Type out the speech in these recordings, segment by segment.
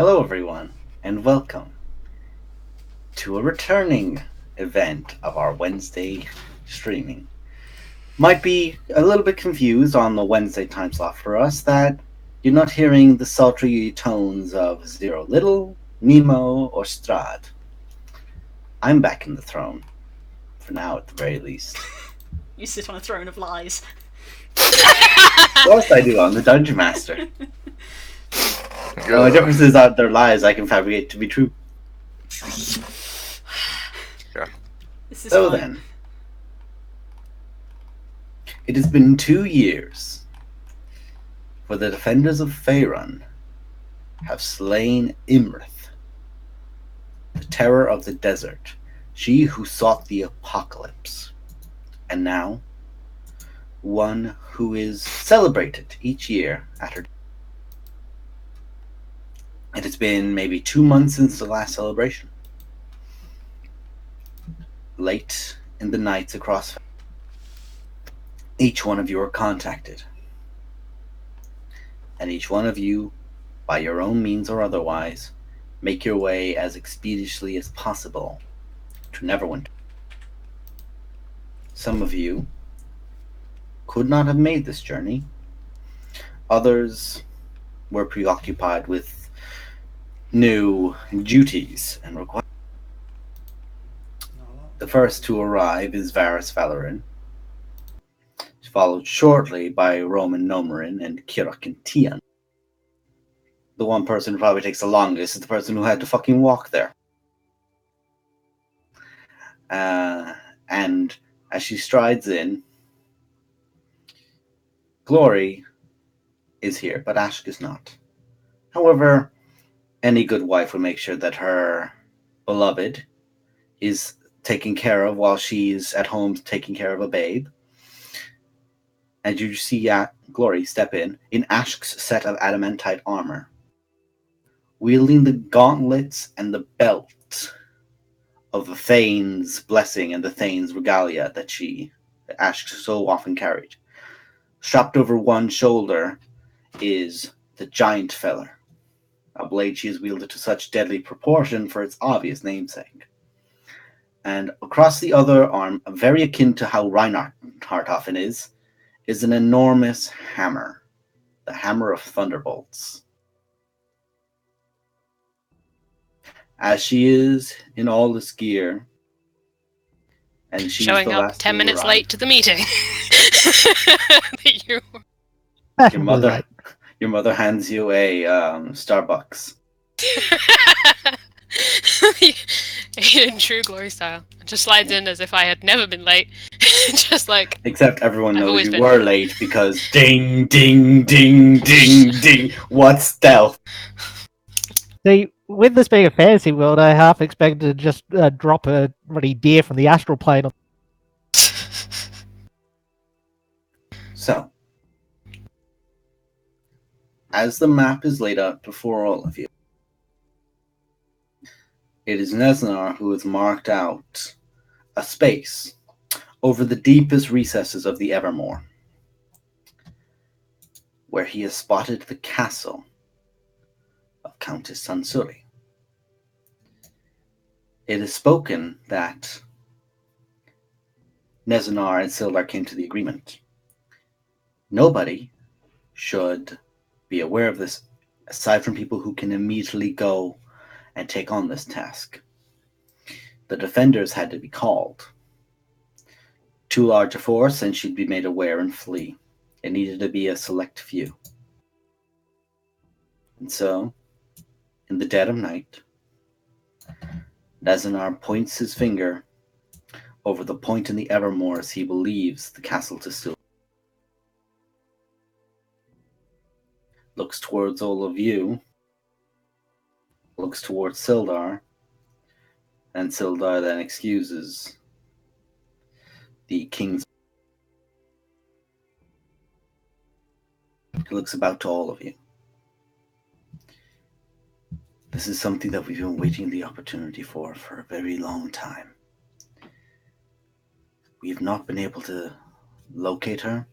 Hello, everyone, and welcome to a returning event of our Wednesday streaming. Might be a little bit confused on the Wednesday time slot for us that you're not hearing the sultry tones of Zero Little, Nemo, or Strad. I'm back in the throne, for now at the very least. You sit on a throne of lies. Of course I do, I'm the Dungeon Master. The only difference is that their lies I can fabricate to be true. Yeah. This is So fine. then, it has been 2 years for the defenders of Faerun have slain Imrith, the terror of the desert, she who sought the apocalypse, and now one who is celebrated each year at her. It has been maybe 2 months since the last celebration. Late in the nights across, each one of you are contacted, and each one of you, by your own means or otherwise, make your way as expeditiously as possible to Neverwinter. Some of you could not have made this journey. Others were preoccupied with new duties and requirements. The first to arrive is Varys Valorin, followed shortly by Roman Nomarin and Kirakin Tian. The one person who probably takes the longest is the person who had to fucking walk there. And as she strides in, Glory is here, but Ashk is not. However, any good wife will make sure that her beloved is taken care of while she's at home taking care of a babe. And you see Glory step in Ashk's set of adamantite armor, wielding the gauntlets and the belt of the Thane's blessing and the Thane's regalia that Ashk so often carried. Strapped over one shoulder is the Giant Feller, a blade she has wielded to such deadly proportion for its obvious namesake. And across the other arm, very akin to how Reinhardt often is an enormous hammer, the Hammer of Thunderbolts. As she is in all this gear, and she's showing the up last 10 to minutes arrive. late to the meeting. Your mother hands you a Starbucks. In true Glory style. Just slides in as if I had never been late. Just like... Except everyone I've knows always you been. were late because ding, ding, ding, ding, ding. What stealth? See, with this being a fantasy world, I half expected to just drop a bloody deer from the astral plane. So, as the map is laid out before all of you, it is Nesnar who has marked out a space over the deepest recesses of the Evermore, where he has spotted the castle of Countess Sansuri. It is spoken that Nezanar and Sildar came to the agreement. Nobody should be aware of this aside from people who can immediately go and take on this task. The defenders had to be called. Too large a force, and she'd be made aware and flee. It needed to be a select few. And so, in the dead of night, Nezanar points his finger over the point in the Evermore as he believes the castle to still. Looks towards all of you, looks towards Sildar, and Sildar then excuses the king's. He looks about to all of you. This is something that we've been waiting the opportunity for a very long time. We have not been able to locate her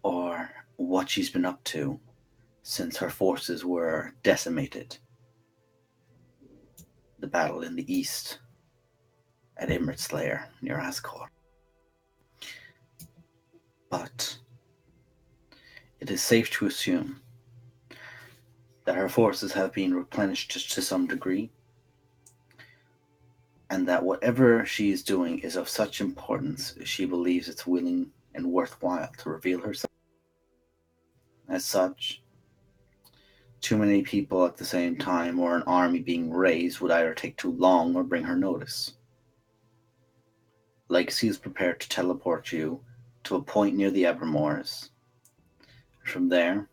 or what she's been up to since her forces were decimated the battle in the east at Imrit's lair near Ascot. But it is safe to assume that her forces have been replenished to some degree, and that whatever she is doing is of such importance she believes it's willing and worthwhile to reveal herself. As such, too many people at the same time or an army being raised would either take too long or bring her notice. Legacy is prepared to teleport you to a point near the Evermoors. From there,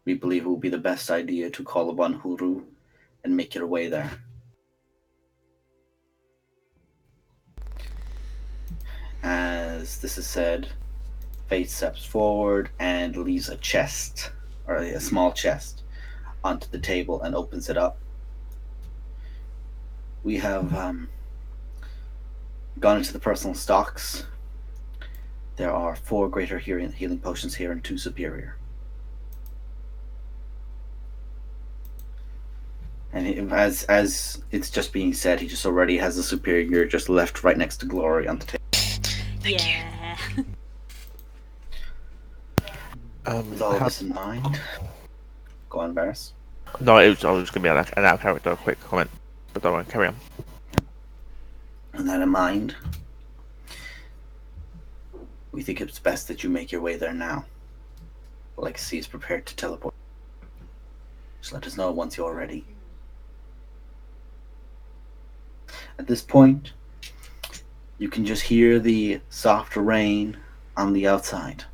we believe it will be the best idea to call upon Huru and make your way there. As this is said, Fate steps forward and leaves a chest, or a small chest, onto the table and opens it up. We have gone into the personal stocks. There are 4 greater healing potions here and 2 superior. And as it's just being said, he just already has the superior just left right next to Glory on the table. Yeah. With all this in mind, go on, Varys. No, I was going to be an out character, quick comment, but don't worry, carry on. With that in mind, we think it's best that you make your way there now. Legacy is prepared to teleport. Just let us know once you're ready. At this point, you can just hear the soft rain on the outside.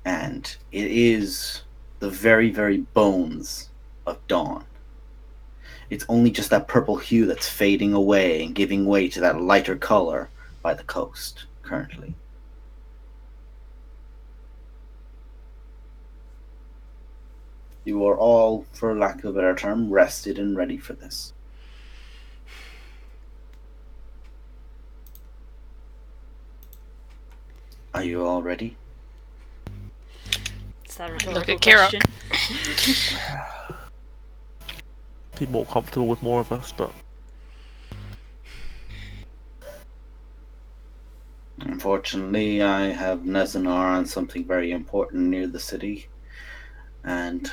And it is the very, very bones of dawn. It's only just that purple hue that's fading away and giving way to that lighter color by the coast currently. You are all, for lack of a better term, rested and ready for this. Are you all ready? Is that a Look rhetorical at Kira. question? Be more comfortable with more of us, but Unfortunately, I have Nezanar on something very important near the city, and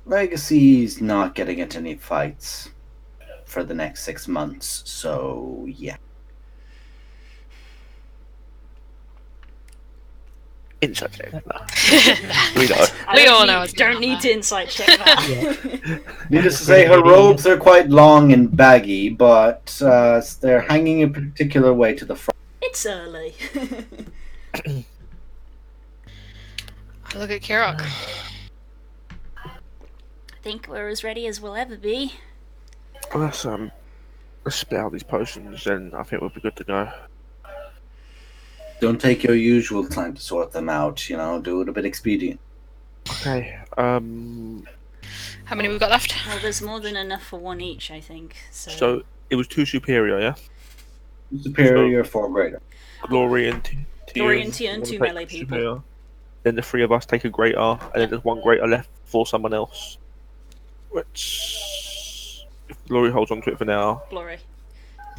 Legacy's not getting into any fights for the next 6 months, so yeah. insight check. No. I We know. We all know it's Don't gonna need to insight check that. Needless to say, her robes are quite long and baggy, but they're hanging a particular way to the front. It's early. Look at Kirok. I think we're as ready as we'll ever be. Let's split out these potions, and I think we'll be good to go. Don't take your usual time to sort them out, you know, do it a bit expedient. Okay. How many we've got left? Well, there's more than enough for one each, I think. So it was 2 superior, yeah. Superior, 4 greater. Glory and Tian. Glory and Tian, wanna 2 take melee people. superior. Then the 3 of us take a greater, and then there's 1 greater left for someone else. Which, if Glory holds on to it for now, Glory.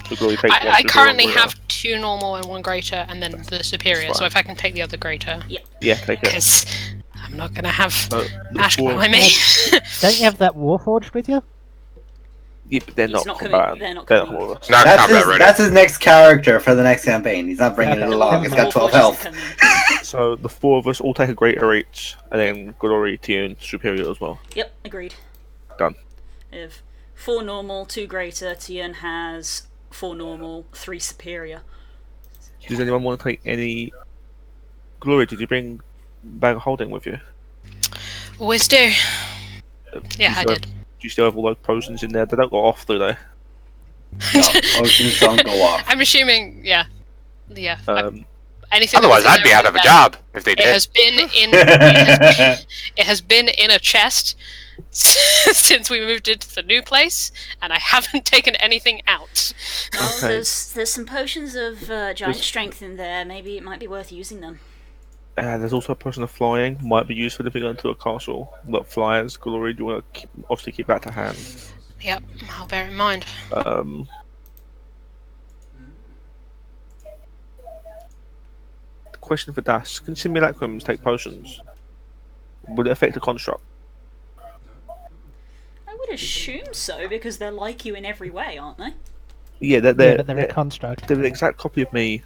so Glory takes one I superior, currently one greater. have 2 normal and 1 greater, and then the superior. That's So fine. if I can take the other greater, Yeah, take it. because I'm not gonna have So, the Ash 4 behind me. Don't you have that Warforged with you? Yeah, but they're He's not not coming- combatant. they're not They're not coming. with us. Not combat ready. That's his next character for the next campaign. He's not bringing it Okay. along. It's got 12 Warforged health. isn't coming. So the 4 of us all take a greater each, and then Glory, Tian, superior as well. Yep, agreed. Done. If 4 normal, 2 greater, Tian has 4 normal, 3 superior. Does anyone want to take any? Glory, did you bring bag of holding with you? Always do. Do Yeah, you I still did. Do you still have all those potions in there? They don't go off, do they? No, potions don't go off. I'm assuming, yeah. Anything. that Otherwise, was in I'd be there out of a that- job if they It did. has been in. It has been in a chest since we moved into the new place, and I haven't taken anything out. Well, Okay. there's some potions of giant Just- strength in there. Maybe it might be worth using them. There's also a potion of flying, might be useful if you go into a castle that flies. Glory, do you want to obviously keep that to hand? Yep, I'll bear in mind. Question for Das: can simulacrums take potions? Would it affect the construct? I would assume so, because they're like you in every way, aren't they? Yeah, but they're a construct. They're an exact copy of me,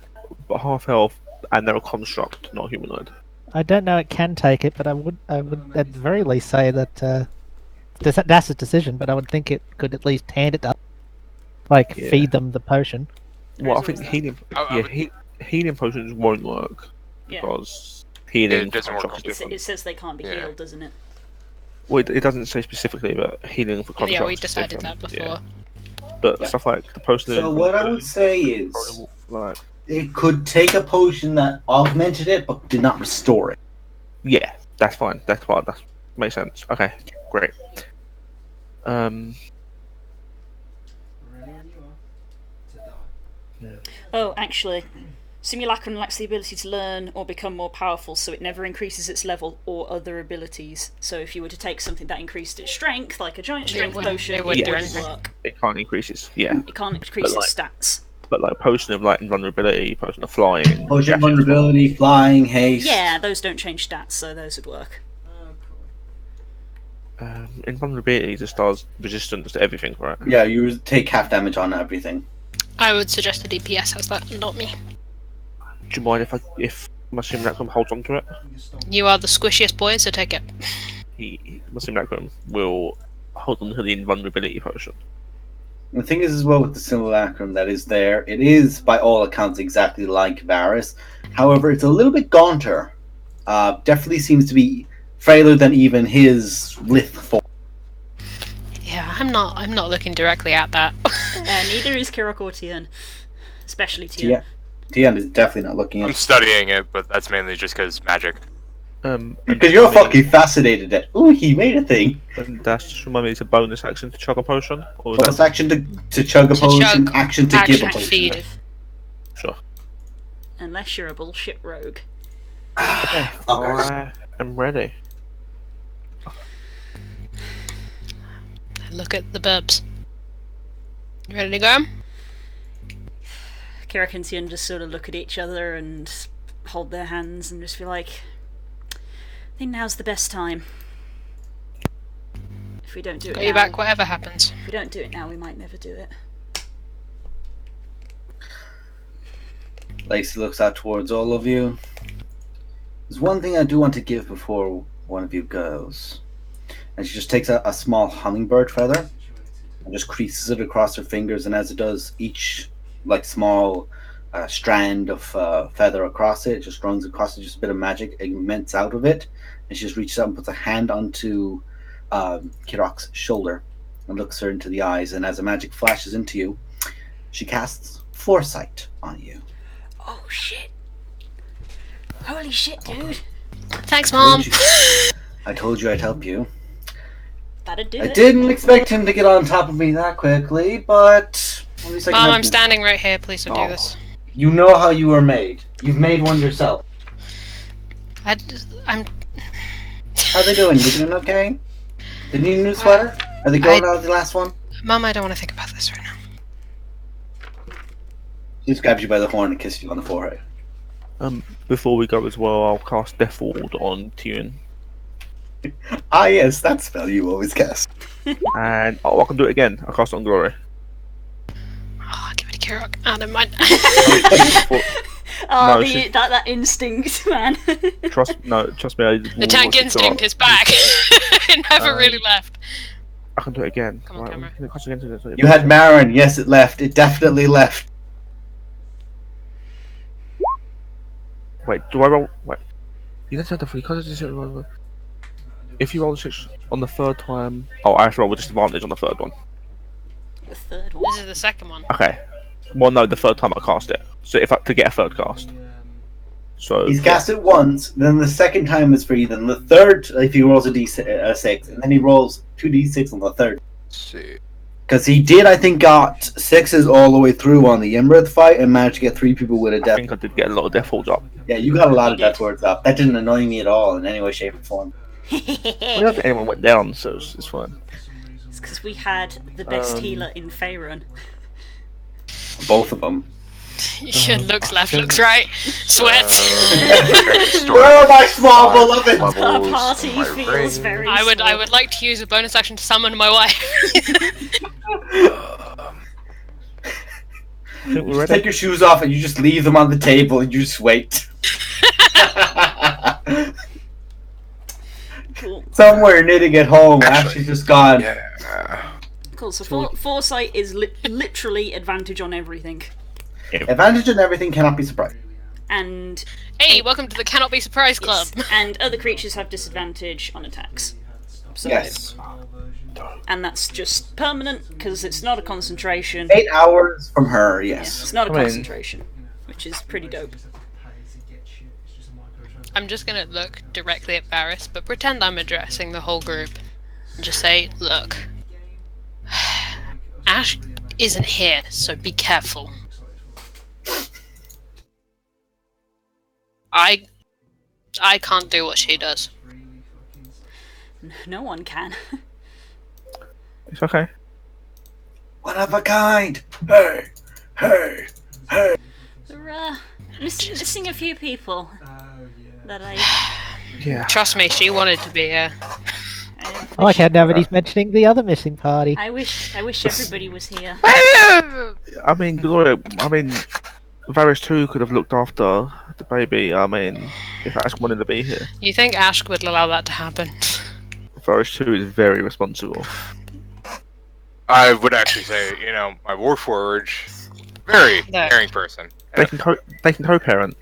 but half health, and they're a construct, not humanoid. I don't know it can take it, but I would at the very least say that that's a decision. But I would think it could at least hand it up, like Yeah. feed them the potion. Well, I think healing, healing potions won't work Yeah. because healing It doesn't work construct is It different. says they can't be Yeah. healed, doesn't it? Well, it doesn't say specifically, but healing for constructs. Yeah, we is decided different. that before. Yeah. But stuff like the potion. So what I would say is, like, it could take a potion that augmented it, but did not restore it. yeah, that's fine. That's fine. That makes sense. Okay, great. Oh, actually, Simulacrum lacks the ability to learn or become more powerful, so it never increases its level or other abilities. So if you were to take something that increased its strength, like a giant strength potion, it wouldn't do wouldn't anything. work. It can't increase its It can't increase But its stats. but like potion of like invulnerability, potion of flying, Potion of jacket, vulnerability, flying, haste. Yeah, those don't change stats, so those would work. invulnerability just does resistance to everything, right? Yeah, you take half damage on everything. I would suggest a DPS has that, not me. Do you mind if my simulacrum holds on to it? You are the squishiest boy, so take it. My simulacrum will hold on to the invulnerability potion. The thing is, as well, with the simulacrum that is there, it is by all accounts exactly like Varus. However, it's a little bit gaunter. Definitely seems to be frailer than even his lith form. Yeah, I'm not looking directly at that. Neither is Kirak or Tian. Especially Tian. Tian is definitely not looking at I'm it. studying it, but that's mainly just because magic. Because you're fucking fascinated at, ooh, he made a thing. And that's just remind me, it's a bonus action to chug a potion? Or is Bonus that... action to chug a To potion, chug, action to give a action to potion. feed. Sure. Unless you're a bullshit rogue. Okay, Fuckers. I am ready. Look at the burbs. You ready to go? Kirak and Tian just sort of look at each other and hold their hands and just feel like, I think now's the best time. If we don't do it Got now, you back, whatever happens. if we don't do it now, we might never do it. Lacey looks out towards all of you. There's one thing I do want to give before one of you goes. And she just takes a small hummingbird feather and just creases it across her fingers, and as it does, each like small strand of feather across it just runs across it, just a bit of magic emits out of it, and she just reaches out and puts a hand onto Kirak's shoulder and looks her into the eyes, and as the magic flashes into you, she casts Foresight on you. Oh shit! Holy shit, dude! Thanks, Mom. I told you I'd help you. That'd do I it. didn't expect him to get on top of me that quickly, but at least I can Mom, help I'm you. standing right here. Please don't Oh. do this. You know how you were made. You've made one yourself. I'm. How they doing? You doing okay? Did you need a new sweater? Are they going out of the last one? Mom, I don't want to think about this right now. She just grabs you by the horn and kisses you on the forehead. Before we go as well, I'll cast Death Ward on Tune. Ah, yes, that spell you always cast. And I can do it again. I'll cast it on Glory. Oh, give it to Kirak. Oh, never mind. Oh, No, the, she- that instinct, man. Trust me, I The tank instinct is back. It never really left. I can do it again. Come on, Right, camera. can I cast it again to- You had Marin. Yes, it left. It definitely left. Wait, do I roll? Wait. You don't have to. If you roll the 6 on the third time. Oh, I have to roll with disadvantage on the third one. The third one. This is the second one. Okay. Well, no, the third time I cast it. So to get a third cast. So He's cast it once, then the second time is free, then the third, if he rolls a d6, and then he rolls 2d6 on the third. Let's see. Because he did, I think, got 6s all the way through on the Imrith fight and managed to get 3 people with a I death. think I did get a lot of death holds up. Yeah, you got a lot You of death did. words up. That didn't annoy me at all in any way, shape, or form. I don't think anyone went down, so it's fine. It's because we had the best healer in Faerun. Both of them. Looks left, looks right. Sweat. Where are my small beloved? Our party feels very I would small. like to use a bonus action to summon my wife. I think we're Just ready. take your shoes off and you just leave them on the table and you just wait. Cool. Somewhere knitting at home, Ashley's just gone. Yeah. Cool. So foresight is literally advantage on everything, Advantage in everything, cannot be surprised. and Hey, welcome to the Cannot Be Surprised Club. and other creatures have disadvantage on attacks. So, Yes. and that's just permanent because it's not a concentration. 8 hours from her, Yeah, yes. it's not a I mean- concentration, which is pretty dope. I'm just gonna look directly at Varys, but pretend I'm addressing the whole group. And just say, look, Ash isn't here, so be careful. I can't do what she does. No one can. It's okay. One of a kind. Hey, hey, hey. We're missing a few people that I. Yeah. Trust me, she wanted to be here. I like how nobody's mentioning the other missing party. I wish everybody was here. I mean, Gloria. Varys too could have looked after the baby. I mean, if Ash wanted to be here, You think Ash would allow that to happen? Varys too is very responsible. I would actually say, my Warforge, very No. caring person. They can co-parent.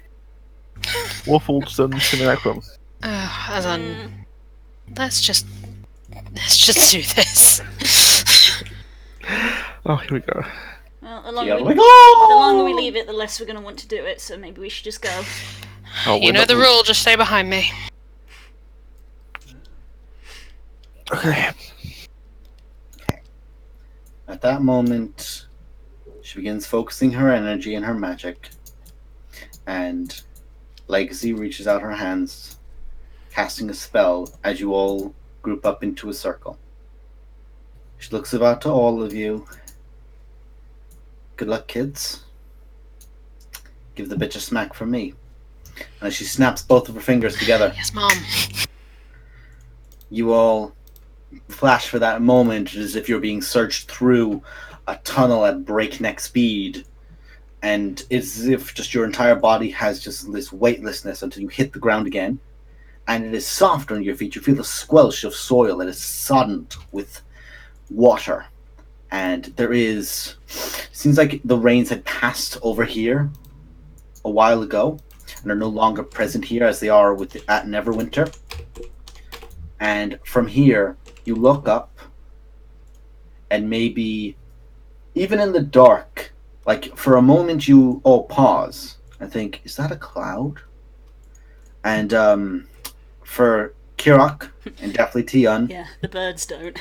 Waffles and Simulacrum. As on, let's just do this. Oh, here we go. Well, the Yeah, longer, like, the oh! longer we leave it, the less we're going to want to do it. So maybe we should just go. Oh, You we're know not- the rule, just stay behind me. Okay. At that moment, she begins focusing her energy and her magic. And Legacy reaches out her hands, casting a spell as you all group up into a circle. She looks about to all of you. Good luck, kids. Give the bitch a smack from me. And as she snaps both of her fingers together, Yes, Mom. you all flash for that moment as if you're being surged through a tunnel at breakneck speed. And it's as if just your entire body has just this weightlessness until you hit the ground again. And it is soft under your feet. You feel the squelch of soil that is soddened with water. And there is... seems like the rains had passed over here a while ago and are no longer present here as they are at Neverwinter. And from here, you look up, and maybe even in the dark, like for a moment you all pause and think, is that a cloud? And for Kirok and definitely Tion, Yeah, the birds don't.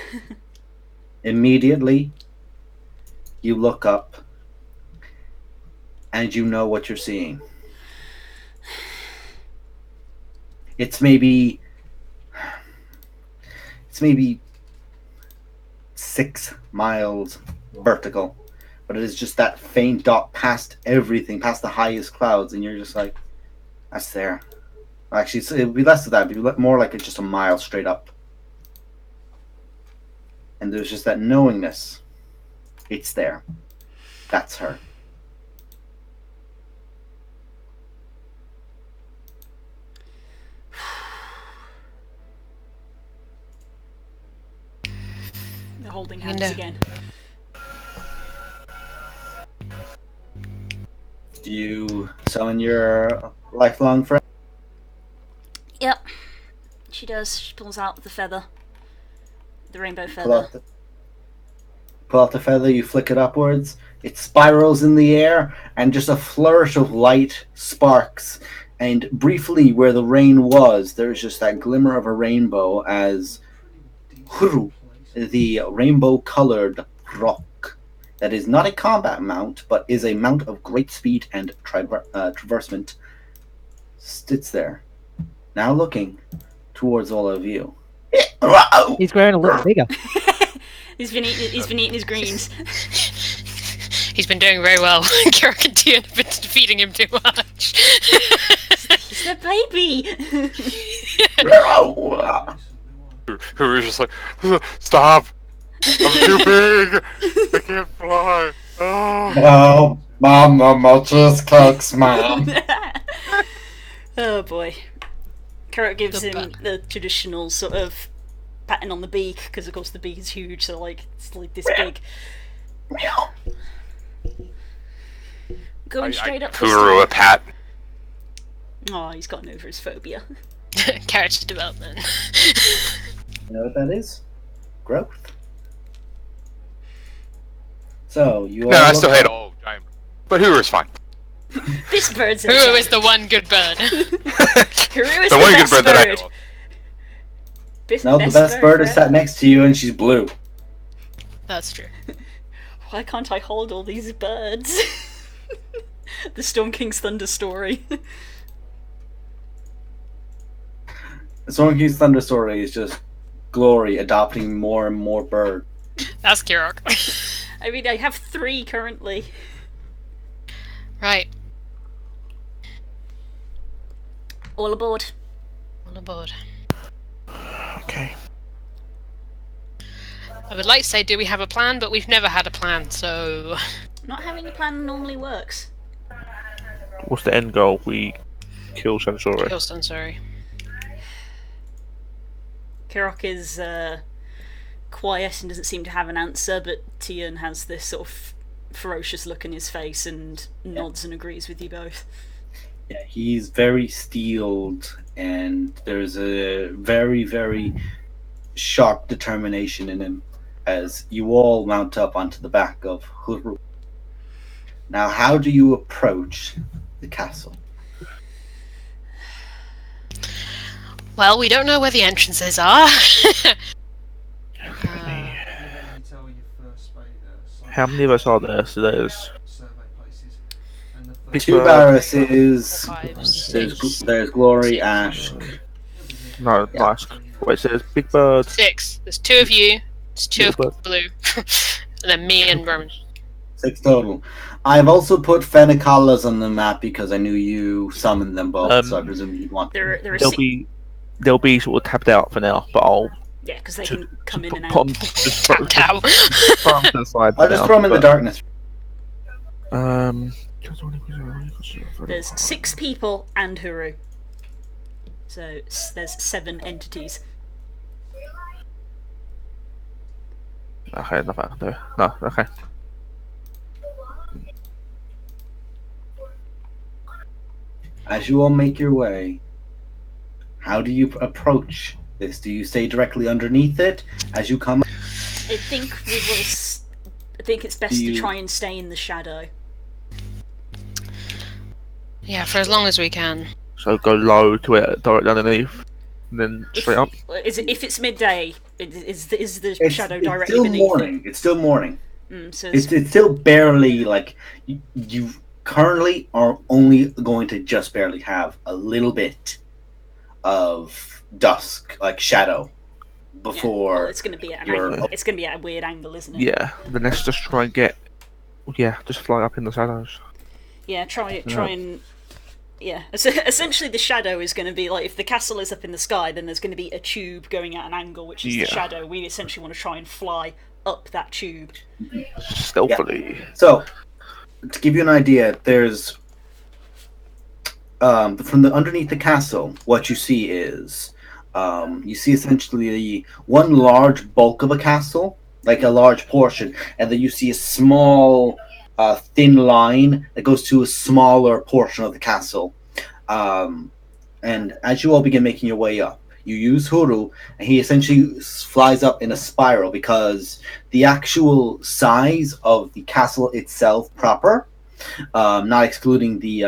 immediately you look up and you know what you're seeing. It's maybe 6 miles vertical, but it is just that faint dot past everything, past the highest clouds, and you're just like, that's there. Actually, it would be less of that, but it'd be more like it's just a mile straight up. And there's just that knowingness. It's there. That's her. They're holding hands know. again. Do you summon your lifelong friend? Yep. She does. She pulls out the feather. The rainbow Pull feather. out the feather, you flick it upwards. It spirals in the air, and just a flourish of light sparks. And briefly, where the rain was, there's just that glimmer of a rainbow as the rainbow-colored grok that is not a combat mount, but is a mount of great speed and traversement, sits there, now looking towards all of you. He's growing a little bigger. He's been eating his greens. He's been doing very well. Kirak and Tian have been feeding him too much. He's a baby. Who was just like, stop! I'm too big! I can't fly! Oh! No, Mama just cooks, Mom. Oh boy. Carrot gives The him the traditional sort of patting on the beak, because of course the beak is huge, so like it's like this big. Going straight up. Kuru a pat. Oh, he's gotten over his phobia. Character development. You know what that is? Growth. So you. No, I still hate all giant. But Huru's fine. This bird's a Who is the one good bird? Kuru is The one good best bird that I know of. No, the best bird is sat next to you, and she's blue. That's true. Why can't I hold all these birds? The Storm King's Thunder story. The Storm King's Thunder story is just Glory adopting more and more birds. That's Kirak. I mean, I have 3 currently. Right. All aboard. On aboard. Okay. I would like to say, do we have a plan? But we've never had a plan, so... Not having a plan normally works. What's the end goal? We kill Sensori. Kill Sunsori. Kirok is quiet and doesn't seem to have an answer, but Tian has this sort of ferocious look in his face and nods and agrees with you both. Yeah, he's very steeled, and there's a very, very sharp determination in him as you all mount up onto the back of Huru. Now, how do you approach the castle? Well, we don't know where the entrances are. How many of us are there? So there's Big Two Bird. Barrises. Five, There's Glory, six. Ash. No, Yeah. nice. Wait, so there's Big Bird. 6. There's 2 of you. There's 2 Big Bird. of Blue. And then me and Roman. 6 total. I've also put Fenicalas on the map because I knew you summoned them both, so I presume you'd want them. There are They'll be sort of tapped out for now, but I'll yeah, because they to- can come in and put 'em- out. just Tapped out. throw 'em to the side for I'll just now, throw them in the but, darkness. There's 6 people and Huru. So there's 7 entities. Okay, nothing I can do. No, okay. As you all make your way, how do you approach this? Do you stay directly underneath it as you come? I think we will. I think it's best to try and stay in the shadow. Yeah, for as long as we can. So go low to it, directly underneath, and then straight up. If it's midday, is the shadow It's directly still beneath morning. It's still morning. it? So It's still barely like you currently are only going to just barely have a little bit of dusk, like shadow, before. well, it's going to be at an you're- angle. It's going to be at a weird angle, isn't it? Yeah, then let's just try and get. Yeah, just fly up in the shadows. Yeah, try and. Yeah, essentially the shadow is going to be like if the castle is up in the sky, then there's going to be a tube going at an angle, which is Yeah. the shadow. We essentially want to try and fly up that tube. Stealthily. So, to give you an idea, there's from the underneath the castle. What you see is you see essentially one large bulk of a castle, like a large portion, and then you see a small, thin line that goes to a smaller portion of the castle. And as you all begin making your way up, you use Huru, and he essentially flies up in a spiral because the actual size of the castle itself proper, not excluding the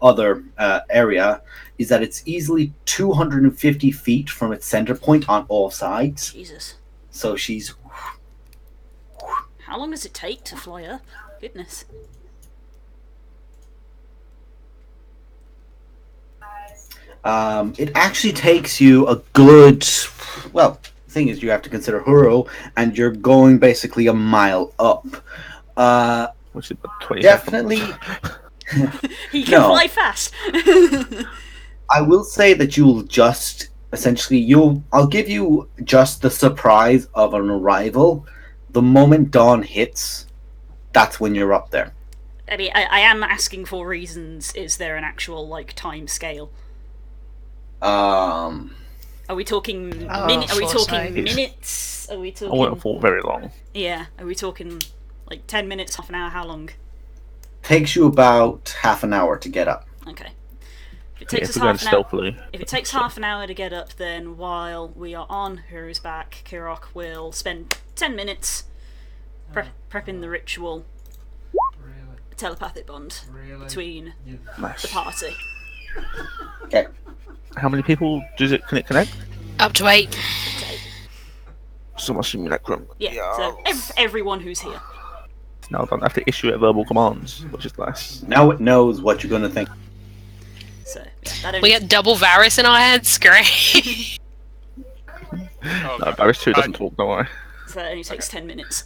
other area, is that it's easily 250 feet from its center point on all sides. Jesus, So she's How long does it take to fly up? Goodness. It actually takes you a good. Well, the thing is, you have to consider Huro, and you're going basically a mile up. Which is about 20 Definitely. He can No. fly fast. I will say that you'll just essentially I'll give you just the surprise of an arrival. The moment dawn hits, that's when you're up there. I mean, I am asking for reasons. Is there an actual time scale? Are we talking Oh, minutes? Are we for talking sakes. minutes? Are we I wouldn't talking? have thought very long. Yeah. Are we talking 10 minutes, half an hour? How long? Takes you about half an hour to get up. Okay. If it Yeah, takes if us we're going half an hour, stealthily. if it takes half an hour to get up, then while we are on Huru's back, Kirok will spend 10 minutes prepping the ritual telepathic bond between Nice. the party. Okay. How many people can it connect? Up to 8. So much simulacrum. Yeah, so everyone who's here. Now I don't have to issue it verbal commands, which is nice. Now it knows what you're going to think. So yeah, that only We get double Varys in our heads. Great. Oh, No, God. Varys 2 doesn't talk, don't worry. so that only takes 10 minutes.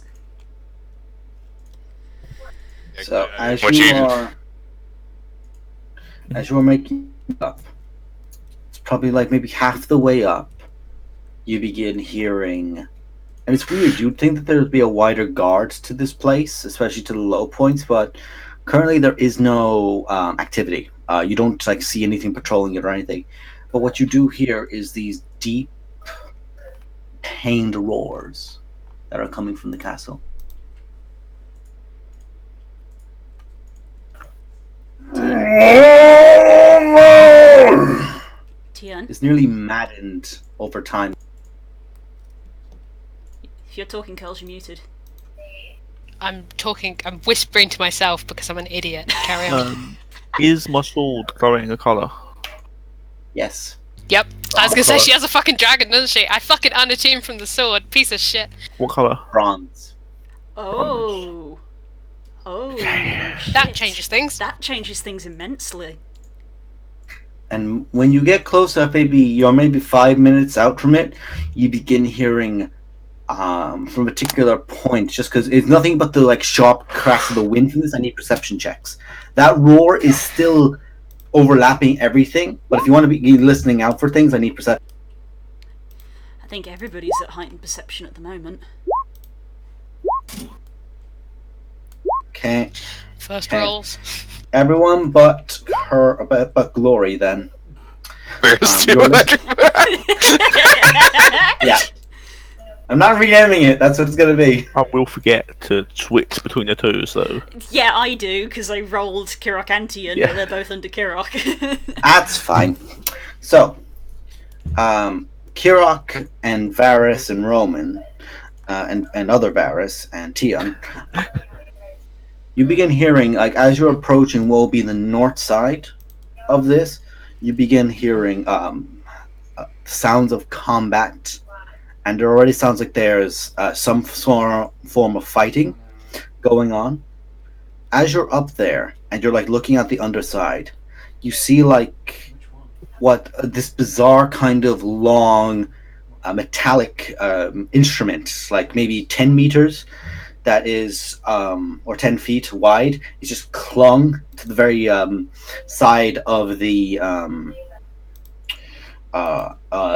So as What you are making it up, it's probably maybe half the way up, you begin hearing, and it's weird. You'd think that there would be a wider guard to this place, especially to the low points, but currently there is no activity. You don't see anything patrolling it or anything. But what you do hear is these deep, pained roars that are coming from the castle. Tian, It's nearly maddened over time. if you're talking, Curls, you're muted. I'm whispering to myself because I'm an idiot. Carry on. Is my sword glowing a colour? Yes. Yep. I was gonna say colour. she has a fucking dragon, doesn't she? I fucking unattuned from the sword. Piece of shit. What colour? Bronze. Oh. Oh. That shit. changes things. That changes things immensely. And when you get close up, you're maybe 5 minutes out from it, you begin hearing from a particular point, just because it's nothing but the sharp cracks of the wind from this. I need perception checks. That roar is still overlapping everything, but if you want to be listening out for things, I need perception. I think everybody's at heightened perception at the moment. Okay. First Okay. rolls. Everyone but Glory, then. There's you're Yeah. I'm not renaming it, that's what it's going to be. I will forget to switch between the two, so. Yeah, I do, because I rolled Kirok and Tian, Yeah. but they're both under Kirok. That's fine. So, Kirok and Varys and Roman, and other Varys and Tian, you begin hearing, as you're approaching what will be the north side of this, you begin hearing sounds of combat, and there already sounds like there's some form of fighting going on. As you're up there and you're looking at the underside, you see what this bizarre kind of long metallic instrument, maybe 10 meters, that is or 10 feet wide, is just clung to the very side of the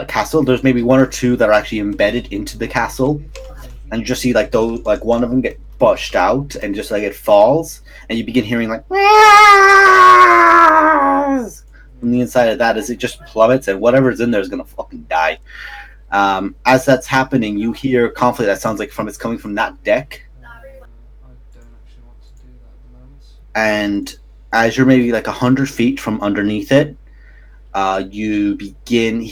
castle. There's maybe one or two that are actually embedded into the castle, and you just see those, one of them get pushed out and just it falls, and you begin hearing from the inside of that as it just plummets, and whatever's in there is gonna fucking die. As that's happening, you hear conflict that sounds like it's coming from that deck, and as you're maybe 100 feet from underneath it, you begin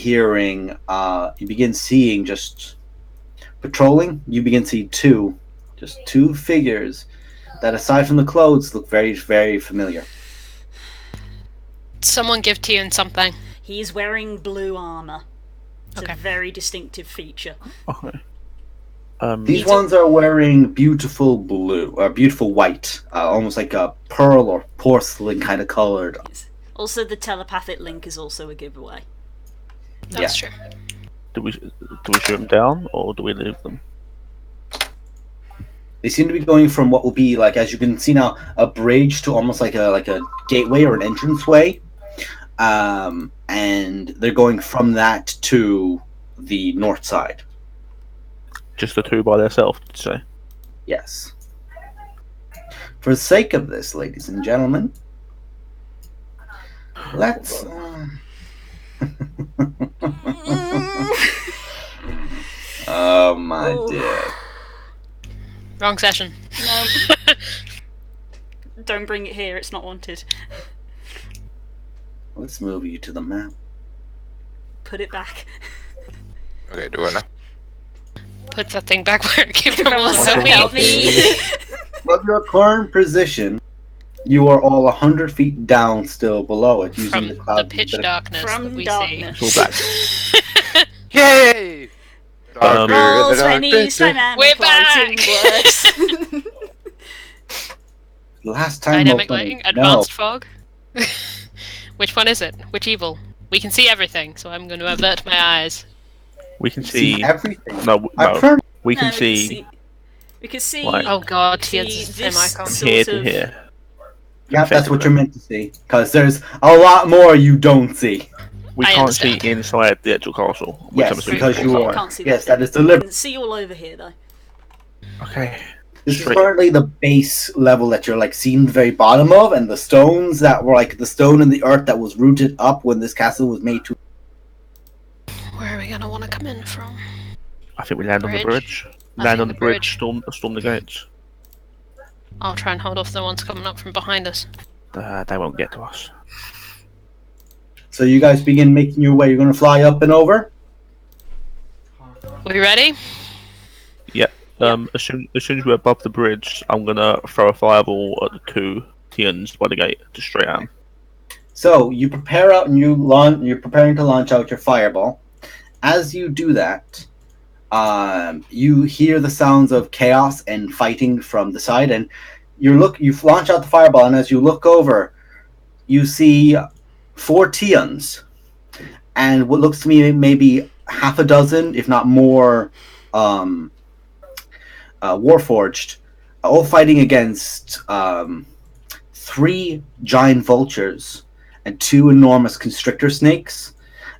seeing just patrolling. You begin seeing two figures that, aside from the clothes, look very, very familiar. Someone give Tian something. He's wearing blue armor. It's Okay. a very distinctive feature. Okay. These ones are wearing beautiful blue, or beautiful white, almost like a pearl or porcelain kind of colored. Also, the telepathic link is also a giveaway. That's true. Do we shoot them down or do we leave them? They seem to be going from what will be like, as you can see now, a bridge to almost like a gateway or an entranceway, and they're going from that to the north side. Just the two by themselves, did you say? Yes. For the sake of this, ladies and gentlemen, let's. Oh my dear. Wrong session. No. Don't bring it here, it's not wanted. Let's move you to the map. Put it back. Okay, do it now. Put that thing back where it came from. Also help me. From your current position, you are all 100 feet down still below it using From the the cloud. pitch darkness From that we darkness. It's all back. Yay! Roll 20, Slimeman, We're lighting back! works. Last time. Dynamic no, lighting, no. advanced fog. Which one is it? Which evil? We can see everything, so I'm going to avert my eyes. We can See see. everything. No, I've no. heard We No, can see we can see. Like- Oh god, See, he has the same this- icon. from sort here to of- here. Yeah, that's what you're meant to see. Because there's a lot more you don't see. We I can't understand. see inside the actual castle. which I'm Yes, assuming because is you all are. right. Can't see Yes, that that is bit. You deliberate. can see all over here, though. Okay. This is Straight. currently the base level that you're like seeing the very bottom of, and the stones that were like the stone and the earth that was rooted up when this castle was made to. Where are we going to want to come in from? I think we land on the Bridge. bridge. I Land think on the the bridge. bridge. Storm the gates. I'll try and hold off the ones coming up from behind us. They won't get to us. So you guys begin making your way. You're going to fly up and over. We ready? As soon as we're above the bridge, I'm gonna throw a fireball at the two Tians by the gate, just straight at 'em. So you prepare out and you launch. You're preparing to launch out your fireball. As you do that, you hear the sounds of chaos and fighting from the side, and you launch out the fireball, and as you look over, you see 4 Tians, and what looks to me maybe half a dozen, if not more, Warforged, all fighting against 3 giant vultures and 2 enormous constrictor snakes,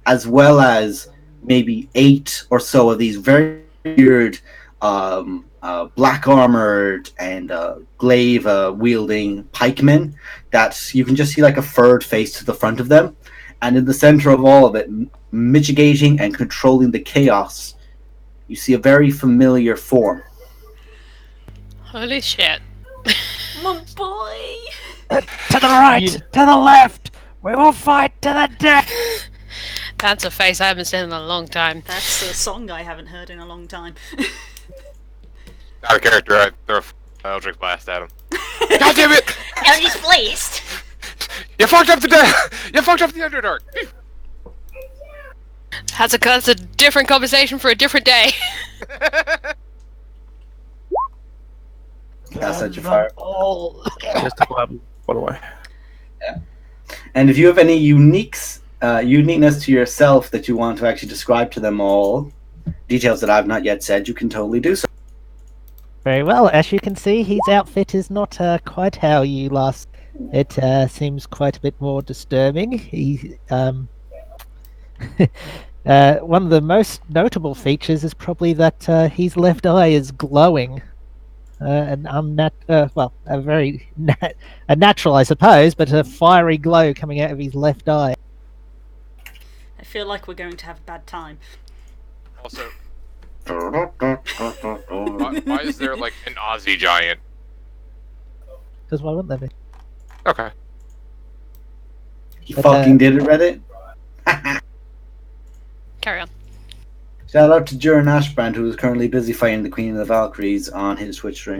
as well as maybe 8 or so of these very weird black armored and glaive wielding pikemen that you can just see like a furred face to the front of them, and in the center of all of it, mitigating and controlling the chaos, you see a very familiar form. Holy shit. My boy! To the right! To the left! We will fight to the death! That's a face I haven't seen in a long time. That's a song I haven't heard in a long time. Out of character, I throw an Eldritch Blast at him. God damn it! Eldritch Blast! You fucked up the You fucked up the Underdark! That's a different conversation for a different day. That's at your fire. Just the fireball, by the way. And if you have any uniqueness to yourself that you want to actually describe to them all, details that I've not yet said, you can totally do so. Very well. As you can see, his outfit is not quite how you last. It seems quite a bit more disturbing. He, one of the most notable features is probably that his left eye is glowing. A very a natural, I suppose, but a fiery glow coming out of his left eye. I feel like we're going to have a bad time. Also, why is there like an Aussie giant? Because why wouldn't there be? Okay. He But, fucking did it, Reddit. Carry on. Shout out to Juran Ashbrand, who is currently busy fighting the Queen of the Valkyries on his Twitch stream.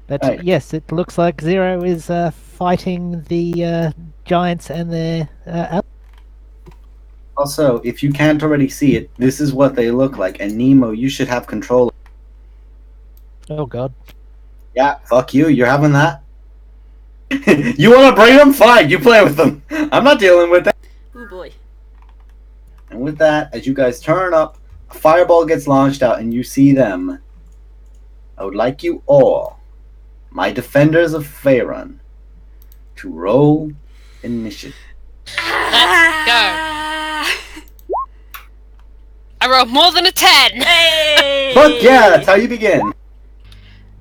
But Right. yes, it looks like Zero is fighting the giants and their Also, if you can't already see it, this is what they look like. And Nemo, you should have control. Oh god. Yeah, fuck you. You're having that. You want to bring them? Fine. You play with them. I'm not dealing with that. Oh boy. And with that, as you guys turn up, a fireball gets launched out, and you see them. I would like you all, my defenders of Faerun, to roll initiative. Let's go. I rolled more than a 10. Hey! Fuck yeah, that's how you begin.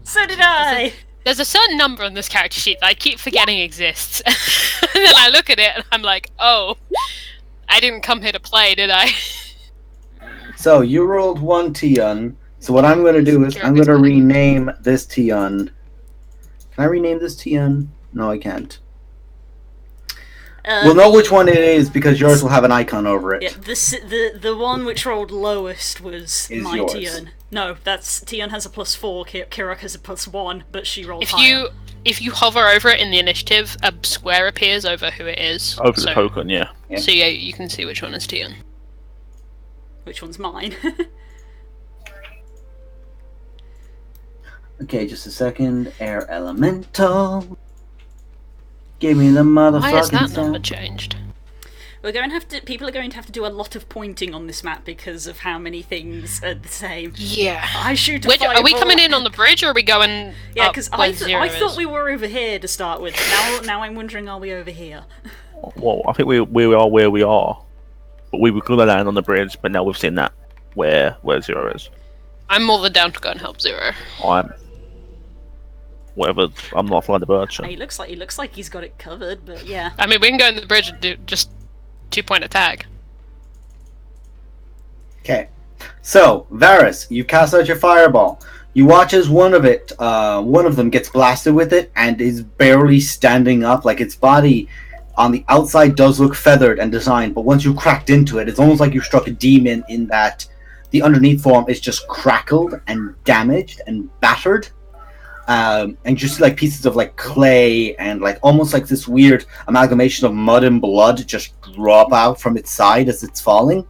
So did I. There's a certain number on this character sheet that I keep forgetting exists. And then I look at it and I'm like, oh, I didn't come here to play, did I? So you rolled 1 Tion. So what I'm going to do is I'm going to rename this Tion. Can I rename this Tion? No, I can't. We'll know which one it is because yours will have an icon over it. Yeah, the one which rolled lowest was Is my yours. Tion. No, that's Tion has a +4, Kirok has a +1, but she rolled higher. If you hover over it in the initiative, a square appears over who it is. Over the token, yeah. So yeah, you can see which one is Tion. Which one's mine? Okay, just a second. Air Elemental. Give me the motherfucking Why has that sound. number changed? People are going to have to do a lot of pointing on this map because of how many things are the same. Yeah. I shoot a Are we fireball. coming in on the bridge or are we going Yeah, up because where I zero thought is? we were over here to start with. Now I'm wondering, are we over here? Well, I think we are where we are. But we were going to land on the bridge, but now we've seen that where Zero is. I'm more than down to go and help Zero. I'm not flying the bird. So. He looks like he's got it covered, but yeah. I mean, we can go in the bridge and do just 2-point attack. Okay. So, Varys, you cast out your fireball. You watch as one of them gets blasted with it and is barely standing up. Like its body on the outside does look feathered and designed, but once you cracked into it, it's almost like you struck a demon in that the underneath form is just crackled and damaged and battered. And just like pieces of like clay and like almost like this weird amalgamation of mud and blood just drop out from its side as it's falling.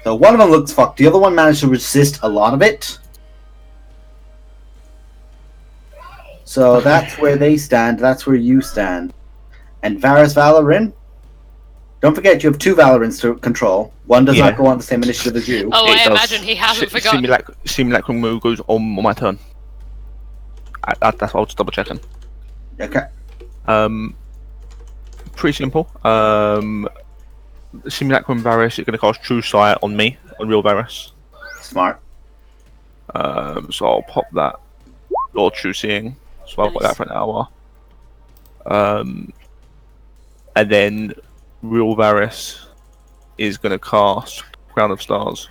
So one of them looks fucked. The other one managed to resist a lot of it. So that's where they stand. That's where you stand. And Varys Valorin, don't forget you have 2 Valorins to control. One does not go on the same initiative as you. Oh, It I does. imagine he hasn't forgotten. Simulacrum move goes on my turn. That's what I was double checking. Okay. Pretty simple. Simulacrum Varys is going to cast True Sight on me, on real Varys. Smart. So I'll pop that. Or True Seeing. So I've got that for an hour. And then real Varys is going to cast Crown of Stars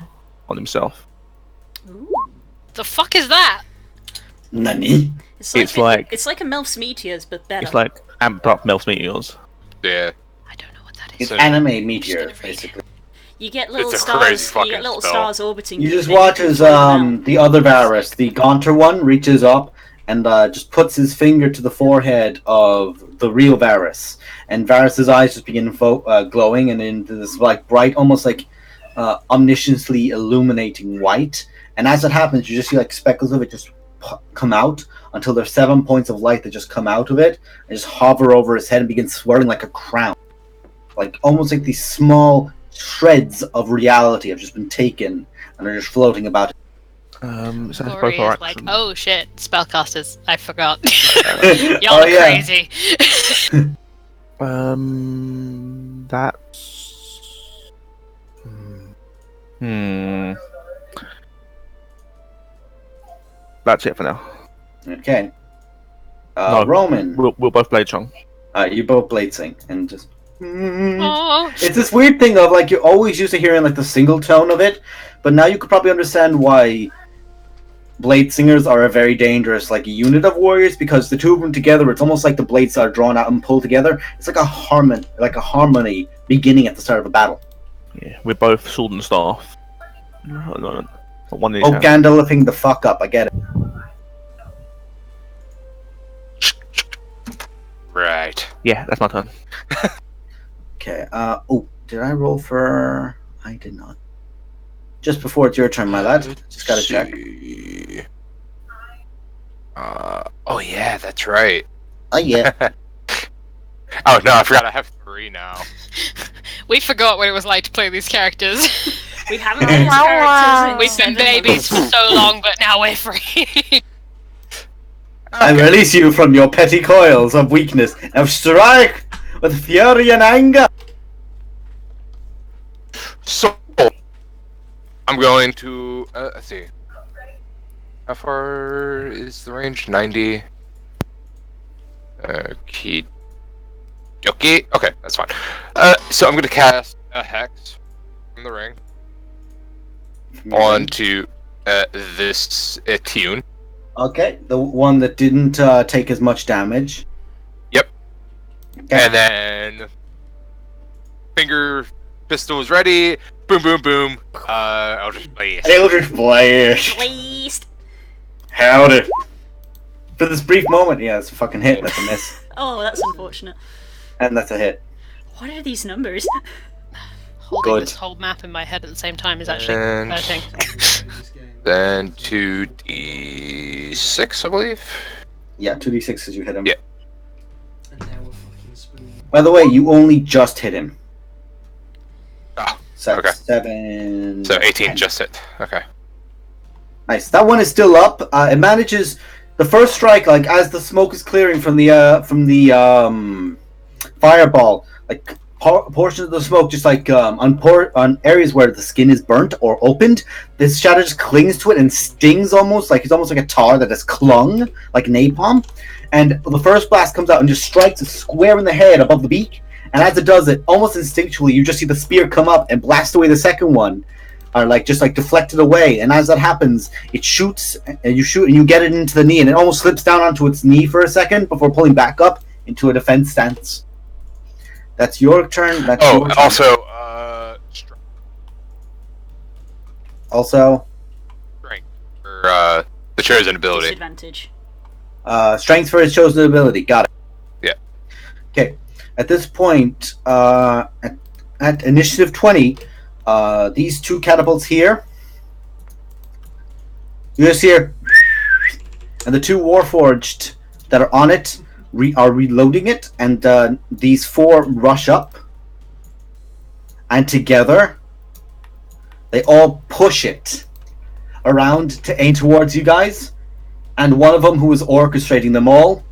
on himself. The fuck is that? Nani? It's like a Melf's Meteors, but better. It's like amped up Melf's Meteors. Yeah. I don't know what that is. It's So- anime meteor, basically. You get little It's a crazy stars. You fucking get little spell. stars orbiting. You just and they watch can as fly them out. the other Varys, the Gaunter one, reaches up and just puts his finger to the forehead of the real Varys, and Varys's eyes just begin glowing, and into this like bright, almost like omnisciently illuminating white. And as it happens, you just see like speckles of it just come out until there's 7 points of light that just come out of it and just hover over his head and begin swirling like a crown, like almost like these small shreds of reality have just been taken and are just floating about. So that's both Glory our is like, actions. oh shit, spellcasters. I forgot. Oh, Y'all are yeah. crazy. That's. That's it for now. Okay. No. Roman, We'll both blade strong. you both blade sync and just. Oh, It's this weird thing of like you're always used to hearing like the single tone of it, but now you could probably understand why blade singers are a very dangerous like unit of warriors, because the two of them together, it's almost like the blades are drawn out and pulled together. It's like a harmony beginning at the start of a battle. Yeah, we're both sword and staff. No, one of these Oh, hands. Gandalfing the fuck up! I get it. Right. Yeah, that's my turn. Okay. Did I roll for? I did not. Just before it's your turn, my lad. Just gotta check. See. Oh yeah, that's right. Oh yeah. Oh no, I forgot I have 3 now. We forgot what it was like to play these characters. We haven't played as characters in We've been 7 babies months. for so long, but now we're free. I release you from your petty coils of weakness and strike with fury and anger. So I'm going to let's see. How far is the range? 90. Key. Okay, that's fine. So I'm going to cast a hex from the ring onto this tune. Okay, the one that didn't take as much damage. Yep. Okay. And then finger pistol is ready. Boom, boom, boom. Eldritch Blast. Eldritch Blast. Waste. Howdy. For this brief moment, yeah, it's a fucking hit. That's a miss. Oh, that's unfortunate. And that's a hit. What are these numbers? Holding Good. this whole map in my head at the same time is actually And hurting. then 2d6, I believe. Yeah, 2d6 as you hit him. Yeah. By the way, you only just hit him. Ah, So okay. 7. So 18 10. just hit. Okay. Nice. That one is still up. It manages the first strike, like as the smoke is clearing from the fireball, like portions of the smoke, just like on areas where the skin is burnt or opened, this shadow just clings to it and stings almost like it's almost like a tar that has clung like napalm. And the first blast comes out and just strikes it square in the head above the beak. And as it does it, almost instinctually, you just see the spear come up and blast away the second one. Or like just like deflected away, and as that happens, it shoots, and you shoot, and you get it into the knee, and it almost slips down onto its knee for a second before pulling back up into a defense stance. That's your turn. That's your turn. Also, Also, strength for the chosen ability. Disadvantage. Strength for his chosen ability. Got it. Yeah. Okay. At this point, at initiative 20, these two catapults here, you just hear, and the two Warforged that are on it are reloading it, and these 4 rush up, and together they all push it around to aim towards you guys, and one of them, who is orchestrating them all,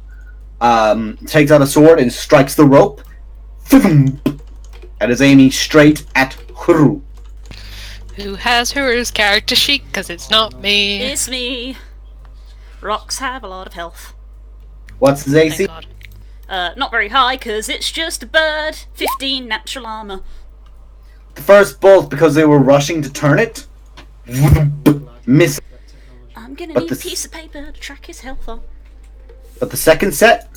takes out a sword and strikes the rope, and is aiming straight at Huru. Who has Huru's character sheet? Because it's not me. It's me. Rocks have a lot of health. What's his Thank AC? God. Not very high, because it's just a bird. 15 natural armor. The first bolt, because they were rushing to turn it, miss. I'm gonna But need this- a piece of paper to track his health on. But the second set,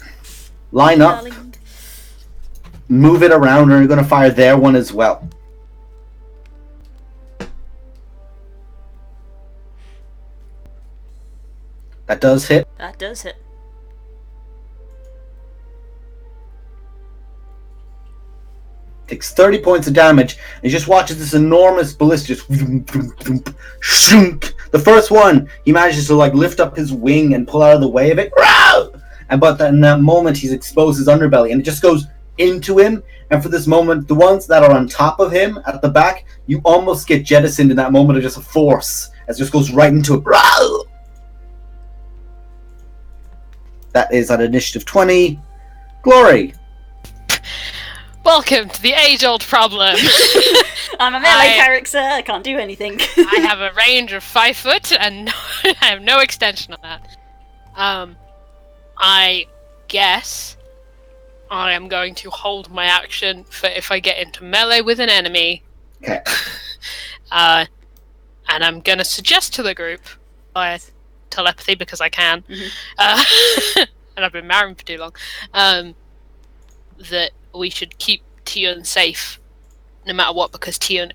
line up, Darling. move it around, and you're going to fire their one as well. That does hit. That does hit. Takes 30 points of damage, and he just watches this enormous ballista just shunk. The first one, he manages to like lift up his wing and pull out of the way of it. And but in that moment, he's exposed his underbelly, and it just goes into him. And for this moment, the ones that are on top of him at the back, you almost get jettisoned in that moment of just a force, as it just goes right into it. That is at initiative 20. Glory. Welcome to the age-old problem. I'm a melee character, I can't do anything. I have a range of 5 foot and I have no extension on that. I guess I am going to hold my action for if I get into melee with an enemy. Okay. And I'm going to suggest to the group via telepathy because I can, and I've been married for too long, that we should keep Tion safe no matter what, because Huru,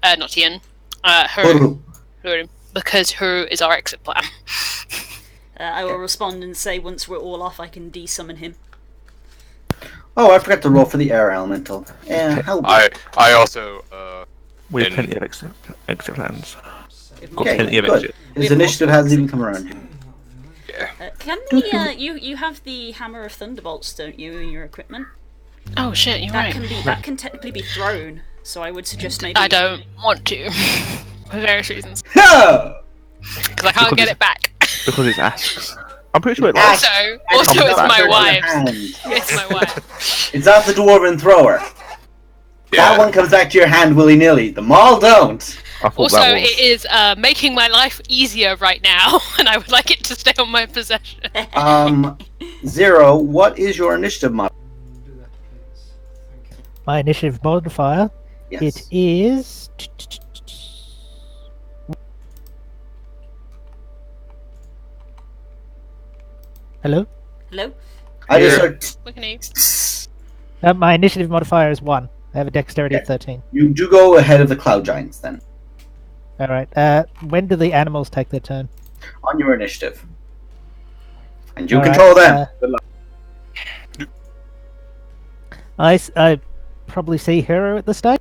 because Huru is our exit plan. I will respond and say once we're all off, I can de-summon him. Oh, I forgot to roll for the air elemental. Yeah, how I also We have And- plenty of exit plans. Got Okay, plenty of good. exit. His initiative hasn't even come around. Can the you have the hammer of thunderbolts, don't you, in your equipment? Oh shit, you're That right. can technically be thrown. So I would suggest maybe. I don't want to. For various reasons. No! Because I can't get it back. Because it's asks. I'm pretty sure it Ask. Also, it's my Hand. wife's. It's my wife. It's not the dwarven thrower. That one comes back to your hand willy-nilly. The Maul don't. I thought Also, that was. it is making my life easier right now, and I would like it to stay on my possession. Zero, what is your initiative mod? My initiative modifier. Yes. It is. Hello. Hello. I just heard Look at you. My initiative modifier is 1. I have a dexterity of 13. you do go ahead of the cloud giants then. All right. When do the animals take their turn? On your initiative. And you All right, control them. Good luck. I probably see Hero at the start.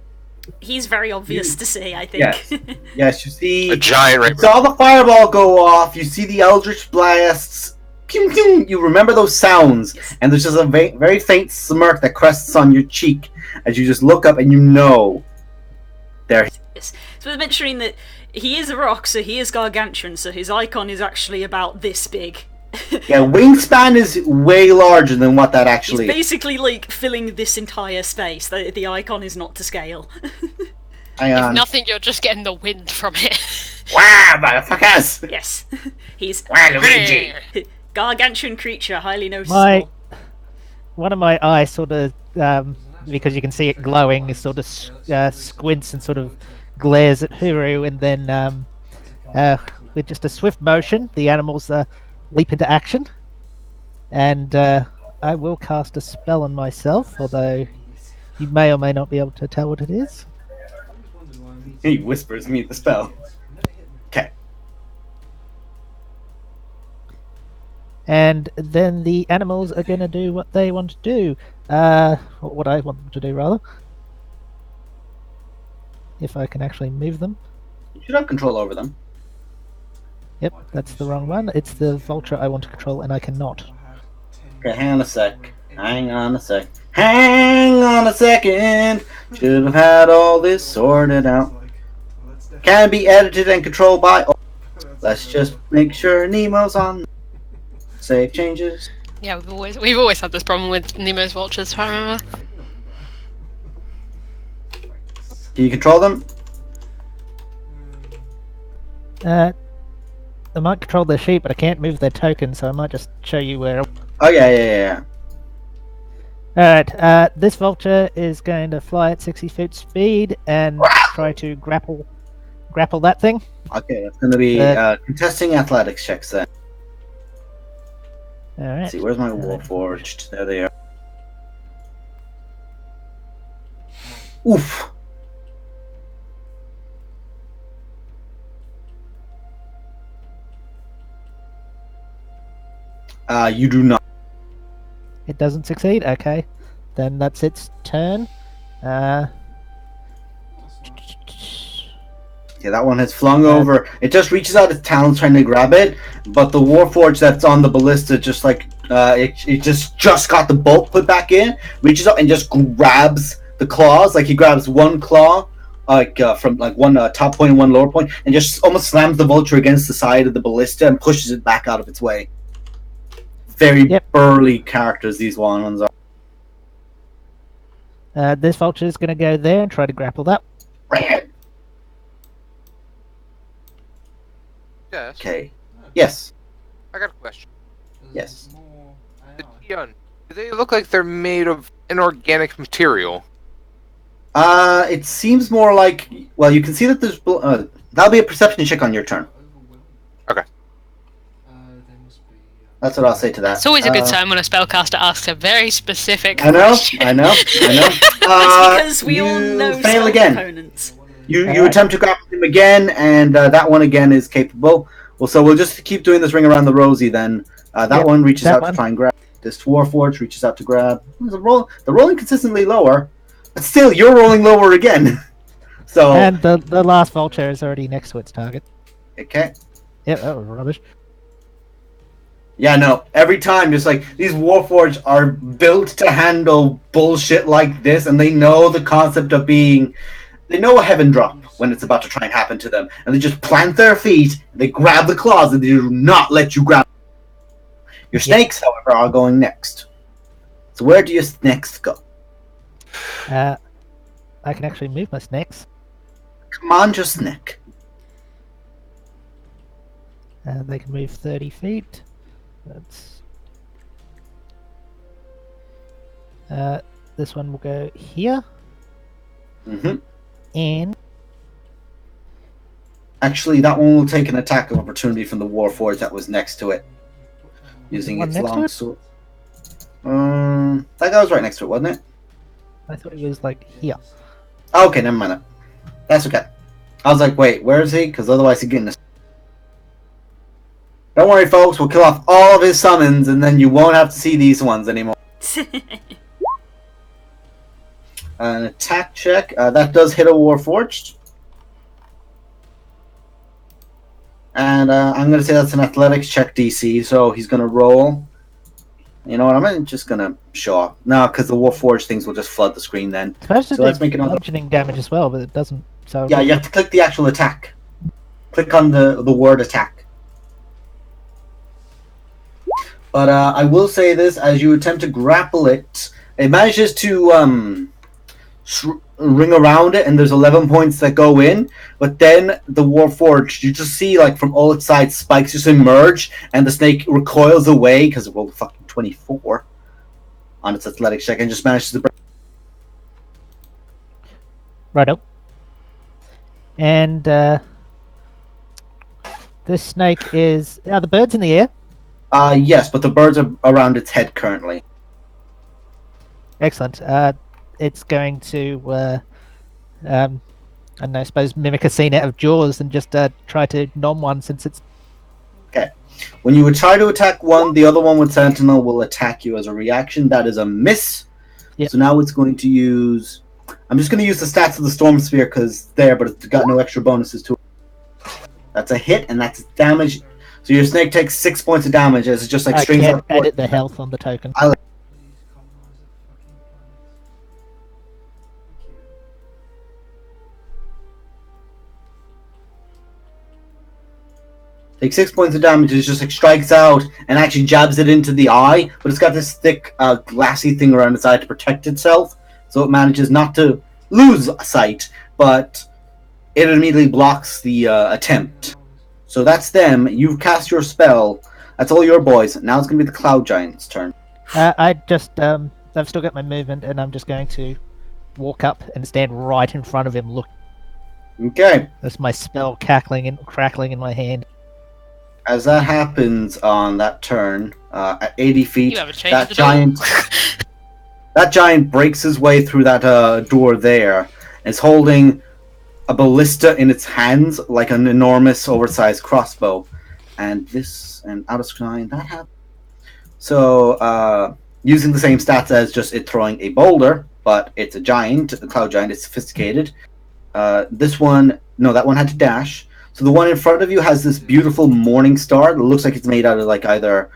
He's very obvious to see, I think. Yes. Yes, you see. A giant You saw the fireball go off. You see the eldritch blasts. Pew, pew. You remember those sounds, and there's just a very faint smirk that crests on your cheek as you just look up and you know they're. Yes. It's worth mentioning that he is a rock, so he is gargantuan, so his icon is actually about this big. Yeah, wingspan is way larger than what that He's actually is. basically like filling this entire space. The icon is not to scale. Hang on. Nothing, you're just getting the wind from it. Wow, motherfuckers! Yes. He's Wow, Luigi! gargantuan creature, highly noticeable. One of my eyes sort of, because you can see it glowing, is sort of squints and sort of glares at Huru, and then with just a swift motion, the animals leap into action, and I will cast a spell on myself, although you may or may not be able to tell what it is. He whispers me the spell. Okay. And then the animals are going to do what they want to do. What I want them to do, rather. If I can actually move them. You should have control over them. Yep, that's the wrong one. It's the vulture I want to control, and I cannot. Okay, hang on a sec. Hang on a sec. Hang on a second! Should have had all this sorted out. Can be edited and controlled by. Oh, let's just make sure Nemo's on. Save changes. Yeah, we've always had this problem with Nemo's vultures, if I remember. Can you control them? I might control their sheep, but I can't move their token, so I might just show you where. Oh yeah. Alright, this vulture is going to fly at 60 feet speed and try to grapple that thing. Okay, that's gonna be contesting athletics checks then. Alright. Let's see, where's my Warforged? There they are. Oof. You do not. It doesn't succeed? Okay. Then that's its turn. Yeah, that one has flung over. It just reaches out its talons trying to grab it, but the Warforged that's on the ballista just like it just got the bolt put back in, reaches up and just grabs the claws. Like he grabs one claw, from like one top point and one lower point, and just almost slams the vulture against the side of the ballista and pushes it back out of its way. Very burly characters these ones are. This vulture is going to go there and try to grapple that. Yes. Okay. Yes. I got a question. Yes. The Tian, do they look like they're made of inorganic material? It seems more like. Well, you can see that there's. That'll be a perception check on your turn. Okay. That's what I'll say to that. It's always a good time when a spellcaster asks a very specific I know. question. It's because we all you know fail spell again. components. You attempt to grapple him again, and that one again is capable. Well, so we'll just keep doing this ring around the rosy then. That one reaches out to try and grab. This Warforged reaches out to grab. They're rolling consistently lower, but still, you're rolling lower again. So And the last vulture is already next to its target. okay. Yep, that was rubbish. Yeah, no. Every time, just like these Warforged are built to handle bullshit like this, and they know the concept of being. They know a heaven drop when it's about to try and happen to them, and they just plant their feet. They grab the claws, and they do not let you grab. Your snakes, however, are going next. So where do your snakes go? I can actually move my snakes. Command your snake. They can move 30 feet. That's. This one will go here. Mm-hmm. And Actually, that one will take an attack of opportunity from the Warforged that was next to it, using One its next to long it? sword. That guy was right next to it, wasn't it? I thought it was like here. Oh, okay, never mind that. That's okay. I was like, wait, where is he? Because otherwise he's getting this. Don't worry, folks. We'll kill off all of his summons, and then you won't have to see these ones anymore. An attack check. That does hit a Warforged. And I'm going to say that's an athletics check DC, so he's going to roll. You know what, I'm just going to show off. No, because the Warforged things will just flood the screen then. It's supposed to So let's do make another. bludgeoning damage as well, but it doesn't. So Yeah, you have to click the actual attack. Click on the word attack. But I will say this, as you attempt to grapple it, it manages to ring around it, and there's 11 points that go in, but then the Warforged, you just see, like, from all its sides, spikes just emerge, and the snake recoils away, because it rolled fucking 24 on its athletics check, and just manages to break. Righto. And this snake is. Are the birds in the air? Yes, but the birds are around its head currently. Excellent. It's going to, I don't know, I suppose mimic a scene out of Jaws and just try to nom one since it's. Okay. When you would try to attack one, the other one with Sentinel will attack you as a reaction. That is a miss. Yep. So now it's going to use. I'm just going to use the stats of the Storm Sphere because there, but it's got no extra bonuses to it. That's a hit, and that's damage. So your snake takes 6 points of damage as it just like I strings can't out. edit the health on the token. Takes 6 points of damage. It just like strikes out and actually jabs it into the eye, but it's got this thick, glassy thing around its eye to protect itself, so it manages not to lose sight, but it immediately blocks the attempt. So that's them. You've cast your spell. That's all your boys. Now it's going to be the Cloud Giant's turn. I just, I've still got my movement, and I'm just going to walk up and stand right in front of him. Look, Okay. that's my spell cackling and crackling in my hand. As that happens on that turn, at 80 feet, You haven't changed that the giant, that giant breaks his way through that door there, and is holding a ballista in its hands like an enormous, oversized crossbow. And this, and out of screen, that happened. So, using the same stats as just it throwing a boulder, but it's a giant, a cloud giant, it's sophisticated. This one, no, that one had to dash. So the one in front of you has this beautiful morning star that looks like it's made out of like either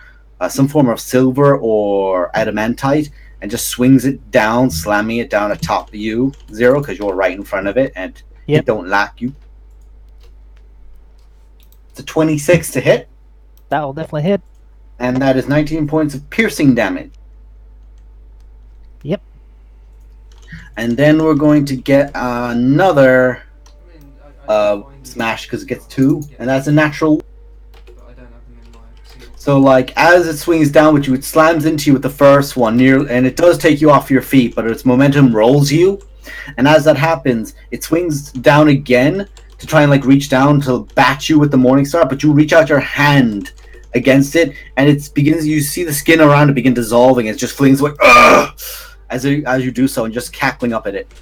some form of silver or adamantite, and just swings it down, slamming it down atop you, Zero, because you're right in front of it, and Yep. it don't lack you. It's a 26 to hit, That'll definitely hit. and that is 19 points of piercing damage. Yep. And then we're going to get another smash because it gets 2, and that's a natural. So, like, as it swings down with you, it slams into you with the first one, and it does take you off your feet, but its momentum rolls you. And as that happens, it swings down again to try and, like, reach down to bat you with the Morning Star, but you reach out your hand against it, and it begins. You see the skin around it begin dissolving, and it just flings away as you do so, and just cackling up at it.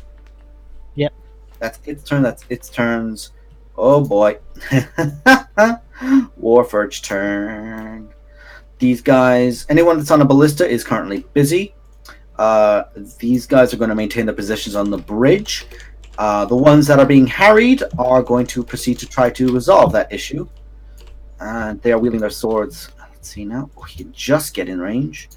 Yep. That's its turn. That's its turns. Oh boy. Warforged turn. these guys, anyone that's on a ballista is currently busy. These guys are going to maintain their positions on the bridge. The ones that are being harried are going to proceed to try to resolve that issue. And they are wielding their swords. Let's see now. Oh, he can just get in range.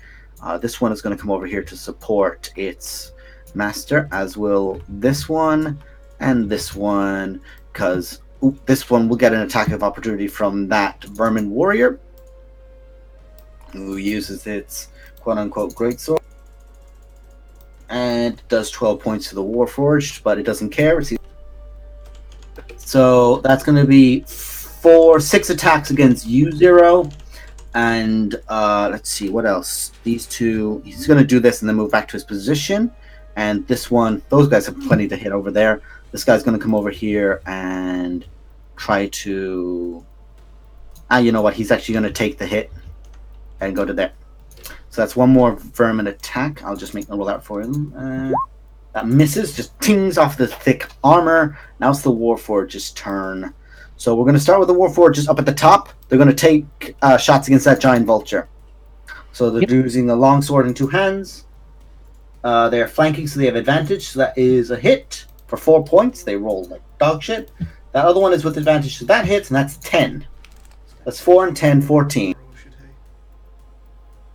This one is going to come over here to support its master, as will this one and this one, because this one will get an attack of opportunity from that vermin warrior, who uses its quote-unquote greatsword. And does 12 points to the Warforged, but it doesn't care. So that's going to be 6 attacks against you, Zero. And let's see, what else? These two, he's going to do this and then move back to his position. And this one, those guys have plenty to hit over there. This guy's going to come over here and try to... you know what? He's actually going to take the hit and go to there. So that's one more vermin attack. I'll just make a roll out for him. That misses, just tings off the thick armor. Now it's the Warforge's turn. So we're going to start with the Warforges up at the top. They're going to take shots against that giant vulture. So they're using a longsword in 2 hands. They're flanking, so they have advantage. So that is a hit for 4 points. They roll like dog shit. That other one is with advantage, so that hits, and that's 10. That's 4 and 10, 14.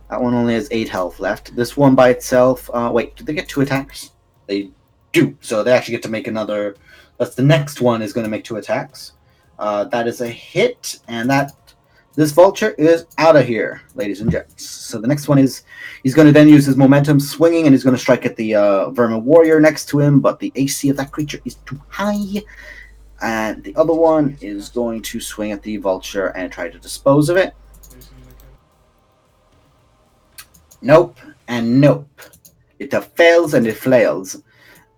That one only has 8 health left. This one by itself... wait, did they get 2 attacks? They do. So they actually get to make another... That's the next one is going to make 2 attacks. That is a hit, and this vulture is out of here, ladies and gents. So the next one is... He's going to then use his momentum swinging, and he's going to strike at the vermin warrior next to him, but the AC of that creature is too high. And the other one is going to swing at the vulture and try to dispose of it. Nope, and nope. It fails and it flails.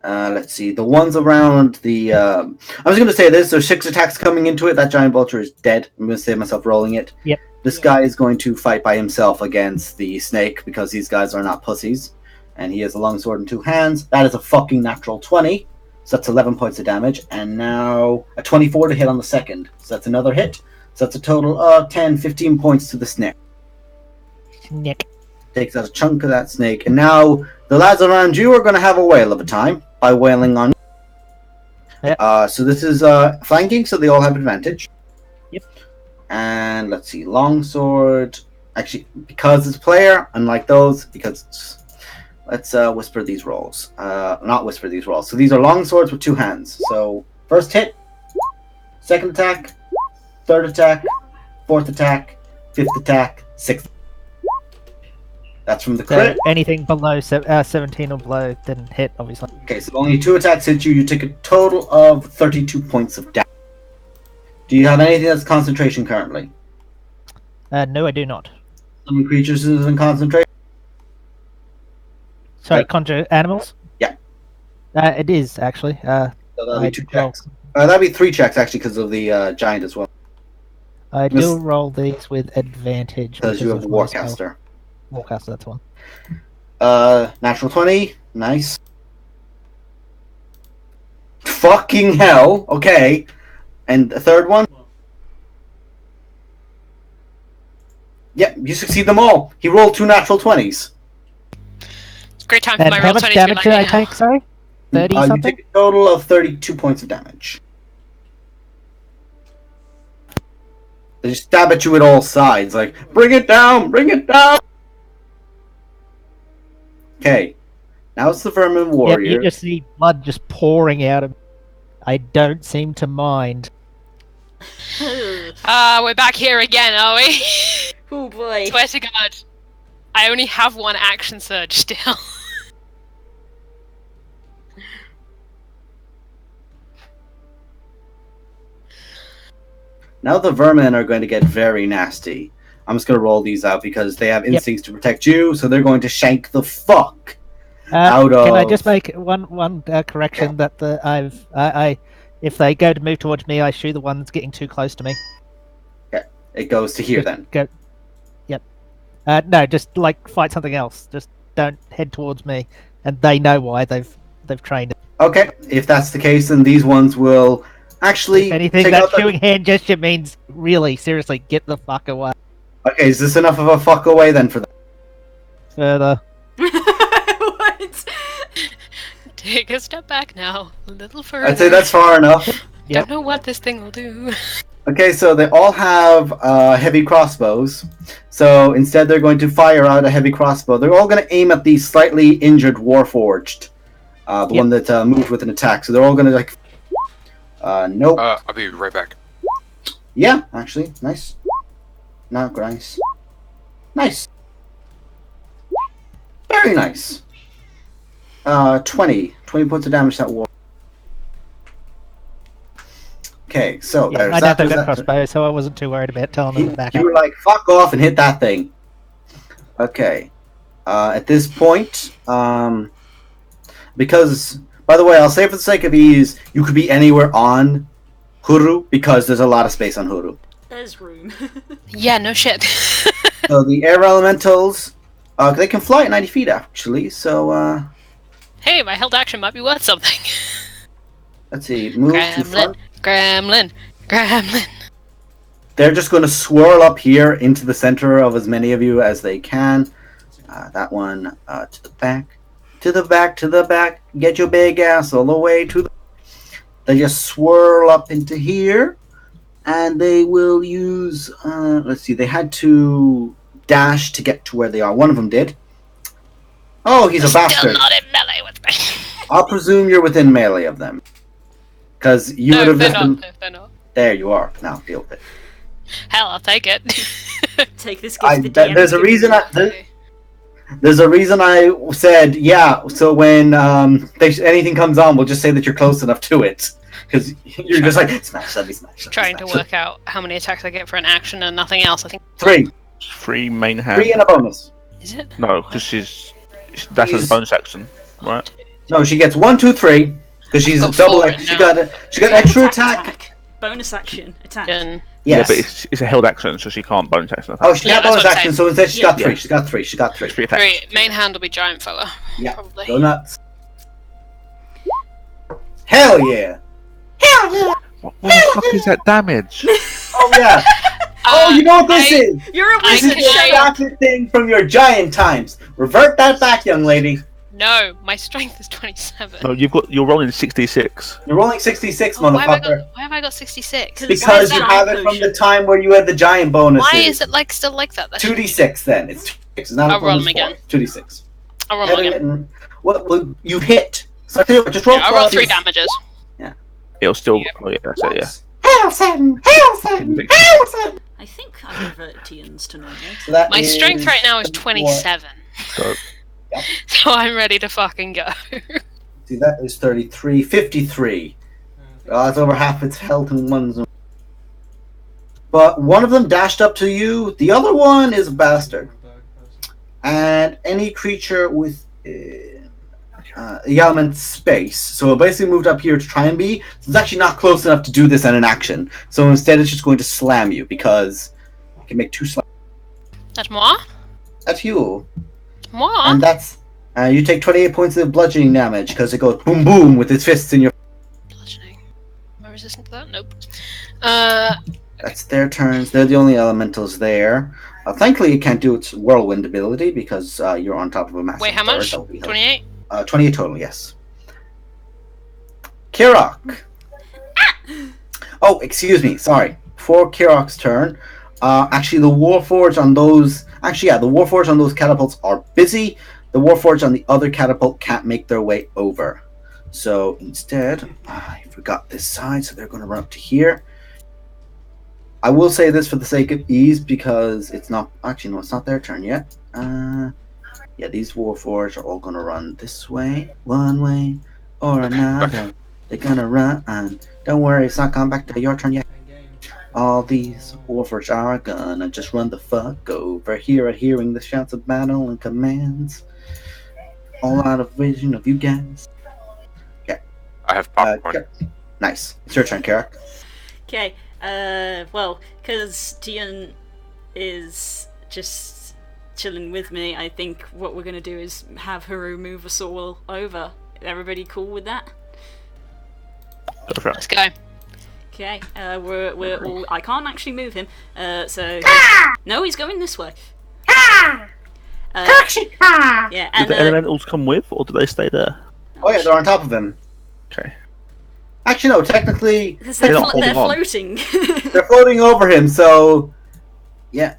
Let's see. The ones around the... I was going to say this. There's 6 attacks coming into it. That giant vulture is dead. I'm going to save myself rolling it. Yep. This guy is going to fight by himself against the snake because these guys are not pussies. And he has a longsword in 2 hands. That is a fucking natural 20. So that's 11 points of damage. And now a 24 to hit on the second. So that's another hit. So that's a total of 10, 15 points to the snake. Nick. Takes out a chunk of that snake, and now the lads around you are going to have a whale of a time by wailing on. Yep. So this is flanking, so they all have advantage. Yep. And let's see, longsword. Actually, because it's player, unlike those, because let's whisper these rolls. Not whisper these rolls. So these are longswords with 2 hands. So first hit, second attack, third attack, fourth attack, fifth attack, sixth. That's from the crit. Anything below 17 or below didn't hit, obviously. Okay, so only 2 attacks hit you. You take a total of 32 points of damage. Do you have anything that's concentration currently? No, I do not. Some creatures is in concentration? Sorry, conjure animals? Yeah. It is, actually. So that'll be I 2 roll- checks. That'll be 3 checks, actually, because of the giant as well. I do roll these with advantage. Because you have of my spell. Warcaster. Warcaster, that's one. Natural 20. Nice. Fucking hell. Okay. And the third one? Yep, you succeed them all. He rolled 2 natural 20s. It's a great time for And my how roll much 20 damage did I like, take, sorry? 30 You something? take a total of 32 points of damage. They just stab at you at all sides, like, bring it down, bring it down! Okay, now it's the vermin Yep, warrior. you just see blood just pouring out of... I don't seem to mind. we're back here again, are we? Oh boy. Swear to God. I only have 1 action surge still. Now the vermin are going to get very nasty. I'm just going to roll these out because they have instincts to protect you, so they're going to shank the fuck out of... Can I just make one correction that if they go to move towards me, I shoot the one that's getting too close to me. Okay, it goes to here then. Go. Yep. No, just like fight something else. Just don't head towards me, and they know why. They've trained it. Okay, if that's the case, then these ones will actually... If anything, take that out the- shooing hand gesture means really, seriously, get the fuck away. Okay, is this enough of a fuck away then for that? Further. What? Take a step back now, a little further. I'd say that's far enough. Yep. Don't know what this thing will do. Okay, so they all have heavy crossbows. So instead, they're going to fire out a heavy crossbow. They're all going to aim at the slightly injured Warforged, the one that moved with an attack. So they're all going to like. Nope. I'll be right back. Yeah, actually, nice. Not nice. Nice. Very nice. 20 points of damage to that war. Okay, so Yeah, there's I that. never There's got that. crossbow, so I wasn't too worried about telling them to back You up. were like, fuck off and hit that thing. Okay. At this point, because, by the way, I'll say for the sake of ease, you could be anywhere on Huru because there's a lot of space on Huru. There's room. Yeah, no shit. So the air elementals, they can fly at 90 feet actually. So Hey, my held action might be worth something. let's see, move to Gremlin, front. gremlin, gremlin. They're just going to swirl up here into the center of as many of you as they can. That one to the back, to the back, to the back. Get your big ass all the way to the. They just swirl up into here, and they will use. Let's see. They had to dash to get to where they are. One of them did. Oh, he's a Still bastard. not in melee with me. I'll presume you're within melee of them, because you would No, have they're just not. been. No, they're not. There you are. Now deal with it. Hell, I'll take it. Take this gift. the DM There's a has given reason. you. There's a reason I said yeah. So when anything comes on, we'll just say that you're close enough to it, because you're just like smash, let me smash. Let me Trying to smash. work out how many attacks I get for an action and nothing else. I think. 3 main hand. 3 and a bonus. Is it? No, because that's a She's- bonus action, right? No, she gets 1, 2, 3 because she's Oh, a double. four, She no. got extra attack. Bonus action. Attack. And Yes. Yeah, but it's a held action, so she can't bonus action. Oh, she Yeah, got that's bonus what I'm action, saying. so instead she got Yeah. 3. She got 3. She got 3. It's 3 attacks. three. Main hand will be giant fella. Yeah. Probably. Go nuts. Hell yeah. What the fuck is that damage? Oh yeah. Oh, you know what this is? You're a I This wizard. is the can- classic thing from your giant times. Revert that back, young lady. No, my strength is 27. No, you're rolling 66. You're rolling 66, Oh, why motherfucker. have I got 66? Because Because Why you is have that it from the potion? time where you had the giant bonuses. Why is it like still like that? That should- 2d6 then. It's 2d6. It's not I'll a roll bonus them again. 4. 2d6. I'll roll Hit again. it and- well, you hit. So I tell you what, just roll Yeah, I'll roll 3 12. damages. It'll still. Yeah. Oh yeah, that's it. Yeah. Hail Satan! Hail Satan! Hail Satan! I think I reverted Tian's to normal. So that My strength is right now is 24. 27. So So I'm ready to fucking go. See, that is 33. 53. That's over half its health in one's. But one of them dashed up to you. The other one is a bastard. And any creature with the element space. So it basically moved up here to try and be. It's actually not close enough to do this in an action. So instead, it's just going to slam you because it can make 2 slams. That's moi? That's you. Moi? And that's. You take 28 points of bludgeoning damage because it goes boom boom with its fists in your. Bludgeoning. Am I resistant to that? Nope. That's their turns. They're the only elementals there. Thankfully, it can't do its whirlwind ability because you're on top of a massive. Wait, how turret. much? That'll be helpful. 28? 28 total, yes. Kirok. Oh, excuse me. Sorry. For Kirok's turn, actually, the Warforged on those. Actually, yeah, the Warforged on those catapults are busy. The Warforged on the other catapult can't make their way over. So instead, I forgot this side, so they're going to run up to here. I will say this for the sake of ease because it's not. Actually, no, it's not their turn yet. Yeah, these Warforged are all gonna run this way, one way or another. They're gonna run. Don't worry, it's not coming back to your turn yet. All these Warforged are gonna just run the fuck over here, hearing the shouts of battle and commands. All out of vision of you guys. I have popcorn. Nice. It's your turn, Karak. Okay. Well, because Tian is just chilling with me, I think what we're gonna do is have Haru move us all over. Everybody cool with that? go for it. Let's go. Okay, we're all. I can't actually move him. So no, he's going this way. Yeah, Did and the elementals come with, or do they stay there? Oh yeah, they're on top of him. Okay. Actually, no. Technically, because They're they're, not holding on. floating. they're floating over him. So, yeah.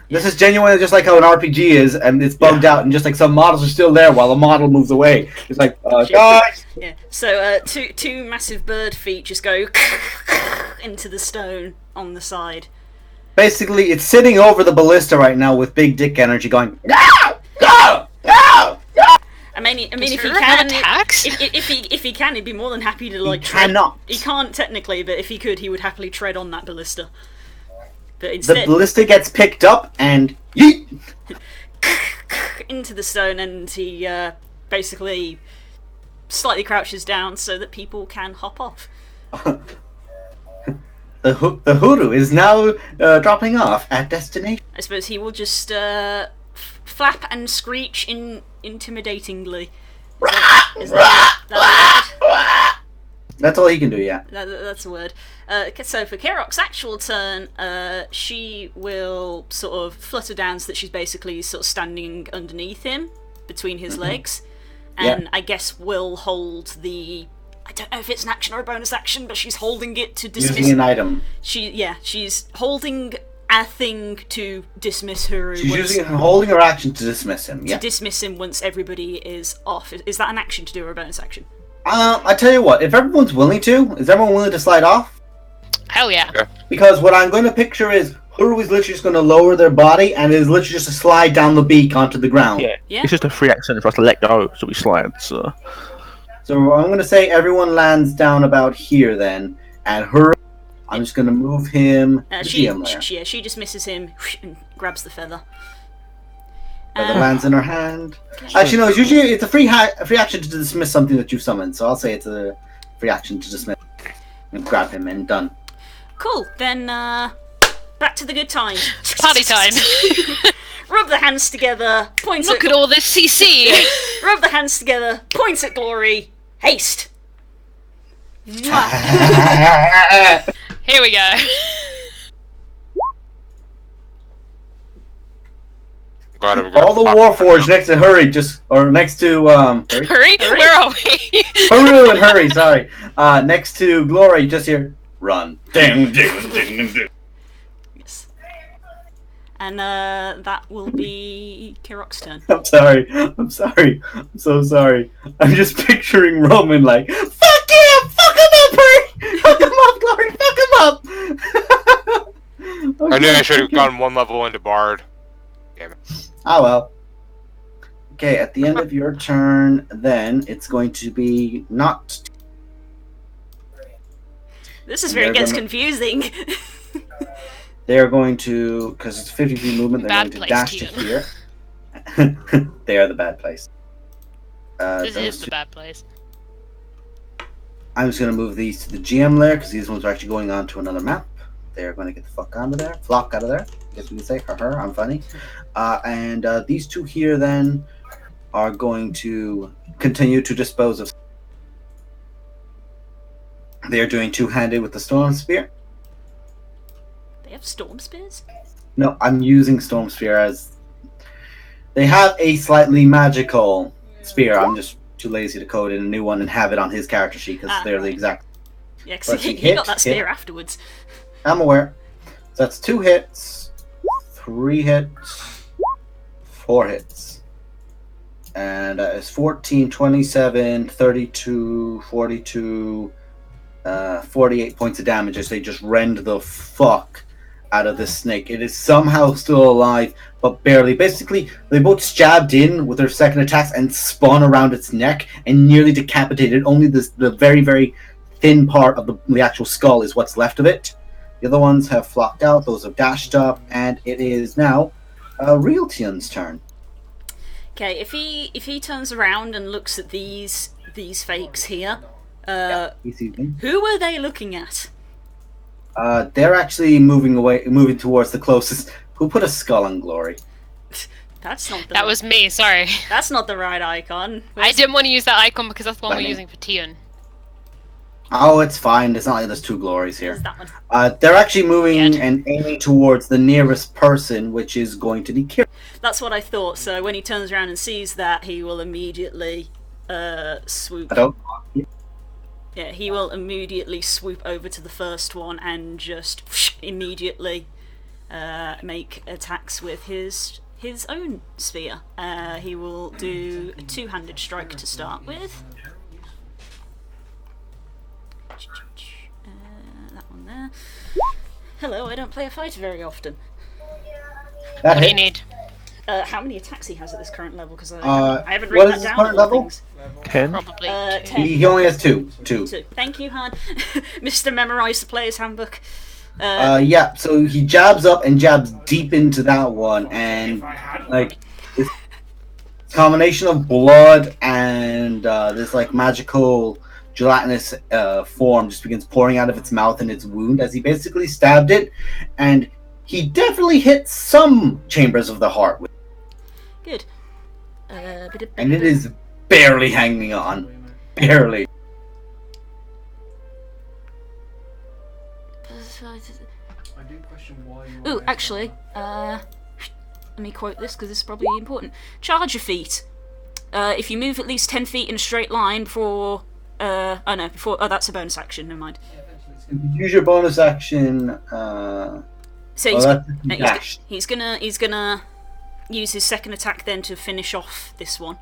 This is genuinely just like how an RPG is, and it's bugged out, and just like some models are still there while the model moves away. It's like, guys! Yeah. So two massive bird feet just go into the stone on the side. Basically, it's sitting over the ballista right now with big dick energy going, go! Go! Go! I mean, if he Does Hur can, have attacks? if he can, he'd be more than happy to like. Cannot. He can't technically, but if he could, he would happily tread on that ballista. But The instead, ballista gets picked up and yeet! into the stone, and he basically slightly crouches down so that people can hop off. The hoodoo is now dropping off at destination. I suppose he will just flap and screech intimidatingly. Is that a word? That's all he can do, yeah. That's a word. So for Kerok's actual turn, she will sort of flutter down so that she's basically sort of standing underneath him, between his legs, and I guess will hold the. I don't know if it's an action or a bonus action, but she's holding it to dismiss. Using an item. She's holding a thing to dismiss her. She's holding her action to dismiss him, yeah. To dismiss him once everybody is off. Is that an action to do or a bonus action? I tell you what, if everyone's willing to, is everyone willing to slide off? Hell yeah. Because what I'm going to picture is Huru is literally just going to lower their body and is literally just a slide down the beak onto the ground. Yeah. It's just a free action for us to let go, so we slide. So I'm going to say everyone lands down about here then, and Huru, I'm just going to move him to She GM layer. she dismisses him and grabs the feather. Feather lands in her hand. Actually, no, it's a free action to dismiss something that you summoned, so I'll say it's a free action to dismiss and grab him and done. Cool. Then back to the good times. Party time. Rub the hands together. Point Look at all this CC. Rub the hands together. Points at glory. Haste. Mwah. Here we go. All the Warforged next to Hurry, next to Hurry? Where are we? Huru and Hurry, sorry. Next to Glory, just here. Run. Ding, ding, ding, ding. Yes. And that will be Kirok's turn. I'm sorry. I'm so sorry. I'm just picturing Roman like, fuck him! Fuck him up, Hurry! Fuck him up, Glory! Fuck him up! I knew I should have gone one level into Bard. Damn it. Ah, well. Okay, at the end of your turn, then, it's going to be not... This is where it gets confusing. They're going to, because it's 50 feet movement, they're Bad going to place, dash to Keaton. here. They are the bad place. This those is the two- bad place. I'm just going to move these to the GM layer, because these ones are actually going on to another map. They're going to get the fuck out of there. Flock out of there. I guess we can say, I'm funny. And these two here, then, are going to continue to dispose of. They are doing two-handed with the Storm Spear. They have storm spears? No, I'm using Storm Spear as... They have a slightly magical spear. I'm just too lazy to code in a new one and have it on his character sheet, because they're the exact... Yeah, because Let's he see, got that hit. spear afterwards. I'm aware. So that's 2 hits, 3 hits, 4 hits. And it's 14, 27, 32, 42, 48 points of damage as they just rend the fuck out of this snake. It is somehow still alive, but barely. Basically, they both stabbed in with their second attacks and spun around its neck and nearly decapitated. Only the very, very thin part of the actual skull is what's left of it. The other ones have flocked out, those have dashed up, and it is now Realtion's turn. Okay, if he turns around and looks at these fakes here, He sees them. who are they looking at? They're actually moving towards the closest. Who put a skull on Glory? That's not the That was me, sorry. That's not the right icon. I didn't want to use that icon because that's the one Funny. we're using for Tion. Oh, it's fine. It's not like there's two glories There's here. that one. They're actually moving Yeah. and aiming towards the nearest person, which is going to be Kira. That's what I thought. So when he turns around and sees that, he will immediately swoop. I don't. Yeah, he will immediately swoop over to the first one and just immediately make attacks with his own spear. He will do a two-handed strike to start with. That one there. Hello, I don't play a fighter very often. That What do you hit. need? How many attacks he has at this current level? Because I haven't what written is that his down. current of all level? things. 10. Probably 10. He only has two. Two. So, thank you, Han. Mr. Memorize the Player's Handbook. Yeah, so he jabs up and jabs deep into that one, and like this combination of blood and this like magical gelatinous form just begins pouring out of its mouth and its wound as he basically stabbed it, and he definitely hit some chambers of the heart with, Good. and it is barely hanging on, barely. Ooh, actually, let me quote this because this is probably important. Charge your feet. If you move at least 10 feet in a straight line before... oh that's a bonus action, never mind. Use your bonus action. So he's gonna use his second attack then to finish off this one.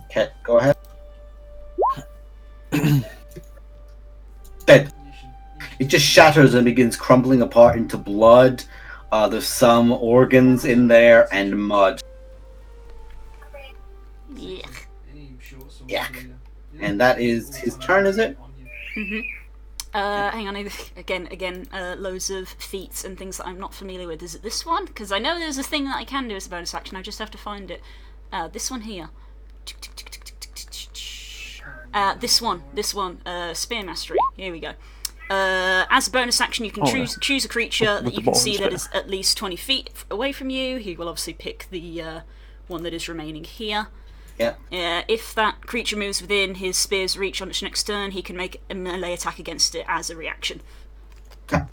Okay, go ahead. Dead. It just shatters and begins crumbling apart into blood. There's some organs in there and mud. Yeah. Yuck. And that is his turn, is it? Mm-hmm. Hang on, again, loads of feats and things that I'm not familiar with. Is it this one? Because I know there's a thing that I can do as a bonus action, I just have to find it. This one here. This one, Spear Mastery. Here we go. As a bonus action, you can choose a creature that you can see that is at least 20 feet away from you. He will obviously pick the one that is remaining here. Yeah. If that creature moves within his spear's reach on its next turn, he can make a melee attack against it as a reaction. Okay.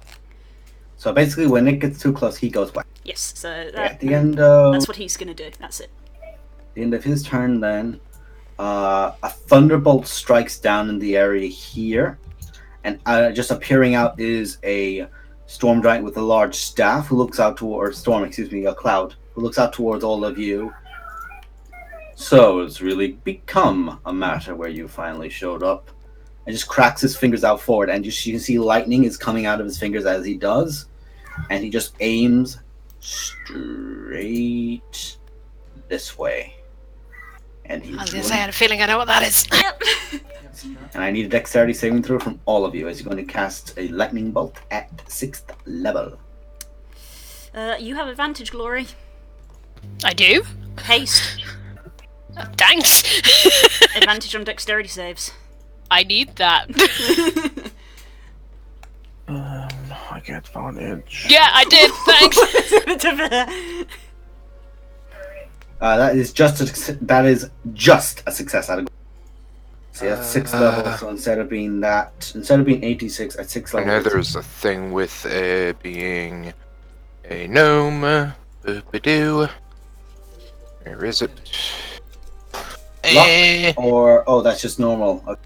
So basically, when it gets too close, he goes back. Yes, so At the end of that's what he's going to do. That's it. the end of his turn, then a thunderbolt strikes down in the area here, and just appearing out is a storm giant with a large staff who looks out toward a cloud who looks out towards all of you. So it's really become a matter where you finally showed up. And just cracks his fingers out forward, and you can see lightning is coming out of his fingers as he does, and he just aims straight this way. And he's I was gonna say I had a feeling I know what that is. Yep. and I need a dexterity saving throw from all of you as you're going to cast a lightning bolt at 6th level. You have advantage, Glory. I do. Haste. Thanks. Advantage on dexterity saves. I need that. I get advantage. Yeah, I did. Thanks. That is just a success out of. See, that's 6th level. So instead of being 86 at 6th I level. know there's a thing with being a gnome. Boop-a-doo. Where is it? Or that's just normal. Okay.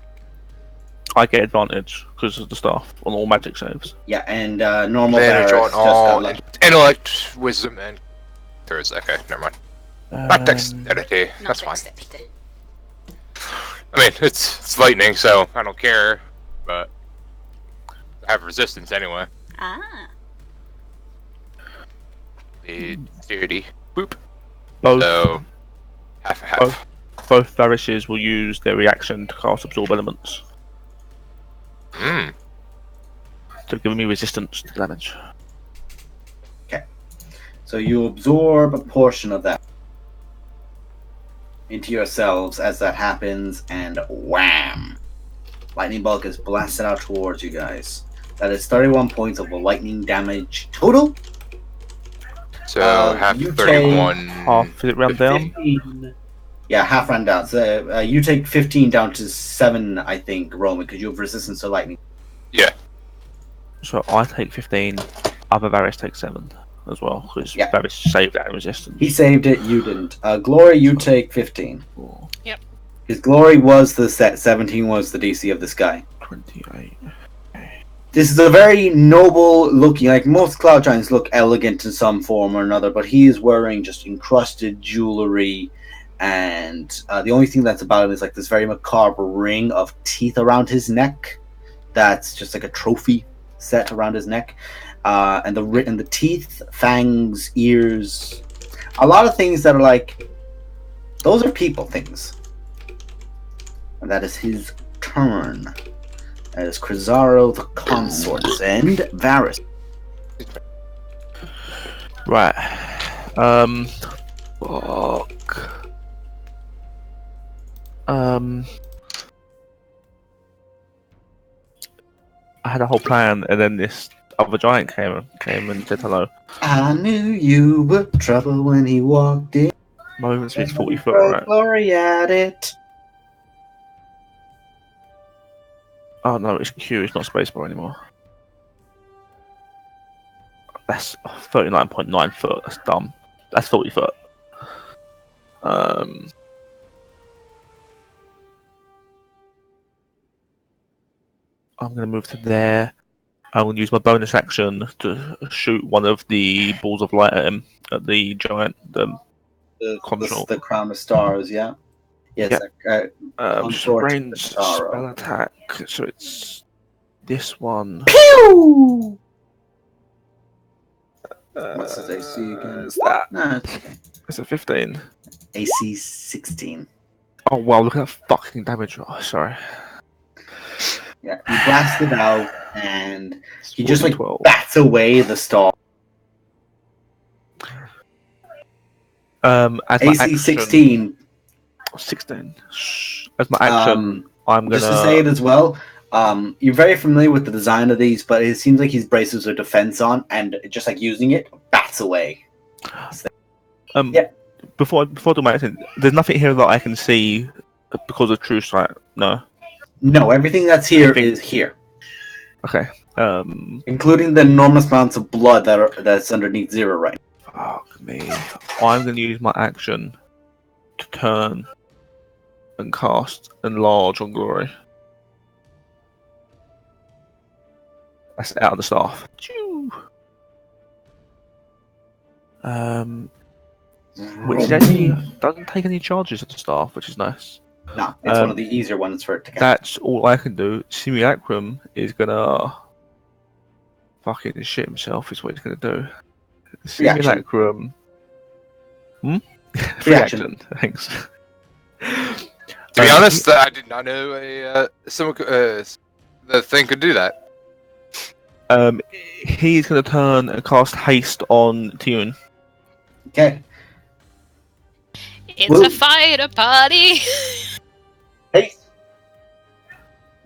I get advantage because of the staff on all magic saves. Yeah, and normal Advantage bearers on just all got intellect, wisdom, and there's okay. Never mind. Not dexterity. Not That's fine. dexterity. I mean, it's lightning, so I don't care. But I have resistance anyway. Ah. The duty. Boop. Both, So half. both Varishes will use their reaction to cast Absorb Elements. Hmm. So giving me resistance to damage. So you absorb a portion of that into yourselves as that happens, and wham! Lightning bolt is blasted out towards you guys. That is 31 points of lightning damage total. So half you 31. Half, is it round down? 15 Yeah, half ran down. So you take 15 down to 7, I think, Roman, because you have resistance to lightning. Yeah. So I take 15. Other Varys take 7 as well, because Yeah. Varys saved that resistance. He saved it, you didn't. Glory, you take 15. Four, His Glory was the set, 17 was the DC of this guy. 28. This is a very noble looking, like most Cloud Giants look elegant in some form or another, but he is wearing just encrusted jewelry, and the only thing that's about him is like this very macabre ring of teeth around his neck. That's just like a trophy set around his neck, and the teeth, fangs, ears, a lot of things that are like, those are people things. And that is his turn. That is Crizaro the Consorts and Varys. Right. Fuck. I had a whole plan, and then this other giant came and said hello. I knew you were trouble when he walked in. Movement speed's 40 foot, Throw right? Glory at it. Oh no, it's Q, it's not spacebar anymore. That's 39.9 foot, that's dumb. That's 40 foot. I'm gonna move to there. I'm gonna use my bonus action to shoot one of the balls of light at him, at the giant, the consort. The crown of stars, yeah. Yes. Consort range Crizaro. spell attack, so it's this one. Pew! What's his AC again? Is that? No, it's okay. It's a 15. AC 16. Oh wow, look at that fucking damage. Oh, sorry. Yeah, he blasted out, and he just like 12. bats away the star. As my AC action, 16. 16. As my action, I'm gonna. Just to say it as well, you're very familiar with the design of these, but it seems like he's braces with defense on, and just like using it, bats away. Yeah. Before I do my action, there's nothing here that I can see because of True Sight. No. No, everything that's here is here, Okay. including the enormous amounts of blood that's underneath 0 right now. Fuck me. I'm gonna use my action to turn and cast Enlarge on Glory. That's out of the staff. Choo. Which actually doesn't take any charges at the staff, which is nice. No, it's one of the easier ones for it to get. That's all I can do. Simulacrum is gonna fucking shit himself, is what he's gonna do. Simulacrum. Free action. Thanks. To be honest, I did not know the thing could do that. He's gonna turn and cast haste on Tune. Okay. It's a fighter party.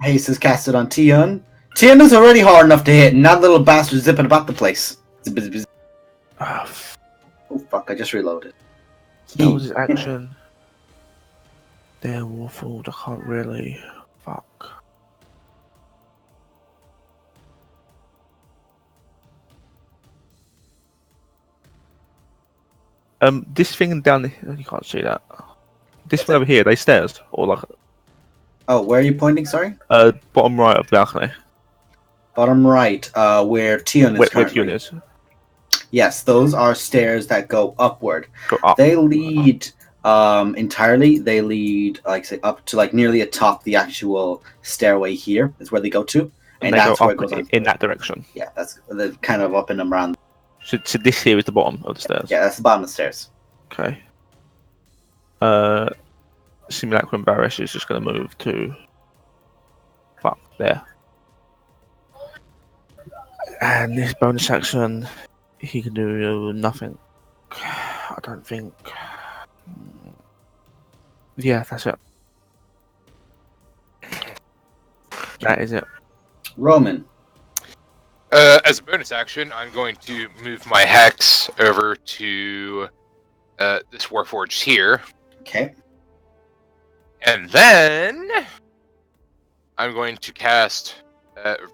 Haste is casted on Tion. Tion is already hard enough to hit, and that little bastard zipping about the place. Oh fuck, I just reloaded. That was his action. They're waffled, I can't really. Fuck. This thing down here, you can't see that. This one over here, they stairs? Or like. Oh, where are you pointing, sorry? Bottom right of the balcony. Bottom right, where Tion is Where currently. Tune is. Yes, those are stairs that go upward. Go up. They lead entirely. They lead, like, say, up to like nearly atop the actual stairway. Here is where they go to, and they that's go where up it goes on. in that direction. Yeah, that's the kind of up and around. So this here is the bottom of the stairs. Yeah, that's the bottom of the stairs. Okay. Simulacrum Barrish is just going to move to. Fuck, there. And this bonus action, he can do nothing. I don't think. Yeah, that's it. That is it. Roman. As a bonus action, I'm going to move my hex over to this Warforged here. Okay. And then I'm going to cast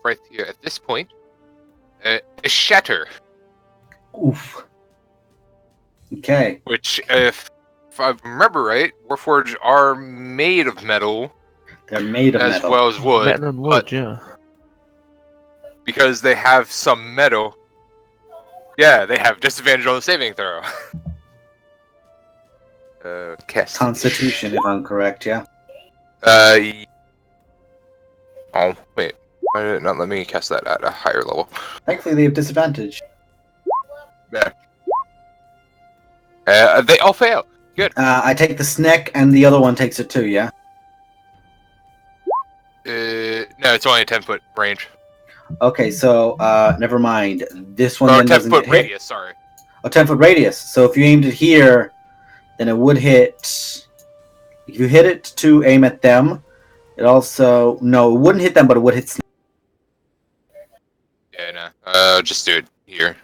right here at this point a shatter, Oof. Okay. which, if I remember right, Warforged are made of metal They're made of as metal. well as wood, Metal and wood, but yeah. because they have some metal, yeah, they have disadvantage on the saving throw. Cast Constitution, if I'm correct, yeah. Oh, wait. Why did it not let me cast that at a higher level? Thankfully, they have disadvantage. There. They all fail. Good. I take the snack, and the other one takes it too, yeah? No, it's only a 10-foot range. Okay, so, never mind. This one Or then doesn't 10-foot get hit. radius, sorry. A 10-foot radius. So if you aimed it here, then it would hit... If you hit it to aim at them, it also... No, it wouldn't hit them, but it would hit... Yeah, no. Just do it here.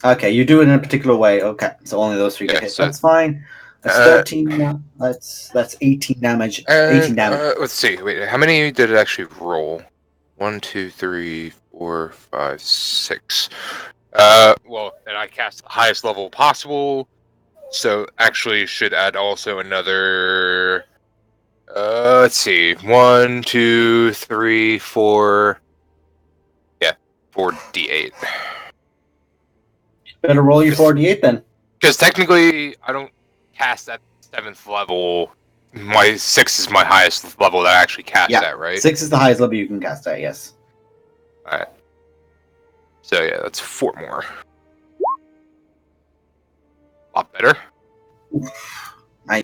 Okay, you do it in a particular way. Okay, so only those three get Yeah, hit. so- That's fine. That's 13. That's 18 damage. 18 damage. Let's see. Wait, how many did it actually roll? 1, 2, 3, 4, 5, 6. Well, and I cast the highest level possible, so actually should add also another. Let's see. 1, 2, 3, 4. Yeah, 4d8. Better roll your 4d8 then. Because technically, I don't cast at 7th level. My 6 is my highest level that I actually cast Yeah, at, right? 6 is the highest level you can cast at, yes. Alright. So yeah, that's 4 more. A lot better. Nice.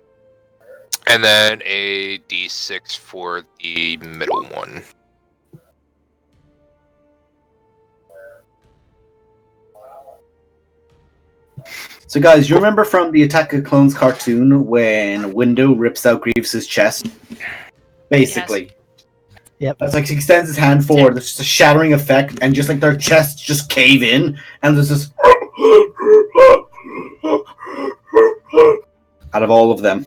And then a d6 for the middle one. So guys, you remember from the Attack of Clones cartoon when Windu rips out Grievous' chest? Basically. Yep. That's like he extends his hand forward, there's just a shattering effect, and just like their chests just cave in, and there's this out of all of them.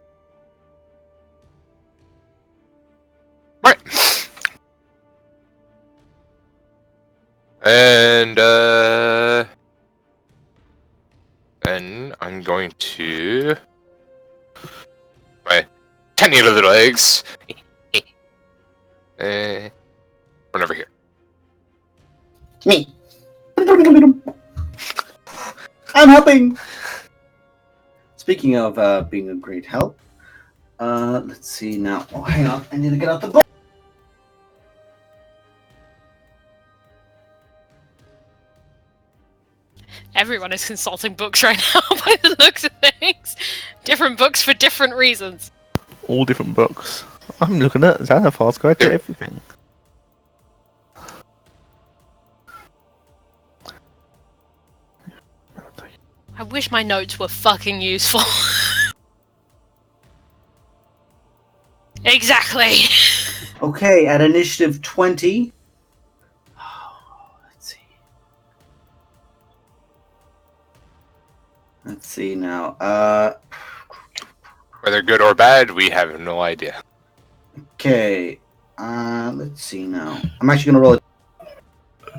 Right. And then I'm going to my tiny little legs. Run over here. Me. I'm helping. Speaking of being a great help, let's see now. Oh, hang on, I need to get out the book. Everyone is consulting books right now by the looks of things. Different books for different reasons. All different books. I'm looking at Xanathar's guide to everything. I wish my notes were fucking useful. Exactly. Okay, at initiative 20. Let's see. Let's see now. Whether good or bad, we have no idea. Okay. Let's see now. I'm actually gonna roll it.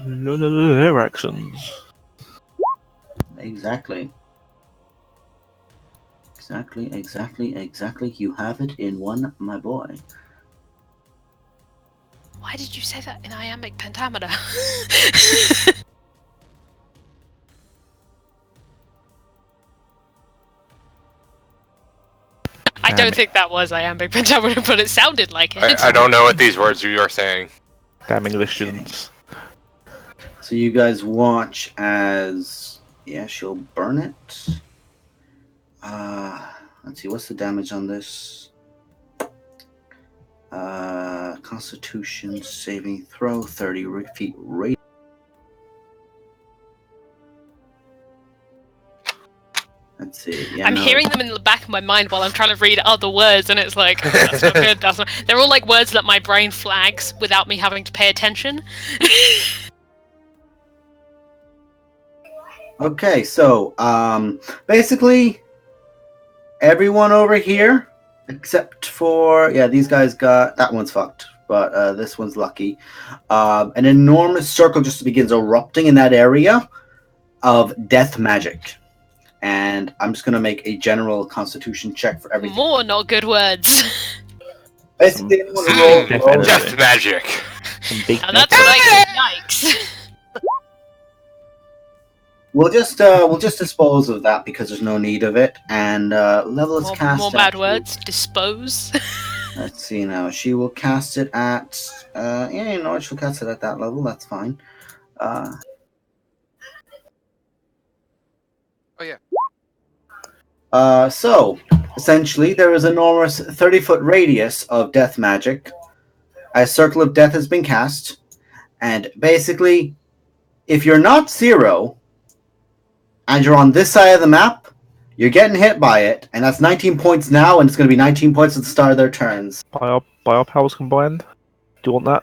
No, their actions. Exactly. Exactly. You have it in one, my boy. Why did you say that in iambic pentameter? I don't think that was iambic pentameter, but it sounded like it. I don't know what these words you are saying. Damn English students. So you guys watch as she'll burn it. Let's see, what's the damage on this? Constitution saving throw, 30 feet radius. Let's see. Yeah, I'm hearing them in the back of my mind while I'm trying to read other words, and it's like, that's not good, that's not... They're all like words that my brain flags without me having to pay attention. Okay, so basically everyone over here Except for these guys got that one's fucked, but this one's lucky. An enormous circle just begins erupting in that area of death magic, and I'm just gonna make a general Constitution check for everything. More not good words. Basically, I want to roll. Death magic. Some big Now that's like yikes. We'll just dispose of that because there's no need of it, and level its cast. More bad words. Dispose. Let's see now. She will cast it at. She'll cast it at that level. That's fine. Oh yeah. So essentially, there is an enormous 30-foot radius of death magic. A circle of death has been cast, and basically, if you're not Zero, and you're on this side of the map, you're getting hit by it, and that's 19 points now, and it's going to be 19 points at the start of their turns. By our powers combined. Do you want that?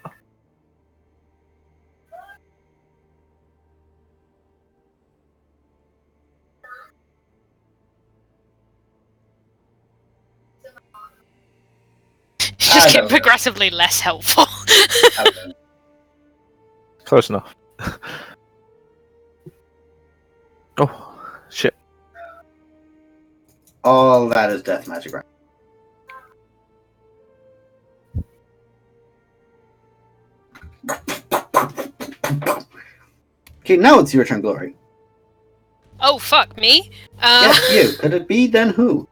Just get progressively less helpful. Close enough. Oh, shit. All that is death magic, right? Okay, now it's your turn, Glory. Oh fuck me. Yes, you. Could it be then who?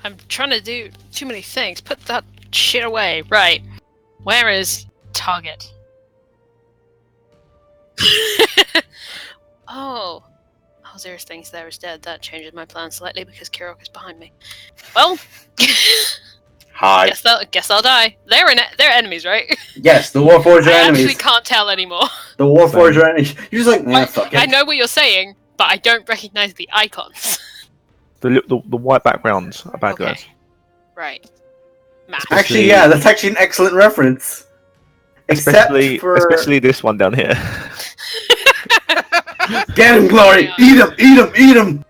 I'm trying to do too many things. Put that shit away. Right. Where is target? Oh, Zerus thinks there is dead. That changes my plan slightly because Kirok is behind me. Well, Hi. Guess I'll die. They're enemies, right? Yes, the Warforged are I enemies. actually can't tell anymore. The Warforged are enemies. You're just like, fuck it. I know what you're saying, but I don't recognize the icons. The white backgrounds are bad guys. Right. Math. Actually, yeah, that's actually an excellent reference. Especially this one down here. Get him, Glory! Yeah. Eat him! Eat him! Eat him!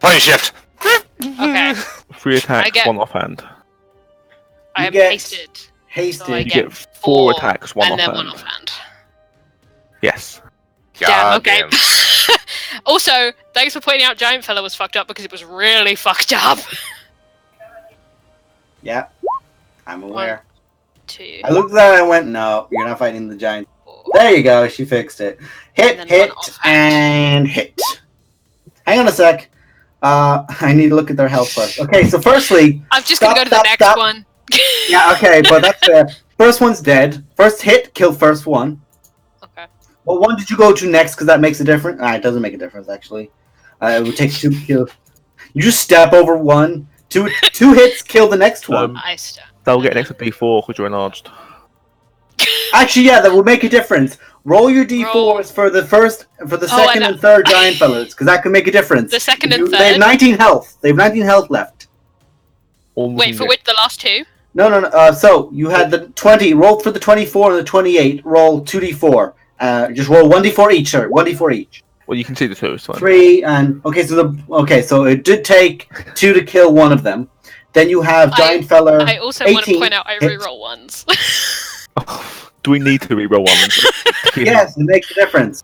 Play shift. Okay. 3 attacks, get- 1 offhand. I You am get hasted. Hasted. So I You get get 4 attacks, 1 and then offhand. 1 offhand. Yes. Damn, okay. Damn. Also, thanks for pointing out Giant Fella was fucked up because it was really fucked up. Yeah, I'm aware. 2. I looked at that and I went, no, you're not fighting the giant. 4. There you go, she fixed it. Hit, And then hit, one offhand. and hit. Hang on a sec. I need to look at their health first. Okay, so firstly... I'm just gonna go to the next stop. one. Yeah, okay, but that's fair. First one's dead. First hit, kill first one. Okay. What one did you go to next? Because that makes a difference. It doesn't make a difference, actually. It would take 2 kills. You just step over one. Two hits, kill the next one. I stop. They'll get an extra d4 because you're enlarged. Actually, yeah, that will make a difference. Roll your d4s Roll. for the second and third giant fellas, because that can make a difference. The second and They have third? 19 health. They have 19 health left. All Wait, for which the last 2? No. So you had the 20. Roll for the 24 and the 28. Roll 2d4. Just roll 1d4 each. Sorry, 1d4 each. Well, you can see the 2, it's fine. 3 and so it did take 2 to kill one of them. Then you have giant fella. I also want to 18 point out I hits. reroll ones. Do we need to reroll 1? Yes, it makes a difference.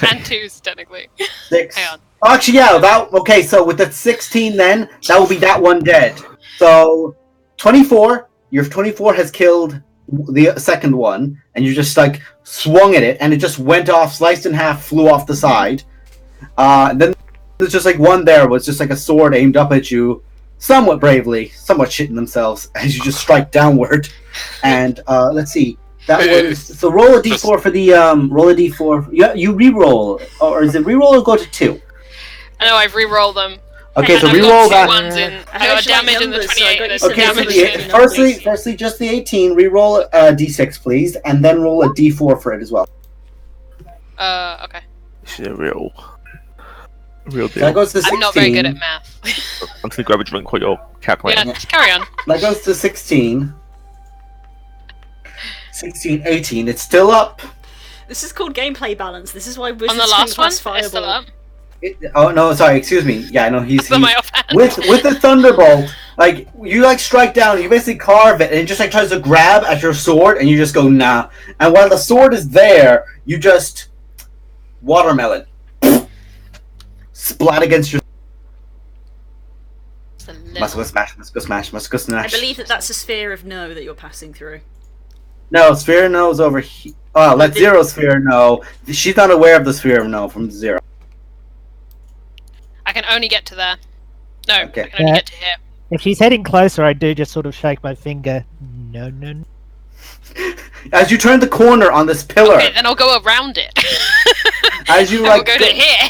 And 2s, technically. 6. Hang on. Oh, actually, yeah. Okay. So with that 16, then that will be that one dead. So 24. Your 24 has killed the second one, and you just like swung at it, and it just went off, sliced in half, flew off the side. Then there's just like one there was just like a sword aimed up at you, somewhat bravely, somewhat shitting themselves as you just strike downward. And let's see. That was so. Roll a d4 for the roll a d4. You re-roll, or is it re-roll or go to 2? I know, I've re-rolled them. Okay, so And I've re-roll got 2 that. ones in. I I got actually like damage in the numbers, so I 28 got and you a some Okay, so damage damage in in the, the firstly, just the 18. Re-roll a d6, please, and then roll a d4 for it as well. Okay. This is a real deal. So that goes to 16. I'm not very good at math. I'm just going to grab a drink while you're calculating. Yeah, carry on. That goes to 16. 16, 18. It's still up. This is called gameplay balance. This is why wizards On the last can one, cast it's still fireball. up. Oh no, sorry, excuse me. Yeah, no, he's my offhand. with the thunderbolt. Like you like strike down, you basically carve it, and it just like tries to grab at your sword, and you just go nah. And while the sword is there, you just watermelon splat against your. Must go smash, must go smash, must go smash. I believe that's a sphere of no that you're passing through. No, sphere of no's over here. Oh, let Zero sphere of no. She's not aware of the sphere of no from Zero. I can only get to there. No, Okay. I can only get to here. If she's heading closer, I do just sort of shake my finger. No, no, no. As you turn the corner on this pillar, Okay, then I'll go around it. as you And like we'll go to here.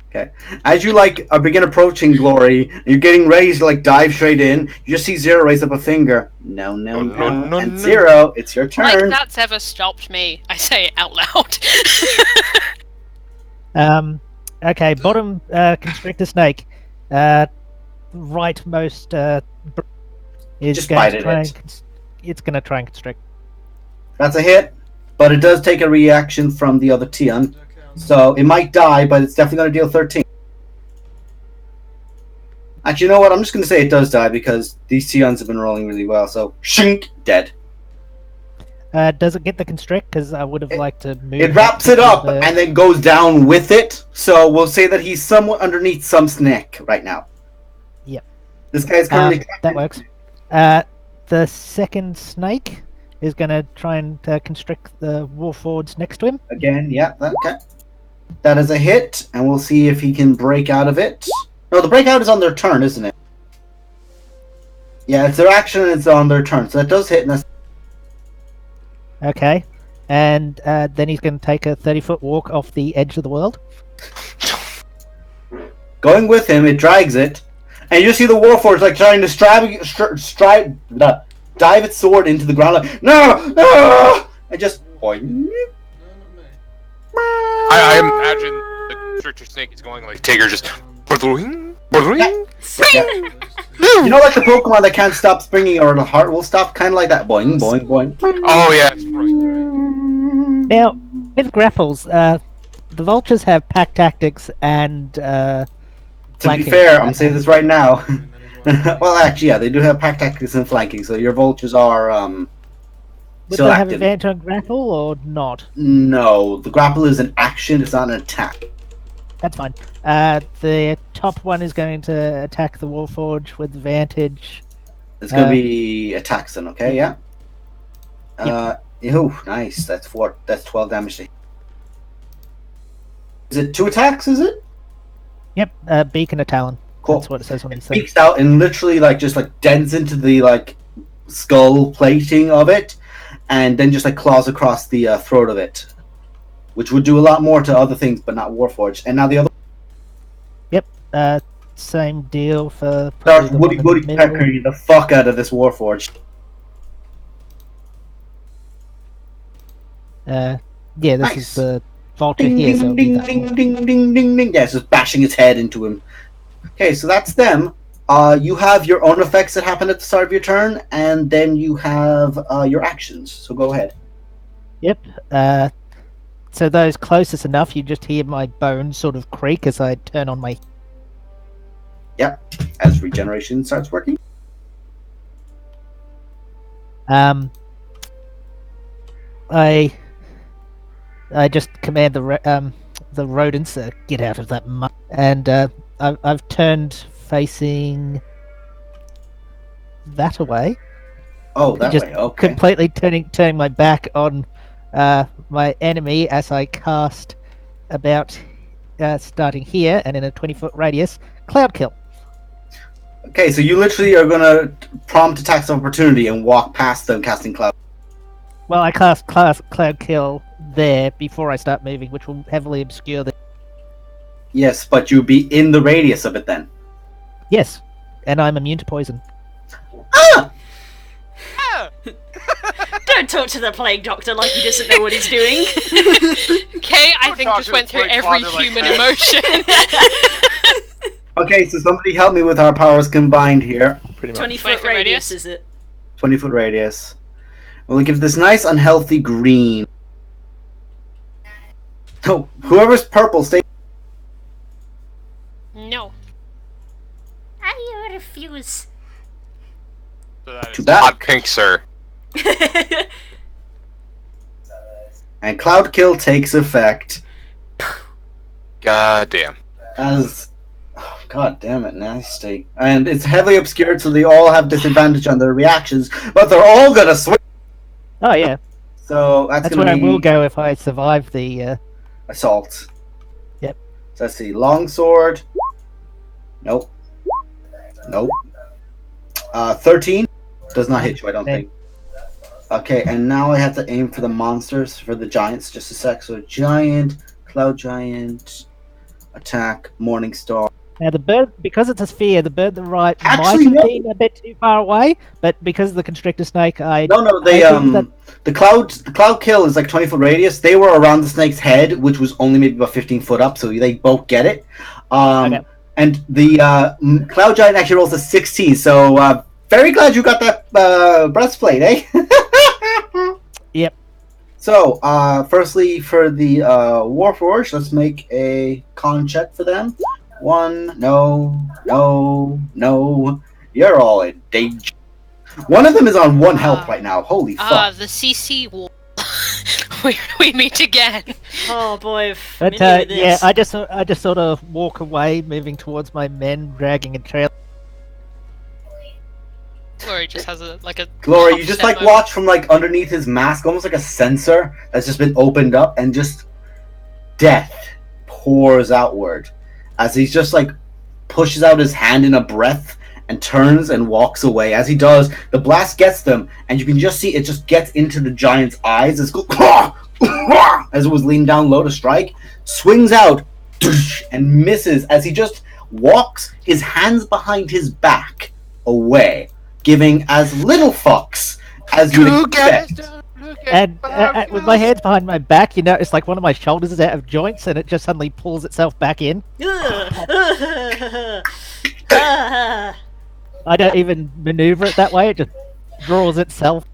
Okay. As you like begin approaching Glory, you're getting ready to like dive straight in. You just see Zero raise up a finger. No, no, no. And Zero, it's your turn. Like that's ever stopped me. I say it out loud. Okay, bottom constrictor snake. Rightmost is Just going bite to at try it. and it's going to try and constrict. That's a hit, but it does take a reaction from the other Tian, so it might die, but it's definitely going to deal 13. Actually, you know what? I'm just going to say it does die because these Tians have been rolling really well. So, shink, dead. Does it get the constrict? Because I would have liked to move. It wraps it up and then goes down with it. So we'll say that he's somewhat underneath some snake right now. Yep. This guy's currently. That works. The second snake is going to try and constrict the warforged next to him. Again, yeah, okay. That is a hit, and we'll see if he can break out of it. No, the breakout is on their turn, isn't it? Yeah, it's their action and it's on their turn, so that does hit. And that's... Okay. And then he's going to take a 30-foot walk off the edge of the world. Going with him, it drags it, and you just see the Warforged like trying to dive its sword into the ground, like no, and just. Boing. I imagine the constrictor snake is going like Tigger, just. Boing, boing. Yeah. You know, like the Pokemon that can't stop springing, or the heart will stop, kind of like that. Boing, boing, boing. Oh yeah, right. Now, with grapples, the vultures have pack tactics and. To flanking. be fair, I'm saying this right now. Well, actually, yeah, they do have pack tactics and flanking, so your vultures are Would still they have active. advantage on grapple or not? No, the grapple is an action; it's not an attack. That's fine. The top one is going to attack the Warforge with advantage. It's gonna be attacks then, okay? Yeah. Oh, nice. That's 4. That's 12 damage. Is it 2 attacks? Is it? Yep. Beak and a talon. Cool. That's what it says on the thing. Peeks out and literally just dents into the skull plating of it, and then just claws across the throat of it, which would do a lot more to other things, but not Warforged. And now the other Same deal for. starts probably the one woody in the middle. peckering the fuck out of this Warforged. Yeah, this Nice. is the vulture Ding here. So it'll be ding that ding one. ding ding ding ding. Yeah, it's just bashing its head into him. Okay, so that's them. You have your own effects that happen at the start of your turn, and then you have your actions. So go ahead. Yep. So those closest enough, you just hear my bones sort of creak as I turn on my. As regeneration starts working. I just command the rodents to get out of that mud, and I've turned facing that away. Oh, that Just way. Okay. Completely turning my back on my enemy as I cast about starting here and in a 20-foot radius cloud kill. Okay, so you literally are gonna prompt attacks of opportunity and walk past them, casting cloud. Well, I cast cloud kill there before I start moving, which will heavily obscure the. Yes, but you'll be in the radius of it then. Yes, and I'm immune to poison. Ah! Don't talk to the plague doctor like he doesn't know what he's doing. Kay, I think, talk just to went the through plague every father like human that. emotion. Okay, so somebody help me with our powers combined here. Pretty much. 20 foot 20-foot radius, radius? is it? 20-foot radius. We'll give this nice unhealthy green. Oh, whoever's purple, stay. refuse. So that Too is bad. hot pink, sir. And Cloud Kill takes effect God damn. as. Oh, God damn it, nasty. And it's heavily obscured, so they all have disadvantage on their reactions, but they're all gonna swing. Oh yeah, So that's where gonna I be will go if I survive the. assault. Yep. So let's see. Longsword. Nope. Nope. 13 does not hit you, I don't think. Okay, and now I have to aim for the monsters, for the giants, just a sec. So giant, cloud giant, attack, morning star. Now the bird, because it's a sphere, the bird on the right Actually, might have no. been a bit too far away, but because of the constrictor snake, No, they the cloud kill is like 20-foot radius. They were around the snake's head, which was only maybe about 15 foot up, so they both get it. Okay. And the cloud giant actually rolls a 16, so very glad you got that breastplate, eh? Yep. So, firstly, for the Warforged, let's make a con check for them. 1, no. You're all in danger. One of them is on 1 health right now. Holy fuck. The CC wall. we meet again. Oh boy, But familiar with this. yeah, I just sort of walk away, moving towards my men, dragging a trail. Glory just has a Glory, you just upset like moment. watch from like underneath his mask, almost like a sensor that's just been opened up, and just death pours outward as he's just like pushes out his hand in a breath and turns and walks away. As he does, the blast gets them, and you can just see it just gets into the giant's eyes as as it was leaning down low to strike, swings out and misses as he just walks his hands behind his back away, giving as little fucks as you would expect. And with my hands behind my back, you notice like one of my shoulders is out of joints, and it just suddenly pulls itself back in. I don't even maneuver it that way; it just draws itself.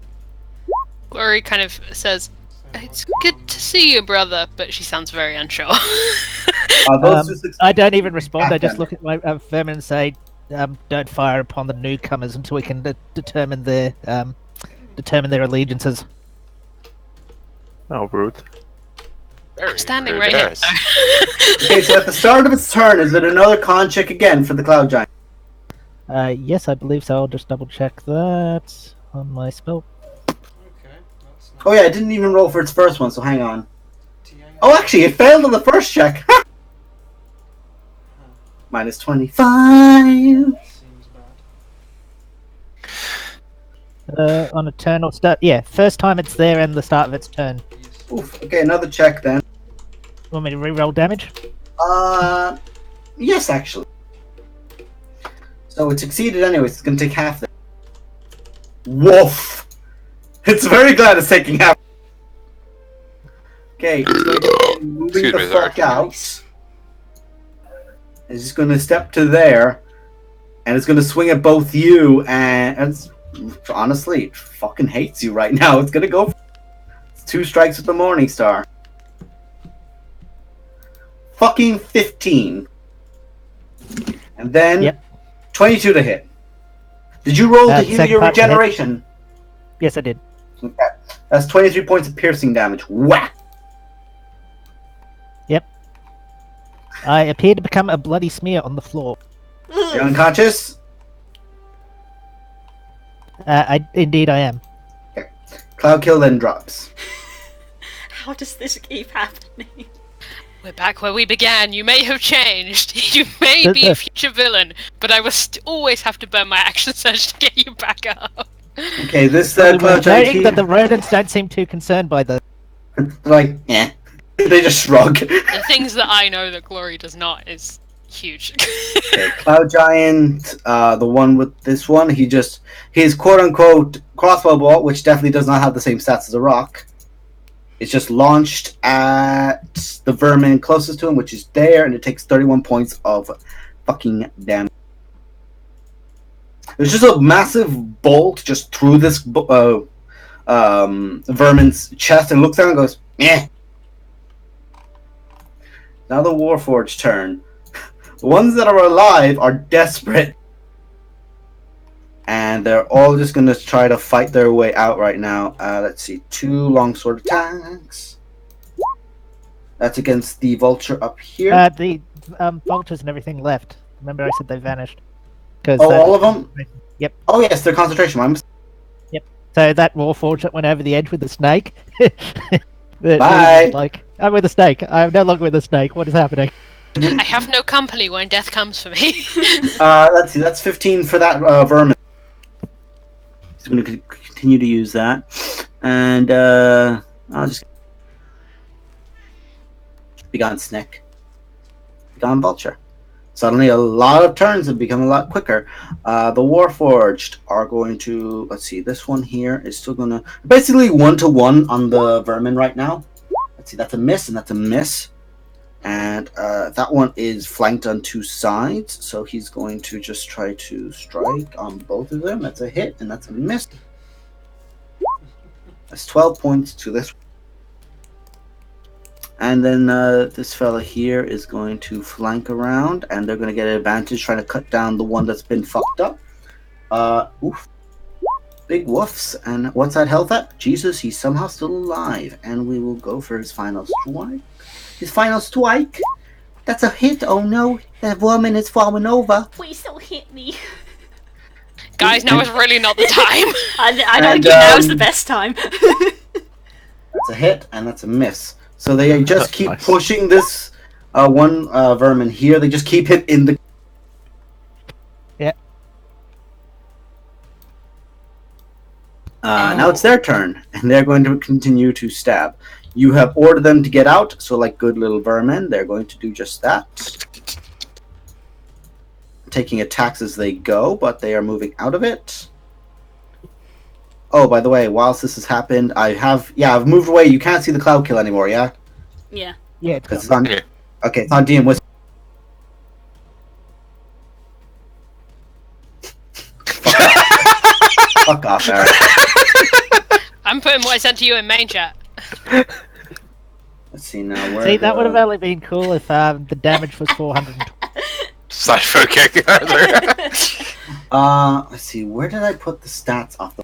Glory kind of says, "It's good to see you, brother," but she sounds very unsure. I I don't even respond. I just look at my vermin and say, "Don't fire upon the newcomers until we can determine their allegiances." Oh, rude. I'm standing right here. Okay, so at the start of its turn, is it another con check again for the cloud giant? Yes, I believe so. I'll just double check that on my spell. Oh yeah, it didn't even roll for its first one, so hang on. Oh, actually, it failed on the first check. Minus 25. On a turn or start. Yeah, first time it's there and the start of its turn. Oof. Okay, another check then. Want me to re-roll damage? Yes, actually. So it succeeded anyways. It's gonna take half. Woof. It's very glad it's taking half. Okay, it's going to be moving Excuse the me, sorry. fuck out. It's just going to step to there, and it's going to swing at both you, and it's, honestly, it fucking hates you right now. It's going to go for 2 strikes with the Morning Star. Fucking 15. And then 22 to hit. Did you roll to heal your regeneration? Yes, I did. Okay. That's 23 points of piercing damage. Whack! Yep. I appear to become a bloody smear on the floor. You're unconscious? Indeed I am. Okay. Cloud Kill then drops. How does this keep happening? We're back where we began. You may have changed. You may be a future villain, but I will always have to burn my action surge to get you back up. Okay, this Noting Cloud that the rodents don't seem too concerned by the... like, eh. They just shrug. The things that I know that Glory does not is huge. Okay, Cloud Giant, the one with this one, his quote-unquote crossbow bolt, which definitely does not have the same stats as a rock, it's just launched at the vermin closest to him, which is there, and it takes 31 points of fucking damage. There's just a massive bolt just through this vermin's chest, and looks down and goes, "Eh." Now the Warforged turn. The ones that are alive are desperate. and they're all just going to try to fight their way out right now. Let's see, 2 longsword attacks. That's against the vulture up here. The vultures and everything left. Remember, I said they vanished. Cause all of them? Yep. Oh yes, they're concentration. Yep. So that warforged that went over the edge with the snake. Bye. Like, I'm with the snake. I'm no longer with the snake. What is happening? I have no company when death comes for me. Let's see. That's 15 for that vermin. He's going to continue to use that, and I'll just be gone, snake. Be gone, vulture. Suddenly, a lot of turns have become a lot quicker. The Warforged are going to... Let's see, this one here is still going to... Basically 1-to-1 on the Vermin right now. Let's see, that's a miss, and that's a miss. And that one is flanked on 2 sides, so he's going to just try to strike on both of them. That's a hit, and that's a miss. That's 12 points to this one. And then this fella here is going to flank around, and they're going to get an advantage trying to cut down the one that's been fucked up. Oof. Big woofs. And what's that health at? Jesus, he's somehow still alive. And we will go for his final strike. His final strike. That's a hit. Oh no, that woman is falling over. Please don't hit me. Guys, now is really not the time. I don't think now's the best time. That's a hit, and that's a miss. So they just keep Nice. pushing this one vermin here. They just keep him in the... Yeah. Now it's their turn, and they're going to continue to stab. You have ordered them to get out, so like good little vermin, they're going to do just that. Taking attacks as they go, but they are moving out of it. Oh, by the way, whilst this has happened, I've moved away. You can't see the cloud kill anymore, yeah? Yeah. Yeah, Because it's on... Yeah. Okay, it's on DM Whisper. Fuck off, Eric. I'm putting what I sent to you in main chat. Let's see now. Where See, that would have only been cool if the damage was 420. Cypher kick. Let's see. Where did I put the stats off the...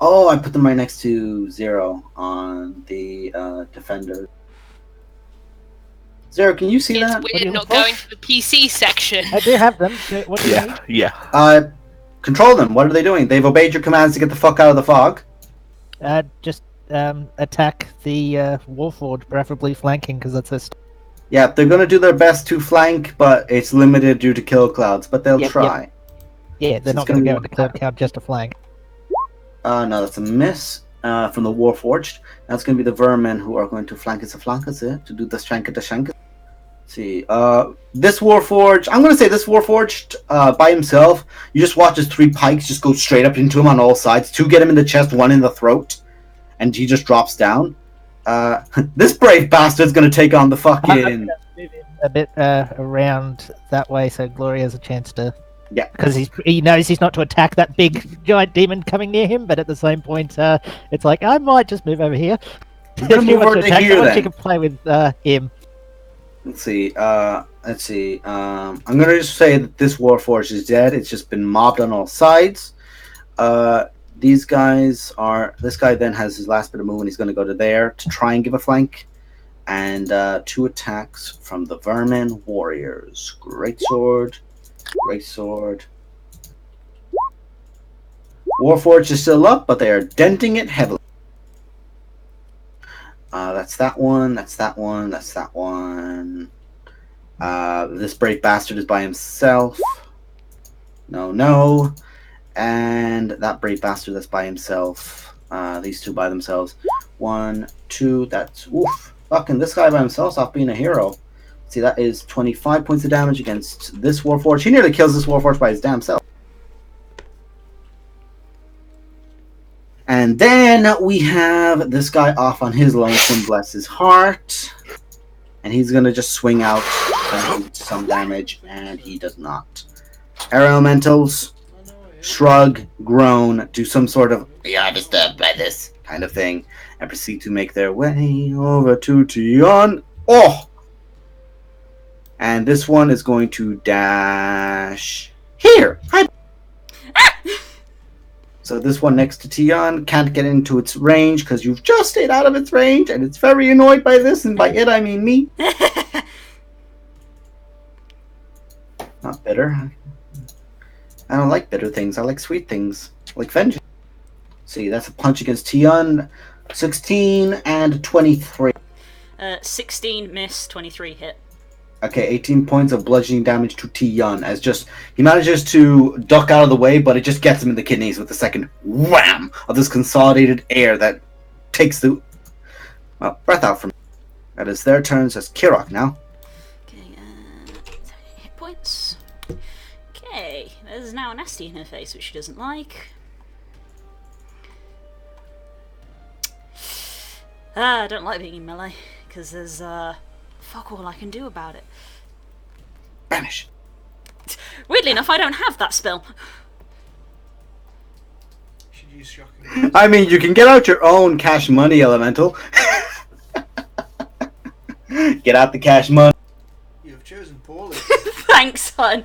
Oh, I put them right next to 0 on the defender. 0, can you see It's that? weird not going to the PC section. I do have them. What do you need? Yeah. Control them. What are they doing? They've obeyed your commands to get the fuck out of the fog. Just attack the Warforged, preferably flanking, because that's a... Yeah, they're gonna do their best to flank, but it's limited due to kill clouds. But they'll try. Yeah, they're It's not going to gonna go be into cloud count just to flank. No, that's a miss from the Warforged. That's going to be the Vermin who are going to flank us to do the Shanka to Shanka. Let's see. This Warforged, I'm going to say this Warforged by himself, you just watch his 3 pikes just go straight up into him on all sides. 2 get him in the chest, 1 in the throat, and he just drops down. This brave bastard's going to take on the fucking... A bit around that way, so Glory has a chance to... Yeah. Because he knows he's not to attack that big giant demon coming near him, but at the same point, it's like, I might just move over here. You're gonna If you move want over to to attack here, someone, then. you can play with him. Let's see. I'm going to just say that this Warforged is dead. It's just been mobbed on all sides. These guys are... This guy then has his last bit of movement. He's going to go to there to try and give a flank. And 2 attacks from the Vermin Warriors. Greatsword. Warforged is still up, but they are denting it heavily. That's that one. This brave bastard is by himself. No. And that brave bastard that's by himself. These 2 by themselves. 1, 2, that's... Oof. Fucking this guy by himself off being a hero. See, that is 25 points of damage against this Warforged. He nearly kills this Warforged by his damn self. And then we have this guy off on his lonesome, bless his heart. And he's going to just swing out and do some damage, and he does not. Air Elementals, shrug, groan, do some sort of, we are disturbed by this kind of thing, and proceed to make their way over to Tion. Oh! And this one is going to dash here. Hi. So this one next to Tion can't get into its range because you've just stayed out of its range, and it's very annoyed by this, and by it I mean me. Not bitter. I don't like bitter things. I like sweet things. Like vengeance. See, that's a punch against Tion. 16 and 23. 16 miss, 23 hit. Okay, 18 points of bludgeoning damage to Tion as just he manages to duck out of the way, but it just gets him in the kidneys with the second wham of this consolidated air that takes the breath out from him. That is their turns as Kirok now. Okay, hit points. Okay, there's now a nasty in her face, which she doesn't like. I don't like being in melee, because there's fuck all I can do about it. Banish. Weirdly enough, I don't have that spell. Should use shocking. I mean, you can get out your own cash money, Elemental. Get out the cash money. You have chosen poorly. Thanks, hon.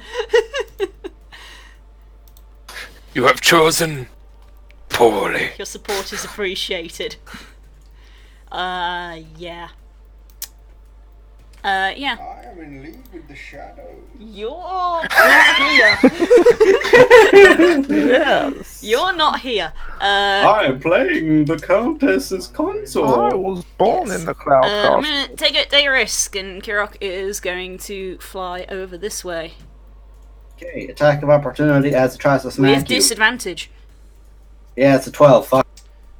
You have chosen poorly. Your support is appreciated. Yeah. Yeah. I am in league with the shadow. You're not here. Yes. You're not here. I am playing the Countess's I console. was born Yes. in the cloud I'm castle. gonna take a risk, and Kirok is going to fly over this way. Okay, attack of opportunity as it tries to smack With you. disadvantage. Yeah, it's a 12. Fuck.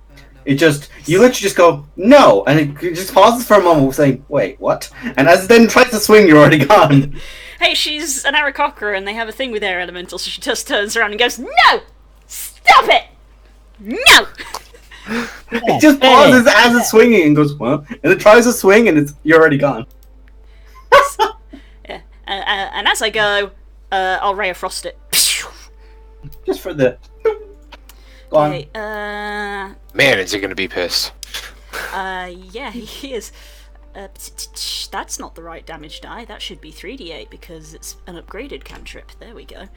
No. It just, you literally just go, no, and it just pauses for a moment saying, wait, what? And as it then tries to swing, you're already gone. Hey, she's an Aarakocra, and they have a thing with air elementals, so she just turns around and goes, no! Stop it! No! It just pauses as it's swinging and goes, well, and it tries to swing and you're already gone. Yeah. And as I go, I'll Ray of Frost it. Just for the... Go on. Okay, Man, is he going to be pissed. yeah, he is. That's not the right damage die. That should be 3d8 because it's an upgraded cantrip. There we go.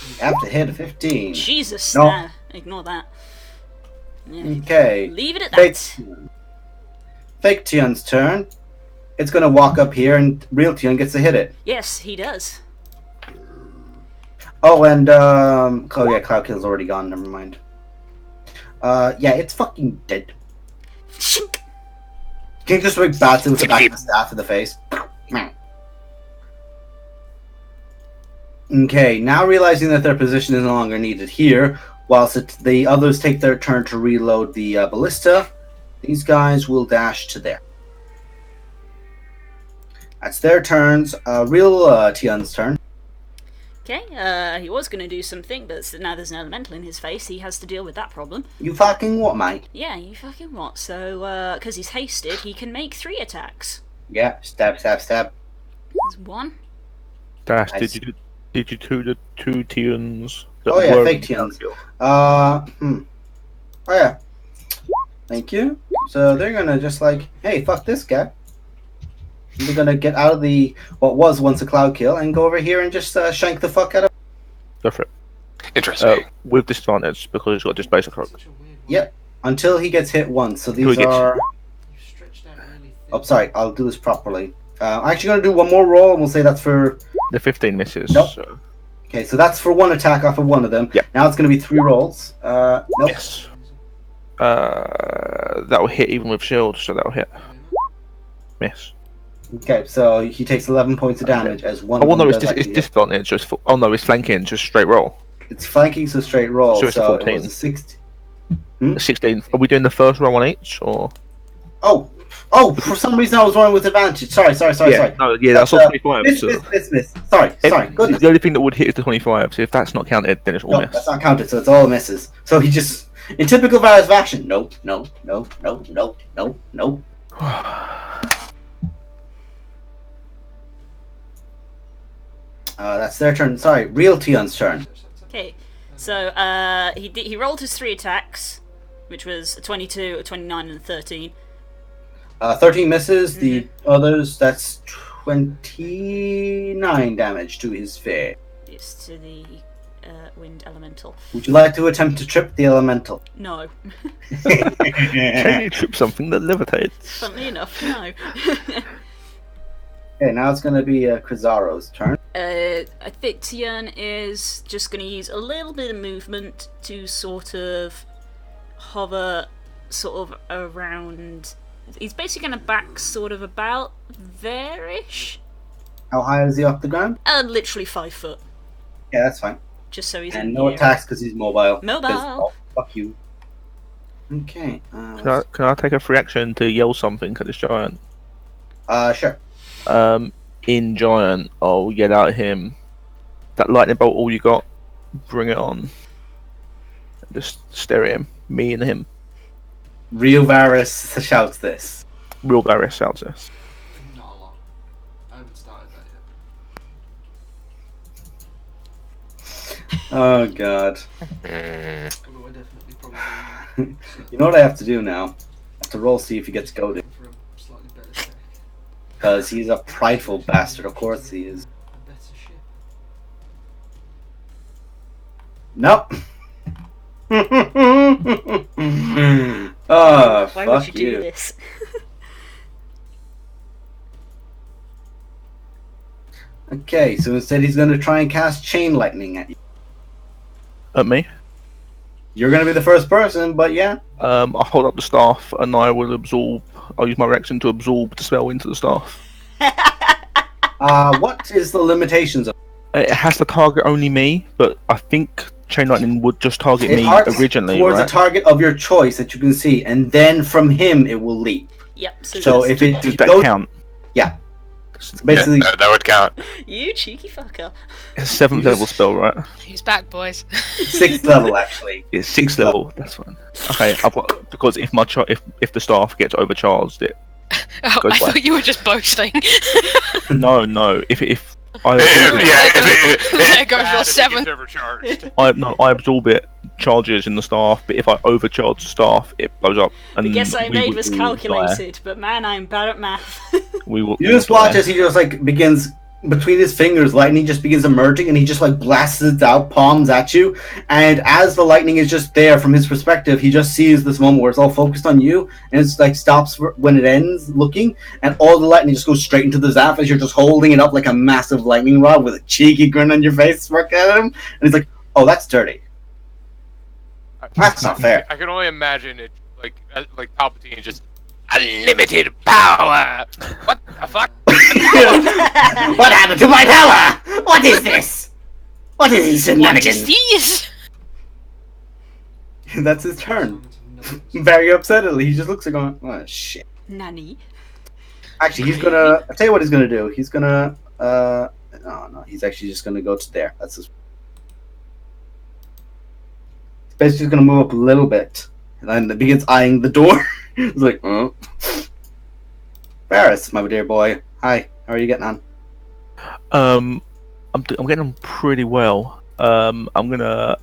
You have to hit a 15. Jesus, No. nah, ignore that. Yeah. Okay. Leave it at Fake, that. Fake Tion's turn. It's going to walk up here and real Tion gets to hit it. Yes, he does. Oh, and, oh yeah, Cloud Kill's already gone, never mind. Yeah, it's fucking dead. Shink. King just like bats it with the back of the staff in the face. Okay, now realizing that their position is no longer needed here, whilst the others take their turn to reload the ballista, these guys will dash to there. That's their turns. Real Tion's turn. Okay, he was going to do something, but now there's an elemental in his face. He has to deal with that problem. You fucking what, mate? Yeah, you fucking what? So, because he's hasted, he can make 3 attacks. Yeah, stab, stab, stab. There's 1. Dash, Nice. did you do the 2 Tians? that Oh, yeah, were fake in the Tians. kill? Oh yeah. Thank you. So they're gonna just like, hey, fuck this guy. They're gonna get out of the what was once a cloud kill and go over here and just shank the fuck out of. Go for it. Interesting. With disadvantage because he's got just basic hook. Such a weird one. Yep. Until he gets hit once. So Until these he gets- are. You've stretched out really thin. Oh, sorry. I'll do this properly. I'm actually gonna do one more roll, and we'll say that's for. The 15 misses. Nope. So. Okay, so that's for one attack off of one of them. Yep. Now it's gonna be 3 rolls. Nope. Yes. That will hit even with shield, so that will hit. Miss. Okay, so he takes 11 points of damage as one. Oh, well, of them no, does it's actually hit. disadvantage. Oh no, it's flanking, just straight roll. It's flanking, so straight roll. So it's a So it 14. was a 16. 16. Are we doing the first roll on each, or? Oh, for some reason I was rolling with advantage. Sorry. Yeah, no, yeah, that's all 25. Miss, so. miss. Sorry, goodness. The only thing that would hit is the 25, so if that's not counted, then it's all No, miss. that's not counted, so it's all misses. So he just, in typical Varus fashion, nope. That's their turn. Sorry, real Tion's turn. Okay, so he rolled his 3 attacks, which was a 22, a 29, and a 13. 13 misses. The others, that's 29 damage to his face. It's to the wind elemental. Would you like to attempt to trip the elemental? No. Can you trip something that levitates? Funnily enough, no. Okay, now it's going to be Krizaro's turn. I think Tian is just going to use a little bit of movement to sort of hover sort of around. He's basically going to back sort of about there-ish. How high is he off the ground? Literally 5 foot. Yeah, that's fine. Just so he's And in no the air. attacks because he's mobile. Mobile. 'Cause- Oh, fuck you. Okay. Can I take a free action to yell something at this giant? Sure. In giant, I'll yell out at him. That lightning bolt, all you got? Bring it on. Just stare at him. Me and him. Real Varus shouts this. Real Varys shouts this. Not a lot. I haven't started that yet. Oh god. Although I definitely probably You know what I have to do now? I have to roll see if he gets goaded. for a slightly better tech, Because he's a prideful bastard, of course he is. a better ship. Nope. Oh, Why fuck would you do you. this? Okay, so instead he's going to try and cast Chain Lightning at you. At me. You're going to be the first person, but yeah. I'll hold up the staff and I will absorb. I'll use my reaction to absorb the spell into the staff. What is the limitations of It has to target only me, but I think Chain Lightning would just target it? me Arcs originally, towards right? a target of your choice that you can see, and then from him it will leap. Yep. So if it Does that goes, count? yeah, basically, Yeah, that would count. You cheeky fucker. It's a 7th level spell, right? He's back, boys. 6th level actually. It's 6th level. That's fine. Okay, I've got, because if if the staff gets overcharged, it Oh, Goes I by. thought you were just boasting. no. If I There goes your 7th. Overcharged. I absorb it, charges in the staff, but if I overcharge the staff, it blows up. And The guess I we made would was all calculated, but man, I'm bad at math. We will. You just watch as he just like begins between his fingers, lightning just begins emerging, and he just like blasts it out, palms at you. And as the lightning is just there from his perspective, he just sees this moment where it's all focused on you, and it's like stops when it ends, looking, and all the lightning just goes straight into the Zap as you're just holding it up like a massive lightning rod with a cheeky grin on your face, smirking at him, and he's like, "Oh, that's dirty. That's not fair." I can only imagine it like Palpatine just unlimited power. What the fuck? What happened to my power? What is this? What is these What is shenanigans? these? That's his turn. Someone to know. Very upsettedly, he just looks like, going, "Oh shit." Nanny. Actually, he's gonna. I'll tell you what he's gonna do. He's gonna. No. He's actually just gonna go to there. That's his. He's basically gonna move up a little bit, and then begins eyeing the door. He's like, "Oh, Varys, my dear boy. Hi. How are you getting on?" I'm getting on pretty well. I'm gonna.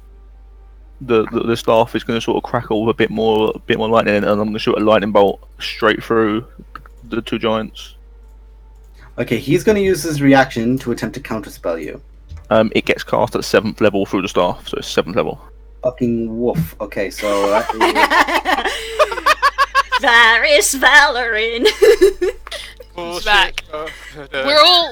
The staff is gonna sort of crackle with a bit more lightning, and I'm gonna shoot a lightning bolt straight through the two giants. Okay, he's gonna use his reaction to attempt to counterspell you. It gets cast at 7th level through the staff, so it's 7th level. Fucking woof. Okay, so that Varys Valorin. He's back.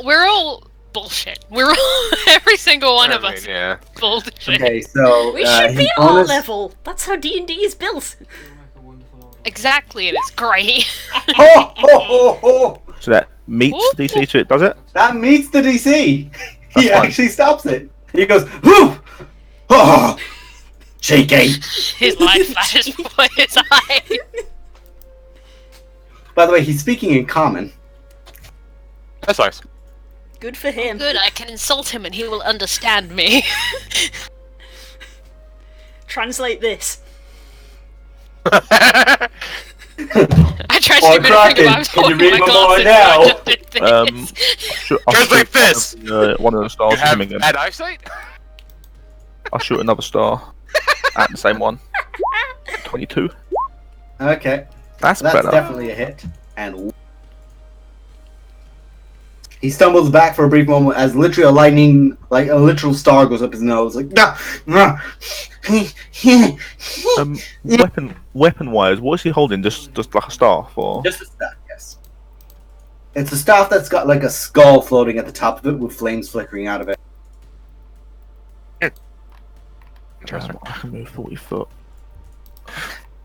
We're all bullshit. We're all every single one of us Yeah. bullshit. okay, so We should his be all bonus- level. That's how D&D is built. Feel like a wonderful old Exactly, and it's great. Ho, ho, ho, ho. So that meets Ooh. DC to it, does it? That meets the DC. That's He fine. actually stops it. He goes, "Whoo! Oh, cheeky." His light flashes before his eyes. By the way, he's speaking in common. That's nice. Good for him. Good, I can insult him and he will understand me. Translate this. I tried Or to do Kraken, I was can you holding read my my mind glasses, now? so I just did this. I'll Just shoot like this. One of the You stars have him again. bad eyesight? I'll shoot another star at the same one. 22. Okay, That's that's better. definitely a hit. And He stumbles back for a brief moment as literally a lightning, like a literal star, goes up his nose. Like, no, no. Weapon-wise, what is he holding? Just like a staff, or? Just a staff, yes. It's a staff that's got like a skull floating at the top of it with flames flickering out of it. Interesting. I can move 40 foot.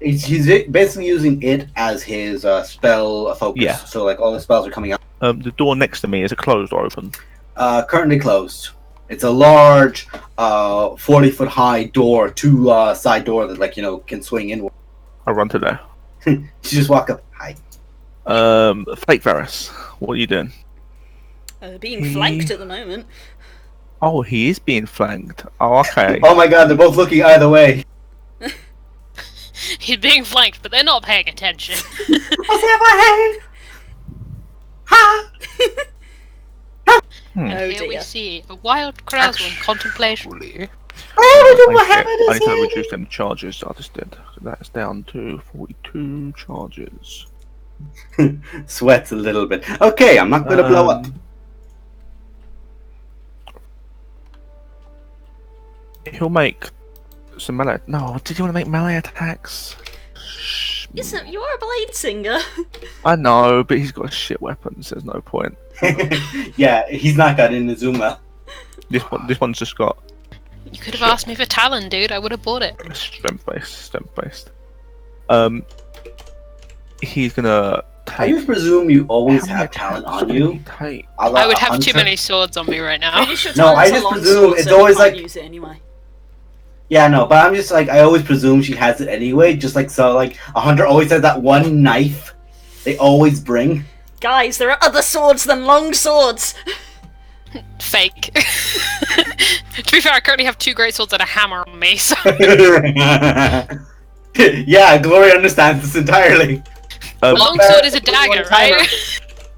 He's basically using it as his spell focus. Yeah. So like all the spells are coming out. The door next to me, is it closed or open? Currently closed. It's a large, 40-foot high door, two side door that can swing inward. I run to there. You just walk up. Hi. Fake Varus, what are you doing? Being flanked at the moment. Oh, he is being flanked. Oh, okay. Oh my god, they're both looking either way. He's being flanked, but they're not paying attention. Oh Here we dear. see a wild carousal in contemplation. Actually, I need to reduce them charges I just did. So that's down to 42 charges. Sweats a little bit. Okay, I'm not going to blow up. He'll make some melee. No, did you want to make melee attacks? Listen, you are a blade singer. I know, but he's got shit weapons. There's no point. Yeah, he's not got Inazuma. This one's just got You could have asked me for Talon, dude. I would have bought it. strength based. He's gonna take. I just presume you always How many have talent attacks on would you. he take? A la I would have Hunter. too many swords on me right now. Pretty sure No, I Talon's a just long presume sword, it's so you always can't like- use it anyway. Yeah, no, but I'm just like, I always presume she has it anyway. Just like, so, like, a hunter always has that one knife they always bring. Guys, there are other swords than long swords. Fake. To be fair, I currently have two great swords and a hammer on me, so Yeah, Glory understands this entirely. a long sword is a dagger, right?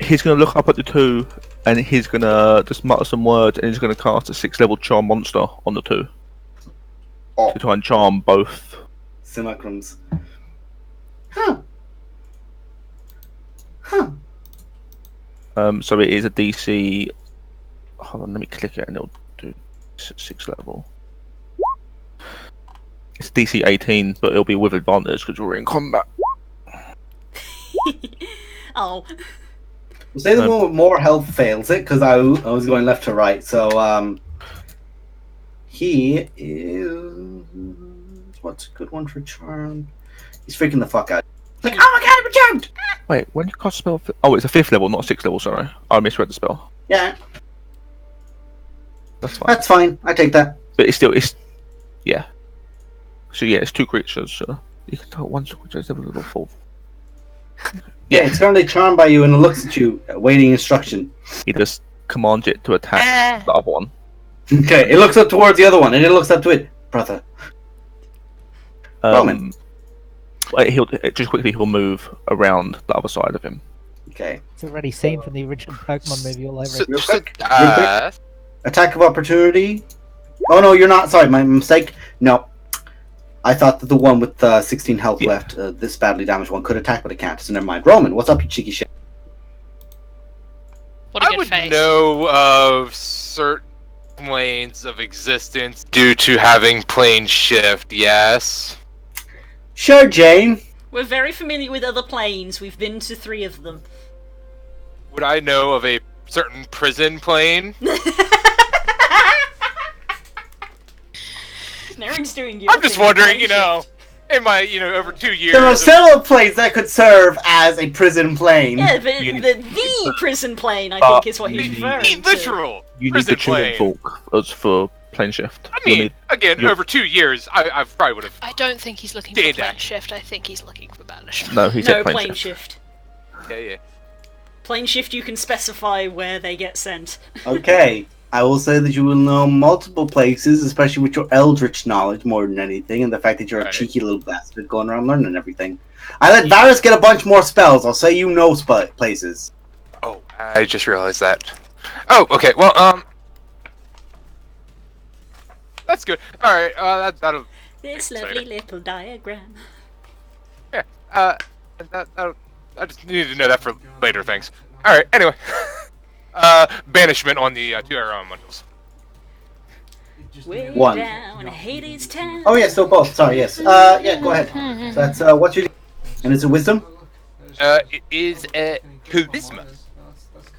He's gonna look up at the two, and he's gonna just mutter some words, and he's gonna cast a 6-level charm monster on the two Oh. to try and charm both. Simulacrums. Huh. Huh. So it is a DC. Hold on, let me click it, and it'll do 6 level. It's DC 18, but it'll be with advantage because we're in combat. Oh, We'll say the one with more health fails it, because I was going left to right. So, he is... What's a good one for charm? He's freaking the fuck out. Like, oh my god, I'm charmed! Wait, when you cast a spell? Oh, it's a 5th level, not a 6th level. Sorry, I misread the spell. Yeah, That's fine. that's fine. I take that. But it's yeah. So yeah, it's 2 creatures. So you can tell one creature is level 4. Yeah, it's currently charmed by you and it looks at you, awaiting instruction. He just commands it to attack the other one. Okay, it looks up towards the other one, and it looks up to it. Brother. Roman. He'll move around the other side of him. Okay. It's already seen from the original Pokemon movie all over So, it. Real so, quick, real quick. Attack of opportunity. Oh no, you're not. Sorry, my mistake. No. I thought that the one with 16 health left, this badly damaged one, could attack, but it can't. So never mind. Roman, what's up, you cheeky shit? What a I good would face. know of certain planes of existence due to having plane shift, yes. Sure, Jane. we're very familiar with other planes. We've been to 3 of them. Would I know of a certain prison plane? Naren's doing your I'm just thing, wondering, plane shift. in my, over 2 years. There are of- several planes that could serve as a prison plane. Yeah, the prison plane, I think, is what he's referring to. literal You need prison the tuning plane. fork as for plane shift. I You'll mean, need- again, you'll- over 2 years, I probably would have. I don't think he's looking for Gained plane action. shift. I think he's looking for banishment. no, he No, said plane shift. Yeah. Plane shift, you can specify where they get sent. Okay. I will say that you will know multiple places, especially with your eldritch knowledge more than anything, and the fact that you're a Right. cheeky little bastard going around learning everything. I let Varus get a bunch more spells. I'll say you know places. Oh, I just realized that. Oh, okay. Well, that's good. All right. That'll. This Sorry. lovely little diagram. That'll. I just needed to know that for later things. All right. Anyway. Banishment on the 2 arrow modules. Way One. down Hades Town. Oh yeah, still both. Sorry, yes. Yeah, go ahead. So that's what's your and it's a wisdom? It is a charisma.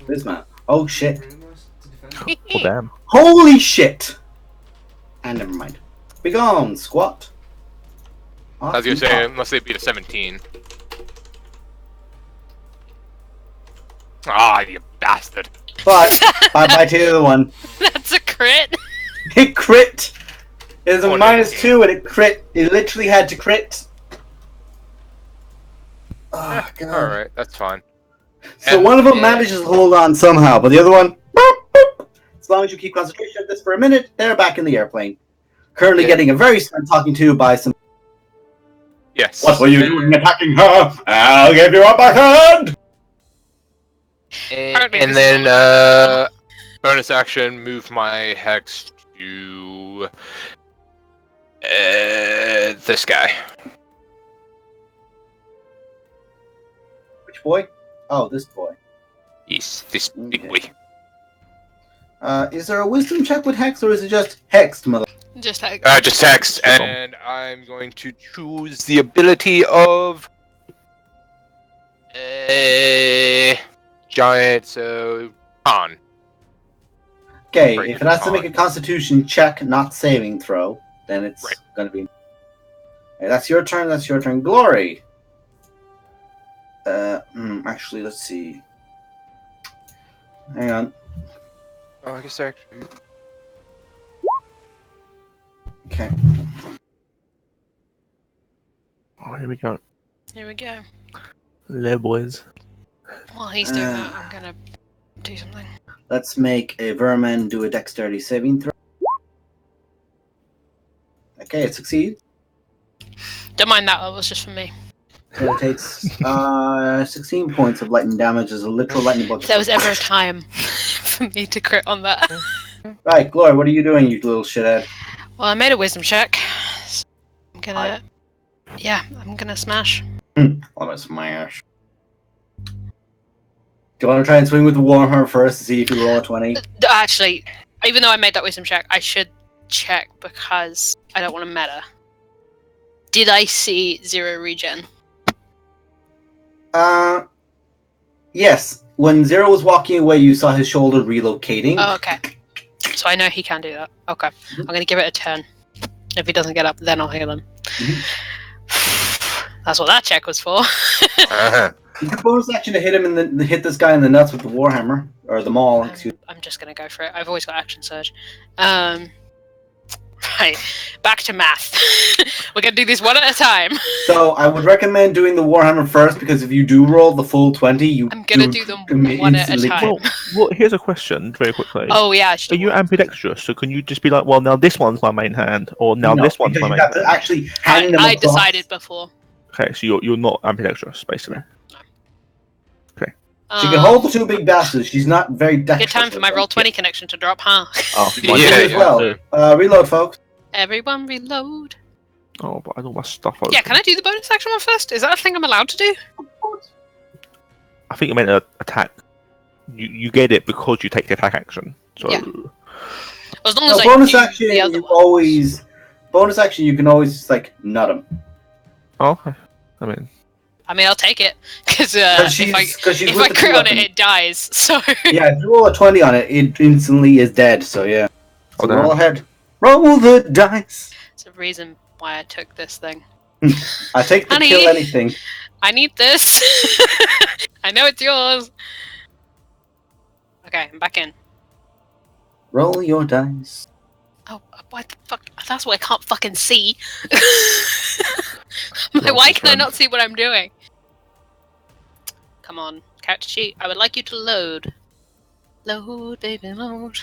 Charisma. Oh shit. Oh, damn. Holy shit! And never mind. Begone, squat. I was gonna say, unless they beat a 17. Ah, you bastard. But bye to the other one. That's a crit. It crit. It is a Oh, -2 and it crit. It literally had to crit. Oh, God. Alright, that's fine. So And- one of them yeah. manages to hold on somehow, but the other one, boop, boop. As long as you keep concentration of this for a minute, they're back in the airplane. Currently Yeah. getting a very smart talking to by some. Yes. What were you doing attacking her? I'll give you a backhand! And then, bonus action, move my hex to this guy. Which boy? Oh, this boy. Yes, this big Okay. boy. Is there a wisdom check with hex, or is it just hexed, mother? Just like Just text, and I'm going to choose the ability of giant. So Khan. Okay, Break if it has to on. make a constitution check, not saving throw, then it's Right. gonna be. Okay, that's your turn, that's your turn. Glory! Actually, let's see. Hang on. Oh, I guess actually. Okay. Oh, here we go. here we go. There, boys. While he's doing that, I'm gonna do something. Let's make a vermin do a dexterity saving throw. Okay, it succeeds. Don't mind that was just for me. So it takes 16 points of lightning damage as a literal lightning bolt. If there was ever a time for me to crit on that. Right, Glory, what are you doing, you little shithead? Well, I made a wisdom check. So I'm gonna. Yeah, I'm gonna smash. I'm gonna smash. Do you want to try and swing with the Warhammer first to see if you roll a 20? Actually, even though I made that wisdom check, I should check because I don't want to meta. Did I see 0 regen? Yes. When Zero was walking away, you saw his shoulder relocating. Oh, okay. So I know he can do that. Okay. I'm going to give it a 10. If he doesn't get up, then I'll heal him. That's what that check was for. You can bonus action to hit him and hit this guy in the nuts with the Warhammer. Or the maul, excuse me. I'm just going to go for it. I've always got action surge. Right. Back to math. We're going to do this one at a time. So I would recommend doing the Warhammer first, because if you do roll the full 20, you I'm going to do them one at a instantly- time. Well, here's a question, very quickly. Oh, yeah. I should Are you ambidextrous? So can you just be like, well, now this one's my main hand, or now No, this one's because my you main have to hand? actually hang them I across. decided before. Okay, so you're not ambidextrous, basically. She can hold the two big bastards. She's not very dexterous. Good time for my roll 20 connection to drop, huh? Oh, Yeah, You as well. Reload, folks. Everyone reload. Oh, but I don't my stuff. Yeah, can I do the bonus action one first? Is that a thing I'm allowed to do? I think you meant attack. You get it because you take the attack action. So Yeah. As long No, as I bonus do action, the other you one. always. Bonus action, you can always just, like, nut him. oh, okay. I mean, I mean, I'll take it because Because she's, if with I the crit two on it, weapons. it dies. So Yeah, if you roll a 20 on it, it instantly is dead, so yeah. So Oh, damn. roll ahead. Roll the dice! it's a reason why I took this thing. I take the Honey. kill anything. I need this. I know it's yours. Okay, I'm back in. Roll your dice. Oh, what the fuck? That's what I can't fucking see. I'm like, why can I not see what I'm doing? Come on, character sheet. I would like you to load. Load, baby, load.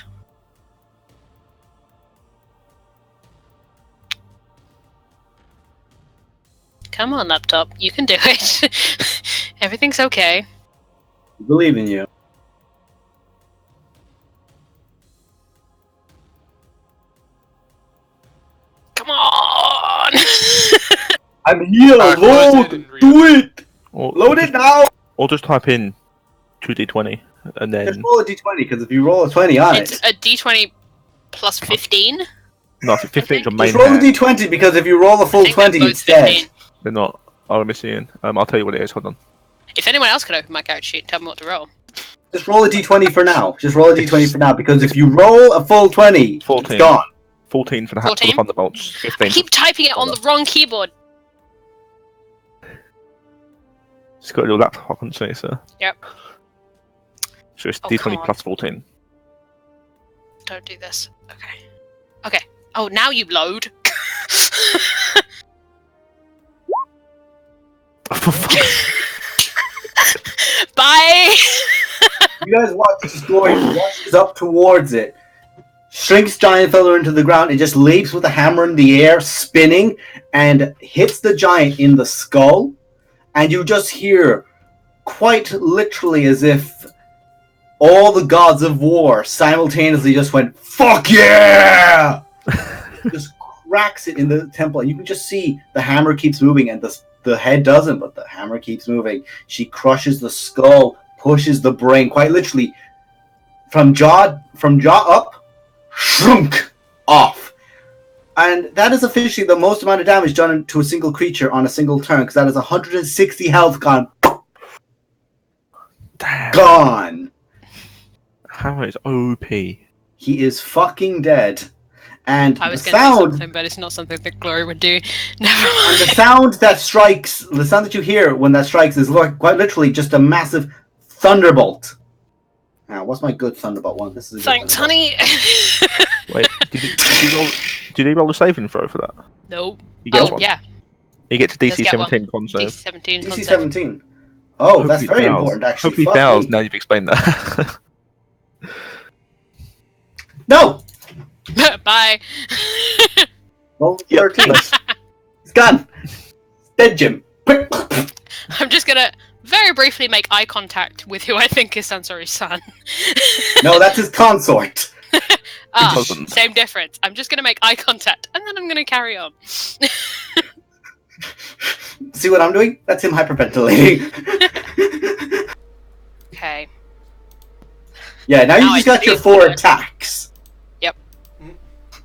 Come on, laptop. You can do it. Everything's okay. We believe in you. Come on! I'm here! Close it Load! and read Do it! or Load it now! Or just type in 2d20 and Just then roll a d20 because if you roll a 20 on It's it, a d20 plus 15. no, I think 15 is your main just roll a hand. d20 because if you roll a I full think they're 20, both it's dead. 15. They're not. Oh, let me see. I'll tell you what it is. Hold on. If anyone else could open my character sheet and tell me what to roll. Just roll a d20 for now. Just roll a d20 for now because if you roll a full 20, 14. it's gone. 14 for the hat for the 14? thunderbolts. 15. I keep typing it on the wrong keyboard. It's got a little laptop I can see, so. Yep. So it's Oh, d20 come on. plus 14. Don't do this. Okay. Okay. Oh, now you load. Bye. You guys watch this story, rushes up towards it, shrinks giant fella into the ground, and just leaps with a hammer in the air, spinning, and hits the giant in the skull. And you just hear, quite literally as if all the gods of war simultaneously just went, "Fuck yeah!" Just cracks it in the temple. And you can just see the hammer keeps moving, and the head doesn't, but the hammer keeps moving. She crushes the skull, pushes the brain, quite literally, from jaw up, shrunk off. And that is officially the most amount of damage done to a single creature on a single turn, because that is 160 health gone. Damn. Gone. Hammer is OP. He is fucking dead. And I the was going to do sound, something, but it's not something that Glory would do. Never and the mind. sound that strikes, the sound that you hear when that strikes is quite literally just a massive thunderbolt. Now, what's my good thunderbolt one? This is a good Thanks, thunderbolt. honey. Wait, did he roll a saving throw for that? No. You get Oh, one. yeah. You get to Does DC get one. 17 con save. DC 17. DC con save. 17. Oh, that's Hopefully very fails. important, actually. Hopefully Fuck fails me. now you've explained that. No! Bye. Roll Yep. 13. It's gone. Dead, Jim. Quick. I'm just going to very briefly make eye contact with who I think is Sansori's son. No, that's his consort. Ah, Doesn't. same difference. I'm just going to make eye contact, and then I'm going to carry on. See what I'm doing? That's him hyperventilating. Okay. Yeah, now you Now just I got your see 4 it. attacks. Yep.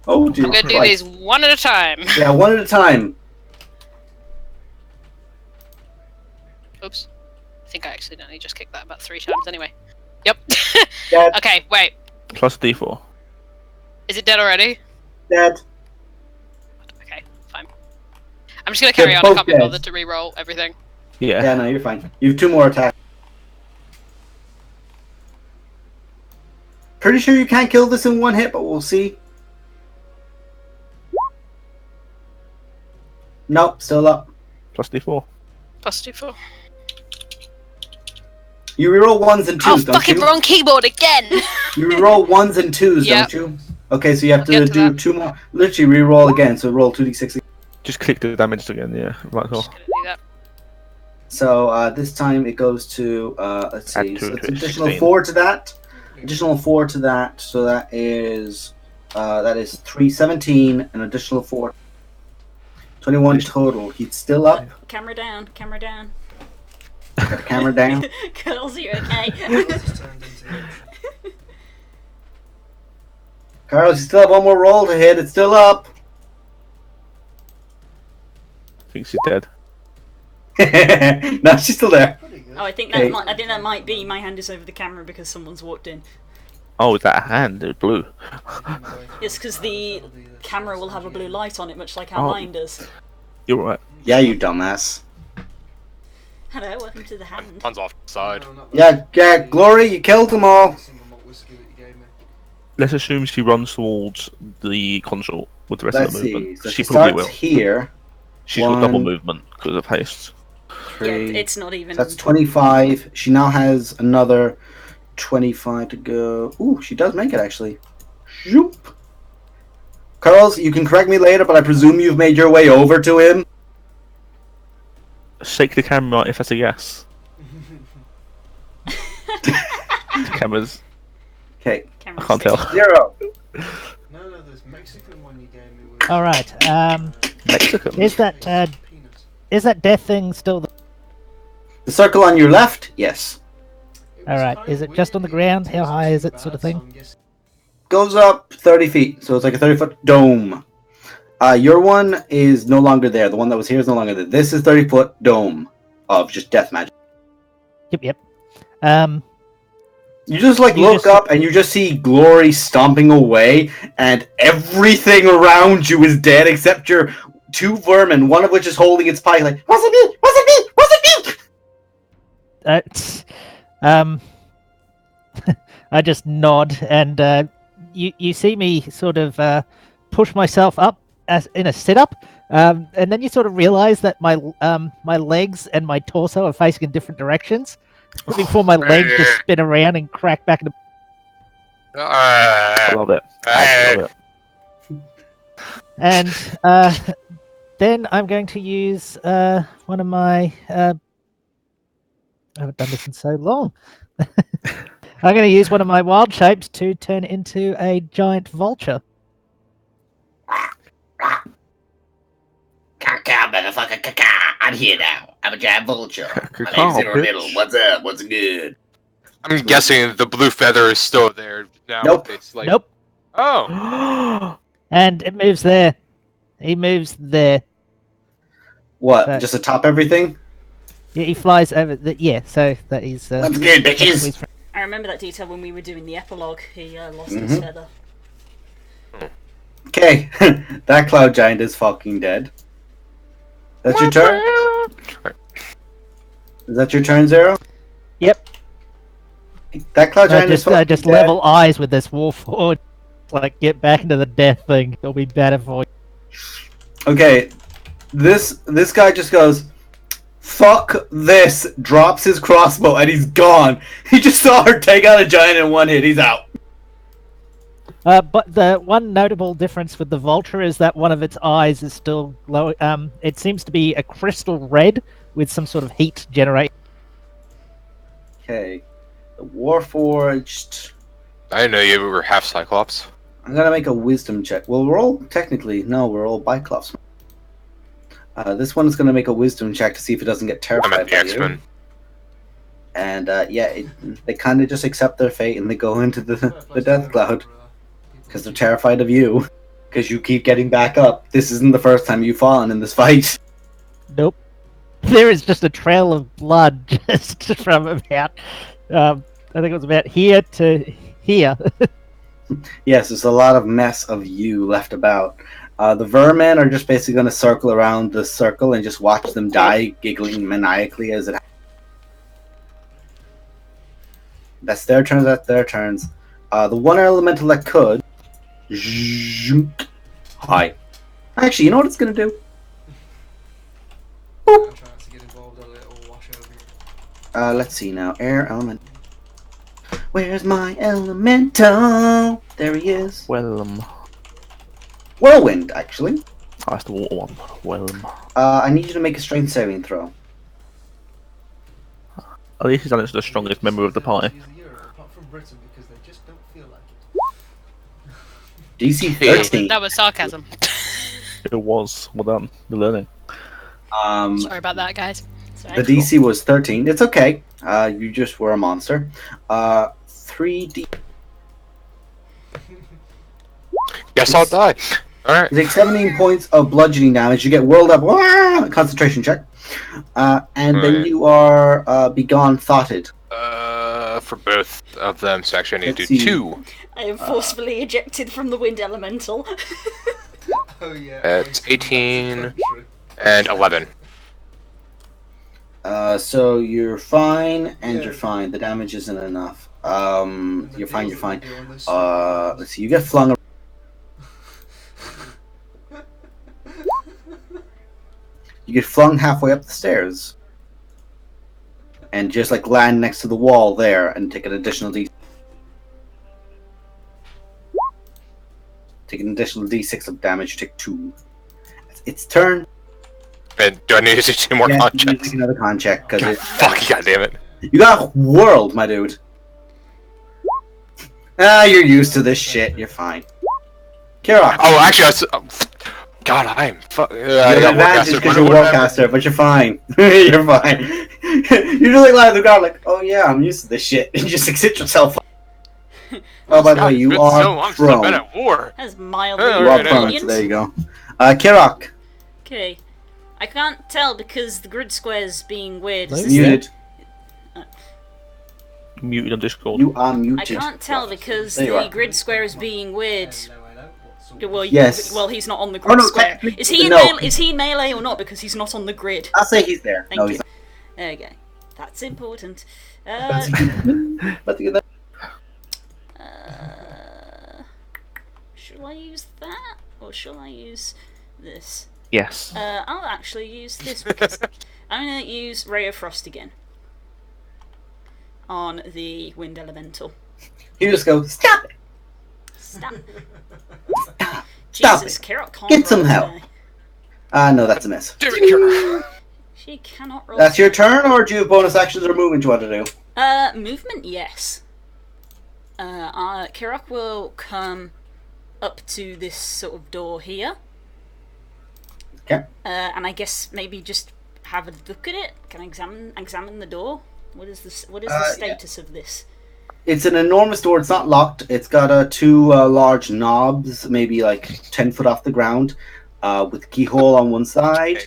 Oh, dear I'm going to do Christ. these one at a time. Yeah, one at a time. Oops. I think I accidentally just kicked that about 3 times anyway. Yep. Dead. Okay, wait. Plus D4. Is it dead already? Dead. Okay, fine. I'm just going to carry They're on. I both can't be dead. bothered to re-roll everything. Yeah. Yeah, no, you're fine. You have 2 more attacks. Pretty sure you can't kill this in 1 hit, but we'll see. Nope, still up. Plus D4. Plus 2-4. You reroll 1s and 2s, Oh, don't fucking you? wrong keyboard again! You reroll 1s and 2s, Yep. don't you? Okay, so you have I'll get to to do that. 2 more. Literally reroll again, so roll 2d6 again. Just click the damage again, yeah. Right, Just well. gonna do that. So this time it goes to, let's Add see, 2 so to it's it, additional 16. 4 to that. Additional 4 to that, so that is 317, an additional 4. 21 total. He's still up. Camera down, camera down. Got the camera down. Girls, are you okay? Just turned into Carlos, you still have 1 more roll to hit. It's still up. Thinks he's dead. No, she's still there. pretty good. Oh, I think Okay. that might be my hand is over the camera because someone's walked in. Oh, is that a hand? It's blue. It's because the camera will have a blue light on it, much like Oh. our mine does. You're right. Yeah, you dumbass. Hello, welcome to the hand. Puns off the side. No, not Yeah, yeah, Glory, you killed them all. single malt whiskey that you gave me. Let's assume she runs towards the console with the rest Let's of the see. movement. So She she probably starts will. here. She's got double 1, movement because of haste. Yeah, 3. it's not even. That's 25. She now has another 25 to go. Ooh, she does make it actually. Zoop. Carlos, you can correct me later, but I presume you've made your way over to him. Shake the camera if that's a yes. Cameras. Okay, Camera I can't stick. tell. 0. No, there's Mexican one you gave me. Was, All right. Mexican. Is that penis. is that death thing still? The circle on your left? Yes. All right. Is it just on the ground? How high is it, sort of thing? Goes up 30 feet, so it's like a 30-foot dome. Your one is no longer there. The one that was here is no longer there. This is 30-foot dome of just death magic. Yep. You just look up and you just see Glory stomping away, and everything around you is dead except your two vermin, one of which is holding its pie like, "Was it me? Was it me? Was it me?" I just nod, and you see me sort of push myself up as in a sit-up, and then you sort of realize that my legs and my torso are facing in different directions before my legs just spin around and crack back into. I love it. I love it. And then I'm going to use one of my. I haven't done this in so long. I'm going to use one of my wild shapes to turn into a giant vulture. Caw, motherfucker, caw. I'm here now. I'm a giant vulture. My name's Zero Middle. What's up? What's good? I'm guessing the blue feather is still there now. Nope. It's like, Nope. Oh. And it moves there. He moves there. What? So- Just atop everything? Yeah, he flies over. So that he's. That's good, bitches. I remember that detail when we were doing the epilogue. He lost his feather. Okay, that cloud giant is fucking dead. That's your turn? Is that your turn, Zero? Yep. That cloud giant is I fucking just dead. level eyes with this wolf forward. Like, get back into the death thing. It'll be better for you. Okay, this guy just goes, "Fuck this!" Drops his crossbow and he's gone. He just saw her take out a giant in one hit. He's out. But the one notable difference with the vulture is that one of its eyes is still glow. It seems to be a crystal red with some sort of heat generate. Okay, the Warforged. I didn't know you were half Cyclops. I'm gonna make a wisdom check. Well, we're all technically we're all Biclops. This one is gonna make a wisdom check to see if it doesn't get I'm terrified at the by X-Men. you. And they kind of just accept their fate and they go into the death cloud because they're terrified of you. Because you keep getting back up. This isn't the first time you've fallen in this fight. Nope. There is just a trail of blood just from about. I think it was about here to here. Yes, there's a lot of mess of you left about. The vermin are just basically going to circle around the circle and just watch them die, giggling maniacally as it happens. That's their turns, that's their turns. The one elemental that could... Zhunk. Hi. Actually, you know what it's going to do? I'm trying to get involved a little wash over you. Let's see now. Air element. Where's my elemental? There he is. Whelm. Whirlwind, actually. Oh, that's the water one. Whelm. I need you to make a strength saving throw. At least he's done it to the strongest member of the party. Use the euro, apart from Britain, because they just don't feel like it. DC 13. That was sarcasm. It was. Well done. You're learning. Sorry about that, guys. The DC was 13. It's okay. You just were a monster. 3D. Guess I'll die. Alright. You take 17 points of bludgeoning damage. You get whirled up. Concentration check. And then Right. you are begone thoughted. For both of them, so actually I need to Let's do see. 2. I am forcefully ejected from the wind elemental. Oh yeah. It's 18 and 11. So you're fine, and Yeah. you're fine. The damage isn't enough. You're fine, you're fine. Let's see, you get flung. You get flung halfway up the stairs. And just like land next to the wall there and take an additional D. Take an additional D6 of damage, you take 2. It's its turn. And do I need to do 2 more Yeah, con you checks? take another con check, because it... Fuck, goddammit. You got whirled, my dude. You're used to this shit. You're fine. Kirok. Oh, actually, I was... God, I am... you have advantage because you're Warcaster, but you're fine. You're fine. You're just like lying on the ground, like, oh yeah, I'm used to this shit. And you just like, sit yourself up. Oh, by the way, you It's are so long since I've been prone. at war. That's mildly Oh, You are right, prone, brilliant. so there you go. Kirok, Okay. I can't tell because the grid square's being weird. Is Lou? this muted. Muted on Discord. You are I muted. can't tell because There you the are. grid square is being weird. Hello. What sort Well, Yes. well, he's not on the Oh, grid no, square. technically- Is he in no. is he in melee or not? Because he's not on the grid. I'll say he's there. Thank No, you. he's not. There you go. That's important. That's good. But the- Shall I use that or shall I use this? Yes. I'll actually use this because I'm gonna use Ray of Frost again on the Wind Elemental. You just go, stop it! Stop. Stop! Jesus, it. Carrot can't Get some roll help. today. No, that's a miss. Damn it, Kira. She cannot roll. That's your turn, or do you have bonus actions or movement you want to do? Movement, yes. Kirak will come up to this sort of door here. Okay. And I guess maybe just have a look at it. Can I examine the door? What is the Yeah. status of this? It's an enormous door. It's not locked. It's got two large knobs, maybe like 10 foot off the ground, with a keyhole on one side.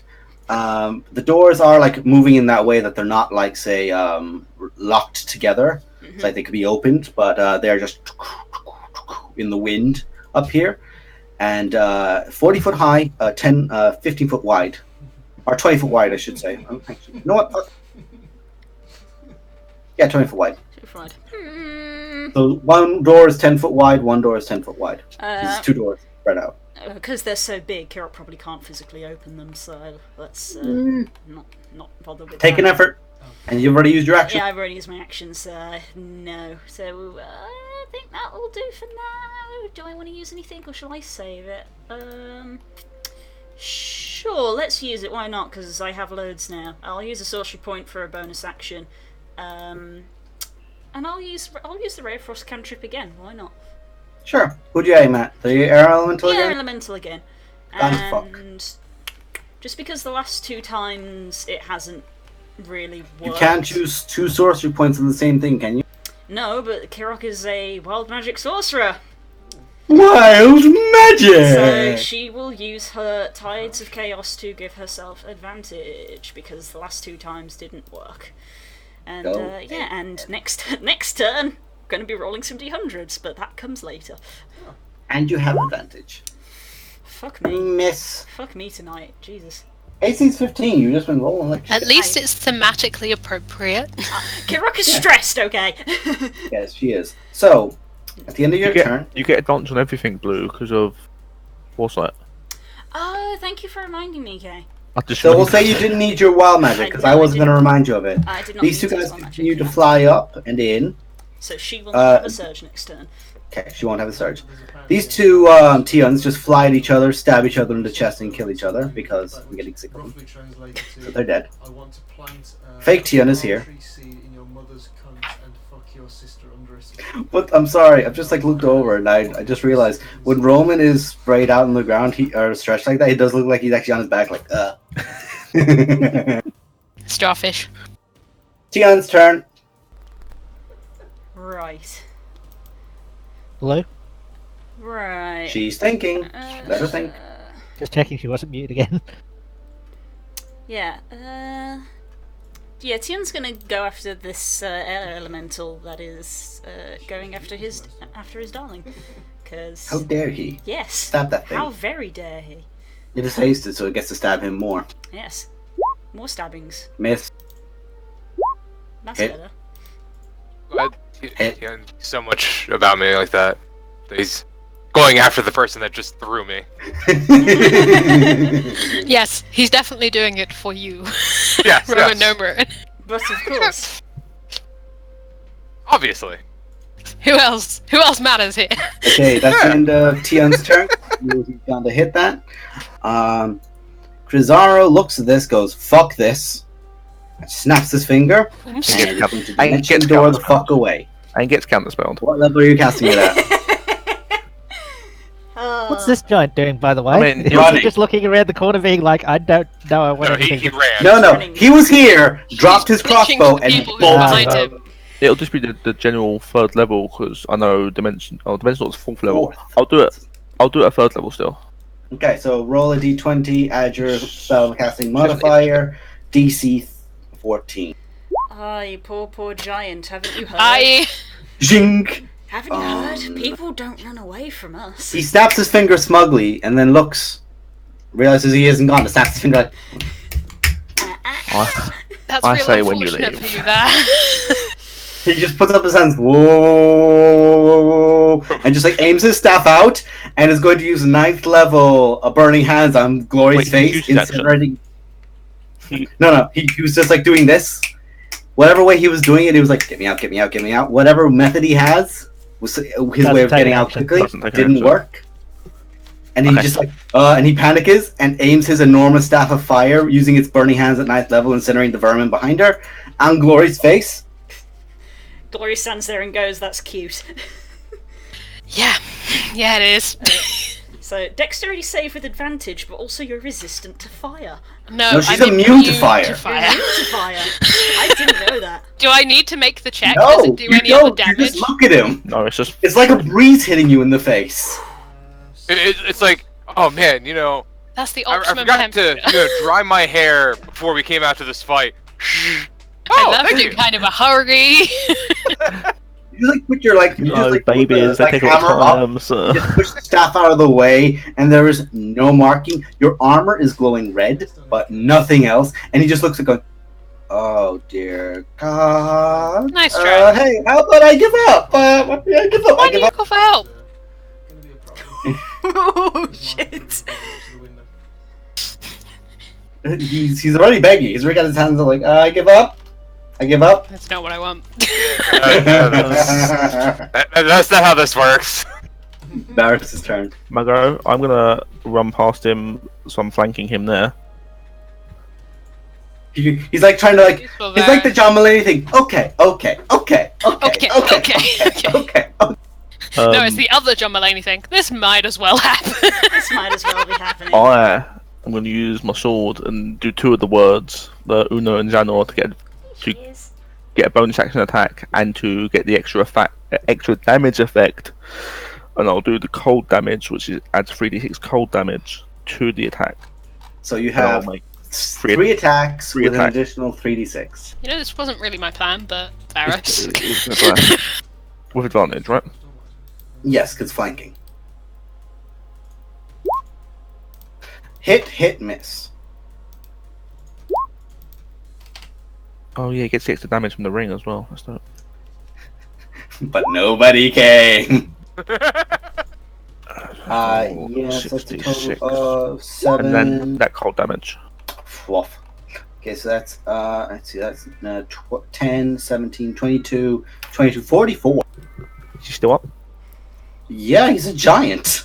The doors are like moving in that way that they're not like, say, locked together. It's like they could be opened, but they're just in the wind up here. And 40 foot high, 15 foot wide. Or 20 foot wide, I should say. You know what? Yeah, 20 foot wide. So one door is 10 foot wide, one door is 10 foot wide. These two doors spread out. Because they're so big, Kirak probably can't physically open them, so let's not bother with Take that. an effort. And you've already used your action. Yeah, I've already used my actions, no. So, I think that will do for now. Do I want to use anything, or shall I save it? Sure, let's use it, why not, because I have loads now. I'll use a sorcery point for a bonus action. And I'll use the Ray of Frost cantrip again, why not? Sure. Who'd you aim at? The air elemental Yeah, again? elemental again. Thank fuck. And just because the last two times it hasn't really worked. You can't use two sorcery points on the same thing, can you? No, but Kirok is a wild magic sorcerer. Wild magic! So she will use her Tides of Chaos to give herself advantage, because the last two times didn't work. And yeah, and next turn, going to be rolling some D100s, but that comes later. And you have advantage. Fuck me. Miss. Fuck me tonight, Jesus. AC's 15, you've just been rolling like At shit. least it's thematically appropriate. Kirok is stressed, okay? Yes, she is. So, at the end of your turn... You get advantage on everything, Blue, because of foresight. Oh, thank you for reminding me, Kay. So we'll say you didn't need your wild magic, because I wasn't going to remind you of it. I did not These two need guys wild magic, continue to no. fly up and in. So she will not have a surge next turn. Okay, she won't have a surge. These two Tions just fly at each other, stab each other in the chest, and kill each other, because we're getting sick of them. Roughly translated to, So they're dead. I want to plant Fake Tion is here. tree seed in your mother's cunt and fuck your sister under it. But I'm sorry, I've just like looked over and I just realized when Roman is sprayed out on the ground, or stretched like that, he does look like he's actually on his back, like Starfish. Tion's turn. Right. Blue? Right. She's thinking. Let her think. Just checking she wasn't muted again. Yeah, yeah, Tion's gonna go after this air elemental that is going after his darling. Cause How dare he? yes, Stab that thing. how very dare he? It is hasted, so it gets to stab him more. Yes, more stabbings. Miss. That's Hit. better. He knows so much about me like that. He's going after the person that just threw me. Yes, he's definitely doing it for you. Yes, Roman yes. Nomer. But of course, Obviously. Who else? Who else matters here? Okay, that's the end of Tion's turn. He's down to hit that. Crizaro looks at this, goes, fuck this. And snaps his finger. And Gets is cap- going to and dimension gets door the counterspelled. fuck away. And gets counterspelled. What level are you casting it at? oh, What's this giant doing, by the way? I mean, Is he running. just looking around the corner being like, I don't know what No, anything he is. ran. No, Running. he was here, dropped his pitching crossbow, to the and people who bolted. are behind Ah, him. It'll just be the general third level because I know dimension. Oh, dimension is fourth level. Fourth. I'll do it. I'll do it at third level still. Okay, so roll a d20, add your spellcasting modifier, DC 14. Ah, you poor giant. Haven't you heard? Zing! Haven't you heard? People don't run away from us. He snaps his finger smugly and then looks, realizes he isn't gone, snaps his finger like, That's I real say when you unfortunate leave. for you there. he just puts up his hands, whoa, and just like aims his staff out and is going to use 9th level burning hands on Glory's Wait, he face, used action. incinerating. He- No, he was just like doing this. Whatever way he was doing it, he was like, get me out, get me out, get me out. Whatever method he has, was his way of take getting out action. quickly, Doesn't take didn't action. work. And he Okay. just like, and he panicks and aims his enormous staff of fire using its burning hands at 9th level, incinerating the vermin behind her, on Glory's face. Glory stands there and goes, "That's cute." Yeah, it is. So dexterity save with advantage, but also you're resistant to fire. No, she's I'm immune to fire. You're immune to fire. I didn't know that. Do I need to make the check? No, Does it do you any other don't. You damage? just look at him. No, it's just It's like a breeze hitting you in the face. It's like, oh man, That's the I optimum forgot to temperature. dry my hair before we came out to this fight. I love thank you. Kind of a hurry. You like put your like, you just, like, put babies. the, They like, take a lot hammer of up, time. So. just push the staff out of the way, and there is no marking. Your armor is glowing red, but nothing else. And he just looks at going, "Oh dear God! Nice try. Hey, how about I give up? I give up. Why I do give you up." go for help? Gonna be a problem. Oh shit! To the window. He's already begging. He's already got his hands up like, "I give up. I give up." That's not what I want. That's not how this works. Varys' turn. My go. I'm gonna run past him, so I'm flanking him there. He's like trying to like. Useful It's there. like the John Mulaney thing. Okay. Okay. No, it's the other John Mulaney thing. This might as well happen. This might as well be happening. I am going to use my sword and do two of the words, the Uno and Xanor, to Cheers. get a bonus action attack and to get the extra damage effect. And I'll do the cold damage, which adds 3d6 cold damage to the attack. So you And I'll have make three attacks three with attacks. an additional 3d6. You know, this wasn't really my plan, but it's- Varys. with advantage, right? Yes, because flanking. Hit, miss. Oh yeah, it gets the extra damage from the ring as well. That's not... But nobody came. Oh, Yes, that's a 66. total of 7. And then that cold damage. Woof. Okay, so that's, let's see, that's 10, 17, 22, 22, 44. Is he still up? Yeah, he's a giant.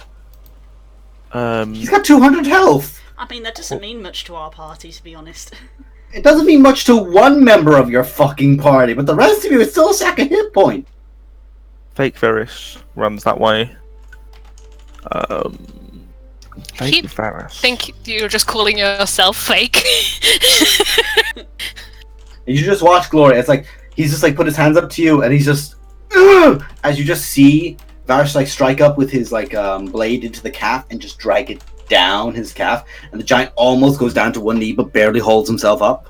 Um, He's got 200 health. I mean, that doesn't mean much to our party, to be honest. It doesn't mean much to one member of your fucking party, but the rest of you, it's still a second hit point. Fake Varys runs that way. Fake Keep Varys. think you're just calling yourself fake. And you just watch Glory. It's like he's just like put his hands up to you, and he's just "Ugh!" as you just see Varys like strike up with his like blade into the calf and just drag it down his calf, and the giant almost goes down to one knee but barely holds himself up,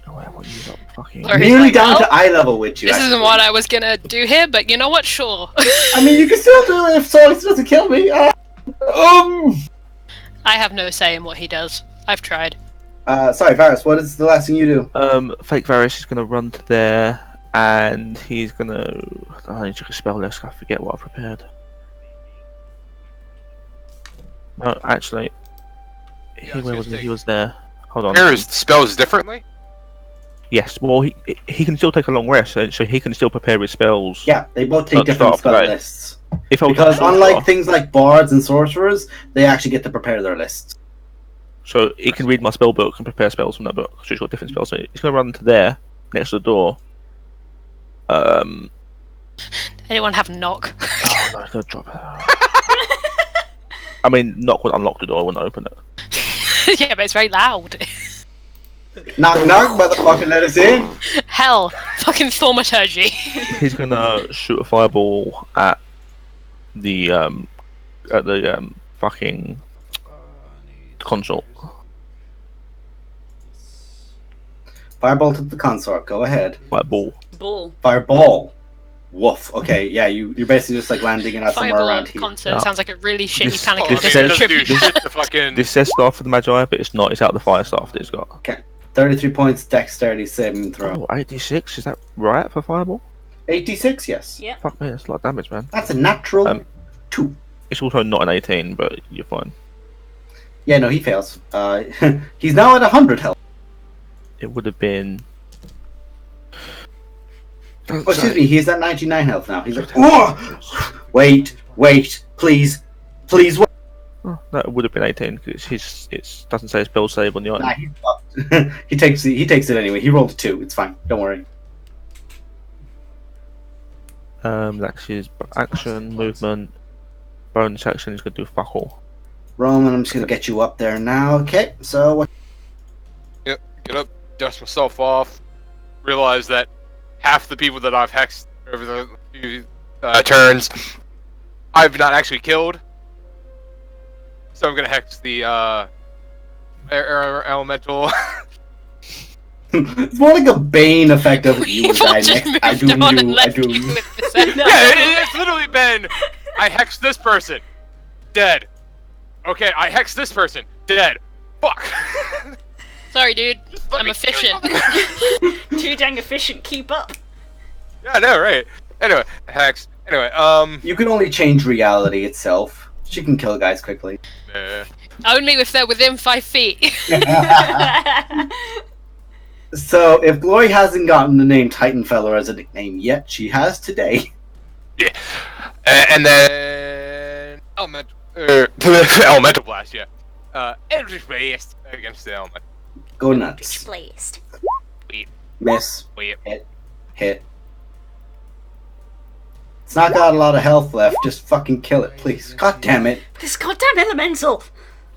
Oh, I want you up fucking. Or he's nearly like, down "Well, to eye level with you. This isn't actually. what I was gonna do here, but you know what? Sure. I mean, you can still do it if Sonic's doesn't kill me. I have no say in what he does. I've tried. Sorry, Varys. What is the last thing you do? Fake Varys is gonna run to there, and he's gonna. I need to check a spell list. I forget what I prepared. No, actually, where was he? He was there. Hold on. There is spells differently. Yes, well, he can still take a long rest, so he can still prepare his spells. Yeah, they both take At the different start of spell the day. lists. If I was Because to unlike start, things like bards and sorcerers, they actually get to prepare their lists. so he can read my spell book and prepare spells from that book. So he's got different spells. So he's gonna run to there, next to the door. Anyone have knock? Oh no, he's gonna drop it. I mean, Knock would unlock the door. I wouldn't open it. Yeah, but it's very loud. Knock, knock, motherfucker, let us in. Hell, fucking thaumaturgy. He's gonna shoot a fireball at the fucking console. Firebolt at the consort. Go ahead. Fireball. Ball. Fireball. Woof. Okay, yeah, you're basically just like landing it at somewhere Fireball around at here. concert Yeah. sounds like a really shitty This- Panic this at the says- Disco Doesn't do tribute. shit, the fucking... This says staff for the Magi, but it's not. It's out the fire staff that it's got. 33 points, dexterity saving throw. Oh, 86. Is that right for fireball? 86, yes. Yeah. Fuck me, that's a lot of damage, man. That's a natural Um, 2. It's also not an 18, but you're fine. Yeah, no, he fails. He's now at 100 health. It would have been. Oh, excuse me, he's at 99 health now. He's like, oh! Wait, please, wait. Oh, no, it would have been 18 because it doesn't say spell save on the item. Nah, he's fucked. he takes it anyway. He rolled a 2. It's fine. Don't worry. That's his action, movement, bonus action. He's gonna do fuck all. Roman, I'm just gonna get you up there now. Okay, so what? Yep, get up, dust myself off, realize that half the people that I've hexed over the few turns, I've not actually killed. So I'm gonna hex the air elemental. It's more like a bane effect of you We've die all just next. I moved do on and you. I left do. you with this. Yeah, it's literally been, I hexed this person, dead. Okay, I hexed this person, dead. Fuck. Sorry, dude. Just let I'm me efficient. kill you. Too dang efficient. Keep up. Yeah, I know, right? Anyway, hex. Anyway, You can only change reality itself. She can kill guys quickly. Only if they're within 5 feet. So, if Glory hasn't gotten the name Titanfeller as a nickname yet, she has today. Yeah. And then elemental blast, yeah. Eldritch blast against the element. Go nuts. Blazed. Miss. Wait. Hit. It's not got a lot of health left. Just fucking kill it, please. God damn it. This goddamn elemental.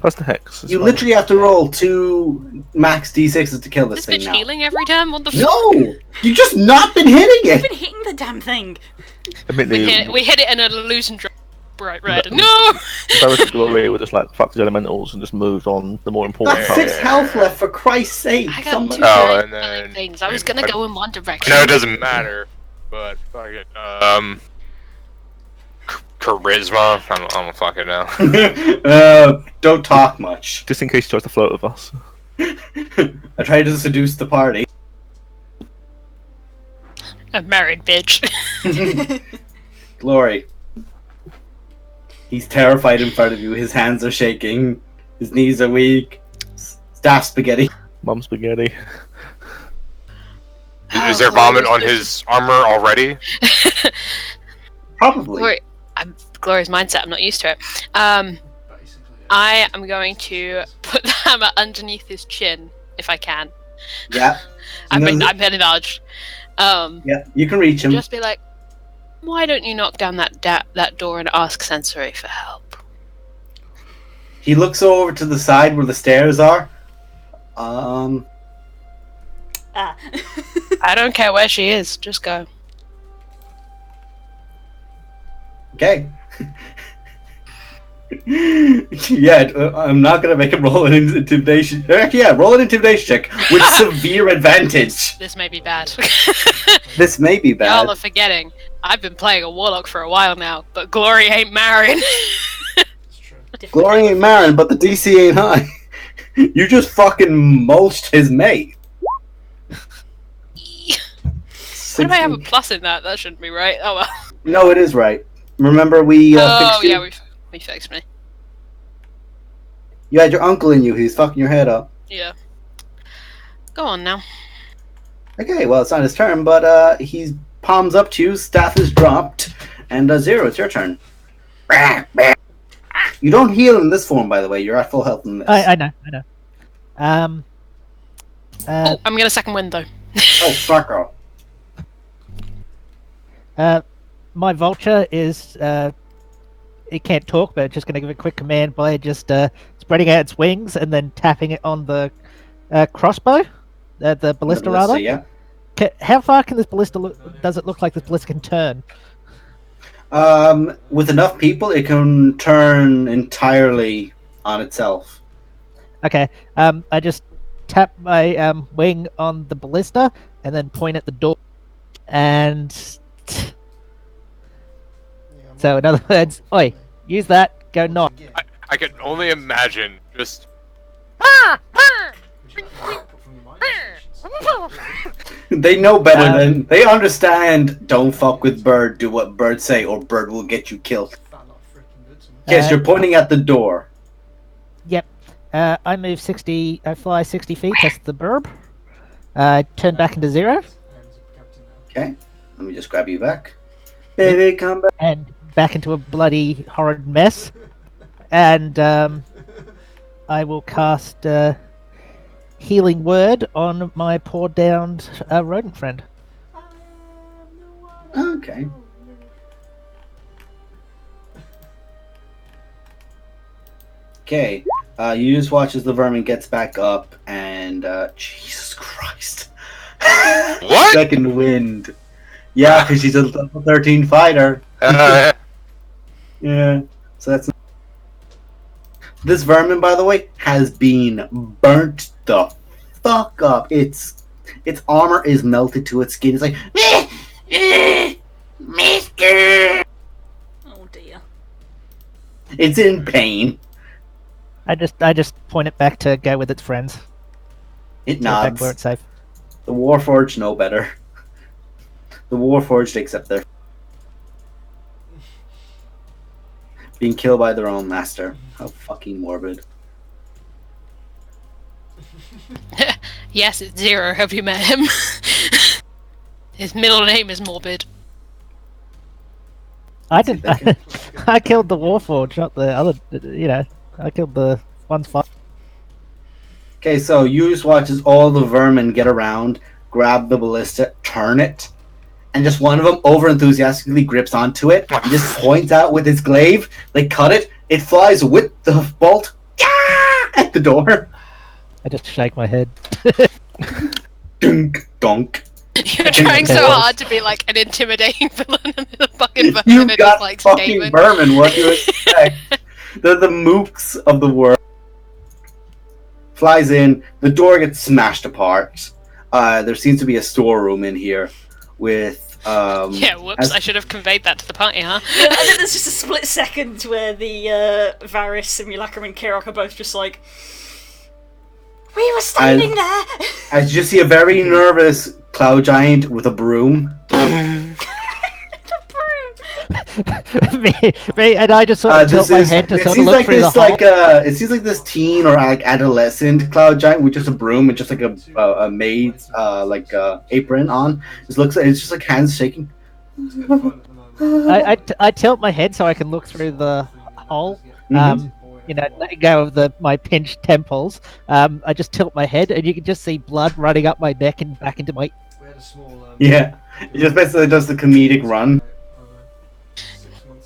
Plus the hex. You literally have to roll 2 max d6s to kill this This thing bitch now. healing every time? What the fuck? No! You just not been hitting I've it! been hitting the damn thing. We hit it in an illusion drop. Bright red. No. No! Barris Glory were just like fuck the elementals and just moved on the more important That's part. 6 health left, for Christ's sake. I got Somebody- 2 Oh, very and then- fine things. I was gonna go in one direction. No, it doesn't matter. But fuck it. Charisma. I don't fucking know. Don't talk much. Just in case he tries to flirt with us. I tried to seduce the party. A married bitch. Glory. He's terrified in front of you. His hands are shaking. His knees are weak. Staff spaghetti. Mum spaghetti. Is there vomit on his armor already? Probably. Gloria's mindset. I'm not used to it. I am going to put the hammer underneath his chin if I can. Yeah. I'm very large. Yeah, you can reach him. Just be like, why don't you knock down that door and ask Sensory for help? He looks over to the side where the stairs are. Ah. I don't care where she is. Just go. Okay. Yeah, I'm not gonna make him roll an intimidation. Actually, yeah, roll an intimidation check with severe advantage. This may be bad. This may be Y'all bad. are forgetting. I've been playing a warlock for a while now, but Glory ain't married. It's true. Glory ain't marrying, but the DC ain't high. You just fucking mulched his mate. What if I have a plus in that? That shouldn't be right. Oh well. No, it is right. Remember we Oh fixed you? yeah, we fixed me. You had your uncle in you. He's fucking your head up. Yeah. Go on now. Okay, well, it's not his turn, but he's palms up to you, staff is dropped, and Zero, it's your turn. You don't heal in this form, by the way. You're at full health in this. I know. Oh, I'm gonna second wind though. Oh, sucker. My vulture is it can't talk, but it's just going to give a quick command by just spreading out its wings and then tapping it on the crossbow, the ballista rather. Yeah. How far can this ballista look? Does it look like this ballista can turn? With enough people, it can turn entirely on itself. Okay. I just tap my wing on the ballista and then point at the door. And so, in other words, oi, use that. Go knock. I can only imagine just. They know better than they understand. Don't fuck with Bird. Do what Bird say, or Bird will get you killed. Yes, you're pointing at the door. Yep. I move 60. I fly 60 feet. That's the burb. Turn back into 0. Okay, let me just grab you back. Baby, come back. And back into a bloody horrid mess. And I will cast Healing Word on my poor downed rodent friend. Okay. Okay. You just watch as the vermin gets back up, and Jesus Christ. What? Second wind. Yeah, because she's a level 13 fighter. Yeah. So that's. This vermin, by the way, has been burnt the fuck up. Its armor is melted to its skin. It's like, Mister. Oh dear. It's in pain. I just point it back to go with its friends. It Back nods. where it's safe. The Warforged know better. The Warforged accept their being killed by their own master. How fucking morbid. Yes, it's 0. Have you met him? His middle name is Morbid. I didn't. I killed the Warforged, not the other. You know, I killed the one's fight. Okay, so you just watch as all the vermin get around, grab the ballista, turn it, and just one of them over enthusiastically grips onto it and just points out with its glaive. They cut it. It flies with the bolt at the door. I just shake my head. Dunk, dunk. You're trying so hard to be like an intimidating villain, and the fucking vermin You is got like fucking scathing. vermin. What do you expect? They're the mooks of the world. Flies in. The door gets smashed apart. There seems to be a storeroom in here with. Yeah, whoops, I should have conveyed that to the party, huh? Yeah, and then there's just a split second where the Varys, Simulacrum, and Kirok are both just like, we were standing there! As you see a very nervous cloud giant with a broom. me, and I just sort of tilt my head to sort of look through the hole. It seems like this teen or like adolescent cloud giant with just a broom and just like a maid's apron on. It looks like it's just like hands shaking. I tilt my head so I can look through the hole. You know, letting go of my pinched temples. I just tilt my head, and you can just see blood running up my neck and back into my. Yeah, it just basically does the comedic run.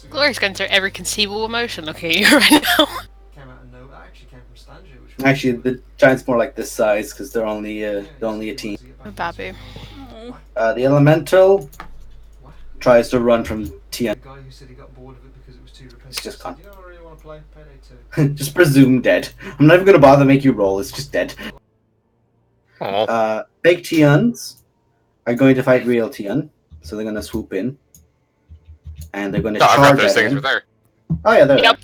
Glory's going through every conceivable emotion looking at you right now. Actually, the giant's more like this size because they're only a teen. Oh, Babu. The elemental tries to run from Tian. It's just gone. Just presume dead. I'm not even gonna bother make you roll. It's just dead. Fake Tians are going to fight real Tian, so they're gonna swoop in. And they're going to charge those at things him. were there. Oh yeah, they're Yep.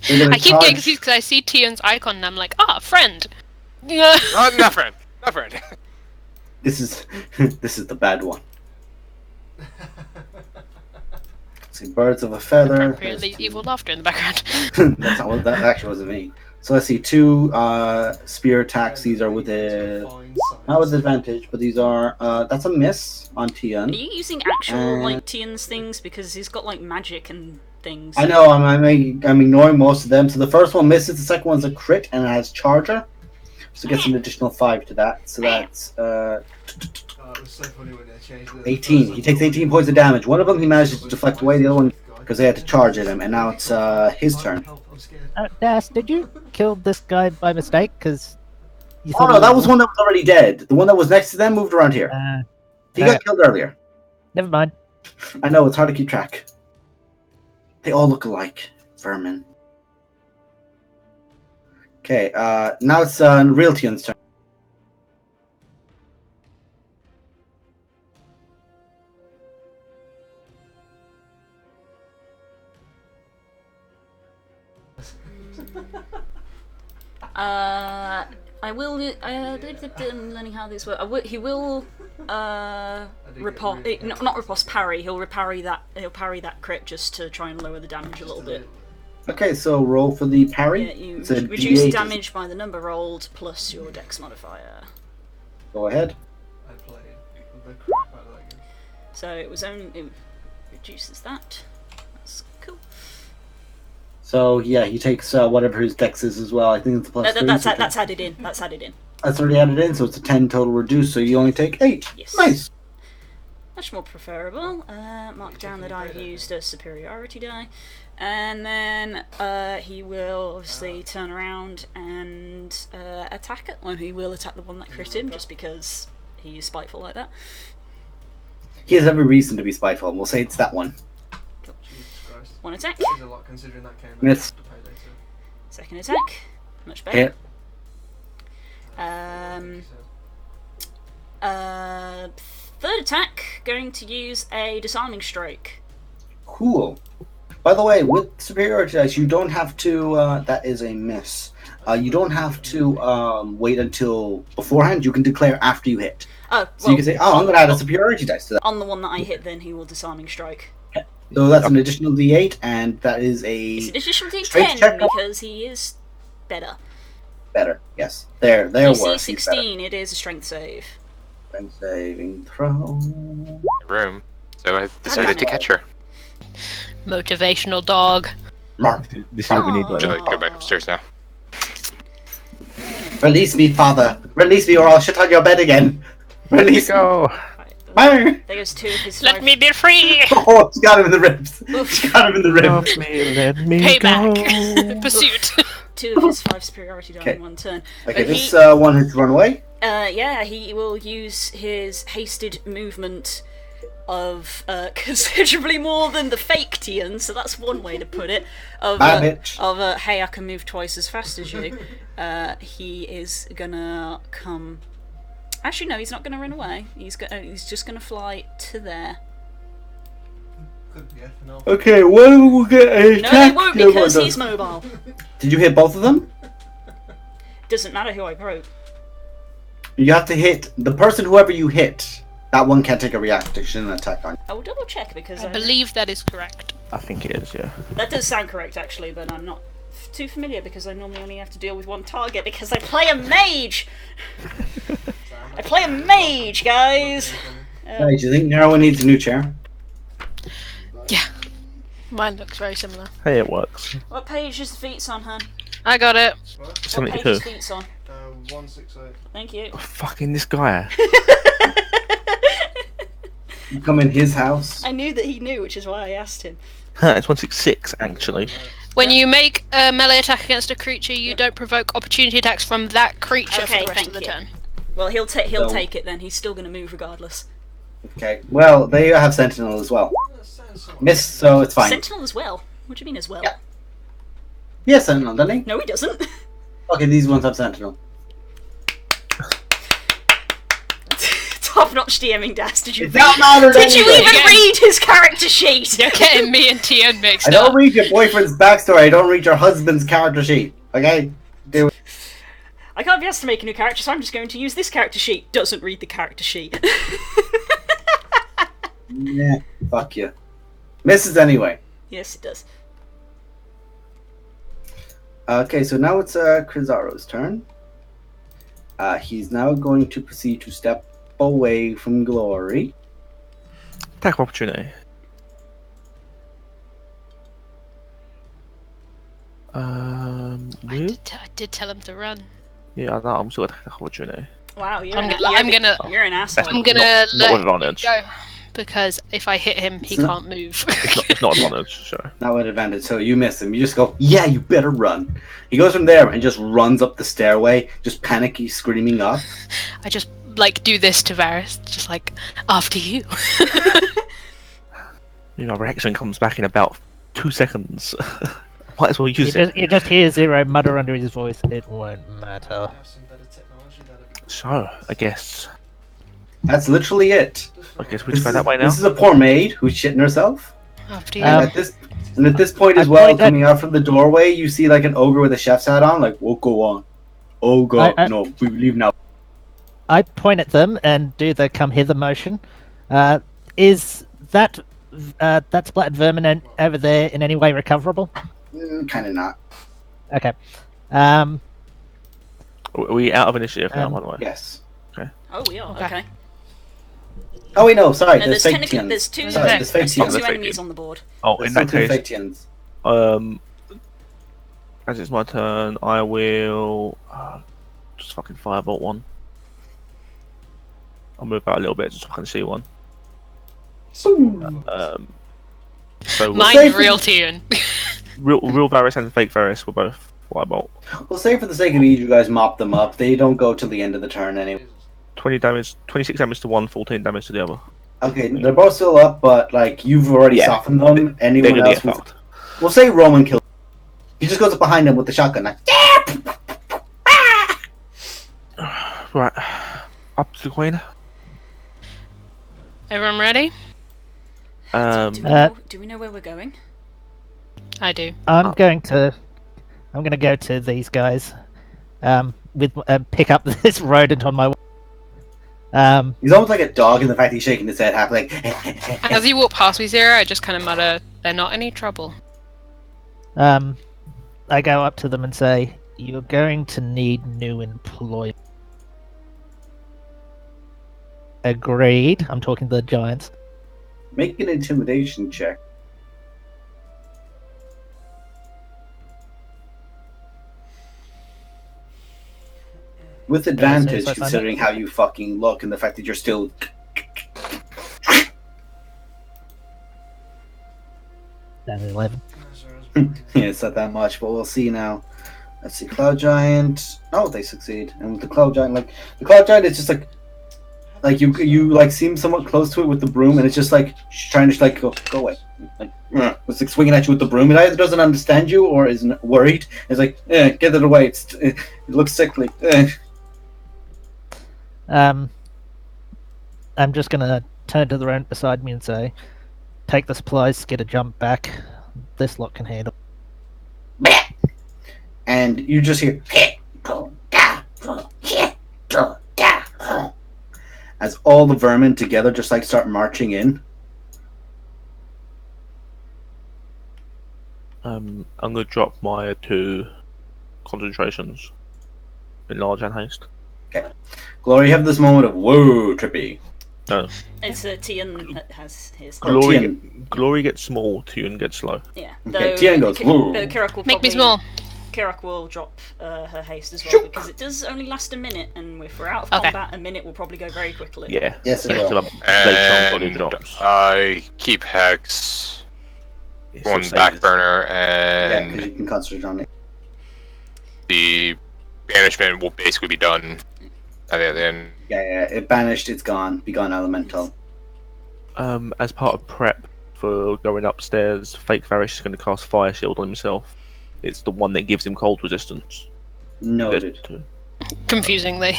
there. I keep getting confused because I see Tian's icon and I'm like, friend. Yeah. Not friend. Not friend. This is the bad one. See, birds of a feather. Appropriately evil laughter in the background. That's not what, that actually wasn't me. So let's see, 2 spear attacks. These are with not with advantage, but these are that's a miss on Tian. Are you using actual like Tian's things because he's got like magic and things? I know. I'm ignoring most of them. So the first one misses. The second one's a crit and it has charger, so it gets an additional 5 to that. So that's 18. He takes 18 points of damage. One of them he manages to deflect away. The other one because they had to charge at him, and now it's his turn. I'm scared. Das, did you kill this guy by mistake? Because you Oh thought no, that was one that was already dead. The one that was next to them moved around here. He got killed earlier. Never mind. I know, it's hard to keep track. They all look alike. Vermin. Okay, now it's Realtion's turn. I will. Learning how these work. He will. Riposte. Not riposte. Parry. He'll parry that. He'll parry that crit just to try and lower the damage a little bit. Okay, so roll for the parry. Yeah, you It's a reduce D8. damage by the number rolled plus your dex modifier. Go ahead. I played the crap out of that game. So it was only. It reduces that. That's cool. So yeah, he takes whatever his dex is as well. I think it's a plus 3. That's added in. That's added in. That's already added in, so it's a 10 total reduced. So you only take 8. Yes. Nice. Much more preferable. Mark down that I've used a superiority die. And then he will obviously turn around and attack it. Well, he will attack the one that crit him, just because he's spiteful like that. He has every reason to be spiteful, and we'll say it's that one. Jesus Christ. One attack. This is a lot considering that came out Miss. to pay later. Second attack. Much better. Hit. Third attack, going to use a disarming strike. Cool. By the way, with superiority dice, you don't have to. That is a miss. You don't have to wait until beforehand. You can declare after you hit. Oh, So you can say, "Oh, I'm going to add a superiority dice to that." on the one that I hit, then he will disarming strike. So that's an additional D8, and that is It's a an additional strength D10 check. because he is better. Better. Yes, there DC works. He's better. 16, it is a strength save. Strength saving throw. Room. So I decided to catch her. Motivational dog. Mark, This is what we need. Would you Like, like to go back upstairs now? release me, father. Release me, or I'll shit on your bed again. Release me. go. Right, there goes 2 of his Let 5. me be free! Oh, it's got him in the ribs. It's got him in the Love ribs. me, let me Payback. go. Pursuit. 2 of his 5 superiority die Okay. in one turn. Okay, But this he, one has run away. yeah, he will use his hasted movement of considerably more than the fake Tian, so that's one way to put it. Of hey, I can move twice as fast as you. He is gonna come. Actually, no, he's not gonna run away. He's just gonna fly to there. Could be ethanol. Okay, when will get a No, they attack? won't No one because does. he's mobile. Did you hit both of them? Doesn't matter who I broke. You have to hit the person, whoever you hit. That one can't take a reaction and attack on you. I will double check because I believe that is correct. I think it is, yeah. that does sound correct actually, but I'm not too familiar because I normally only have to deal with one target because I play a mage. I play a mage, guys. Hey, do you think Nero needs a new chair? Yeah. Mine looks very similar. Hey, it works. What page is the feats on, hun? I got it. What? What page 72. is feats on? 168. Thank you. Oh, fucking this guy. You come in his house. I knew that he knew, which is why I asked him. It's 166, actually. When you make a melee attack against a creature, you don't provoke opportunity attacks from that creature Okay, for the rest thank of the you. turn. Well, he'll So- take it then. He's still going to move regardless. Okay. Well, they have Sentinel as well. That sounds so Miss, so it's fine. Sentinel as well. What do you mean as well? Yeah. He has Sentinel, doesn't he? No, he doesn't. Okay, these ones have Sentinel. Top-notch DMing, Das. Did you It's not matter Did you anyway. even Again. read his character sheet? You're getting me and Tien mixed I don't up. read your boyfriend's backstory. I don't read your husband's character sheet. Okay? Do it. I can't be asked to make a new character, so I'm just going to use this character sheet. Doesn't read the character sheet. Yeah. Fuck you. Misses anyway. Yes, it does. Okay, so now it's Crisaro's turn. He's now going to proceed to step away from Glory. Attack of opportunity. I With? did tell him to run. Yeah, I know, I'm still attack of opportunity. Wow, you're I'm an, gonna- I'm gonna- you're an asshole. I'm gonna Not let with advantage. go. because if I hit him, he It's not- can't move. It's not advantage, so. Not with advantage, so you miss him. You just go, yeah, you better run. He goes from there and just runs up the stairway, just panicky, screaming up. I just like do this to Varys, just like after you. You know, reaction comes back in about 2 seconds. Might as well use it. You just hear Zero mutter under his voice, "It won't matter." Have some better technology that'll be So, I guess That's literally it. we just go that way now. This is a poor maid who's shitting herself. After you. And at this point as I well, point that- coming out from the doorway, you see like an ogre with a chef's hat on, like, we'll go on. Oh god, no, we leave now. I point at them and do the "come hither" motion. Is that splattered vermin over there in any way recoverable? Kind of not. Okay. Are we out of initiative now, by the way? Yes. Oh, we are. Okay. Okay. Oh wait, no, sorry. No, There's there's fake technically tians. there's two. Sorry, there's fake There's tians. two Fake enemies tians. on the board. Oh, There's in that still two case, fake tians. as it's my turn, I will just fucking firebolt one. I'll move out a little bit just so I can see one. So Mine's save real it. Tian. real Varys and fake Varys were both firebolt. Well, say for the sake of ease, you guys mop them up. They don't go till the end of the turn anyway. 20 damage, 26 damage to one, 14 damage to the other. Okay, they're both still up, but like you've already Yeah. softened them. They're Anyone gonna else? get Will, fucked. we'll say Roman kills. He just goes up behind him with the shotgun. Like, Right, up to the queen. Everyone ready? Do we know where we're going? I do. I'm going to go to these guys, with pick up this rodent on my way. he's almost like a dog in the fact he's shaking his head half like. As you walk past me, Zero, I just kind of mutter, "They're not any trouble." I go up to them and say, "You're going to need new employment." Agreed. I'm talking to the giants. Make an intimidation check. With advantage, so considering how you fucking look and the fact that you're still. Down to 11. Yeah, it's not that much, but we'll see now. Let's see, Cloud Giant. Oh, they succeed. And with the Cloud Giant, like the Cloud Giant is just like you like seem somewhat close to it with the broom, and it's just like trying to like go away. Like it's like swinging at you with the broom. It either doesn't understand you or is worried. It's like, get it away. It looks sickly. I'm just gonna turn to the rodent beside me and say, "Take the supplies, get a jump back. This lot can handle." And you just hear as all the vermin together just like start marching in. I'm gonna drop my 2 concentrations in large and haste. Glory, you have this moment of whoa, trippy. No, It's Tian that has his. Glory gets small, Tune gets slow. Yeah. Okay, Tian goes, whoa. Kirak will Make me probably- small. Kirak will drop her haste as well because it does only last a minute, and if we're out of Okay. combat, a minute will probably go very quickly. Yeah. Yes, it so will. Late body And drops. I keep Hex It's on just back like- burner, Yeah, and because you can concentrate on it. the banishment will basically be done at the end. Yeah, it banished, it's gone. Be gone, elemental. As part of prep for going upstairs, Fake Varys is going to cast Fire Shield on himself. It's the one that gives him cold resistance. Noted. Confusingly.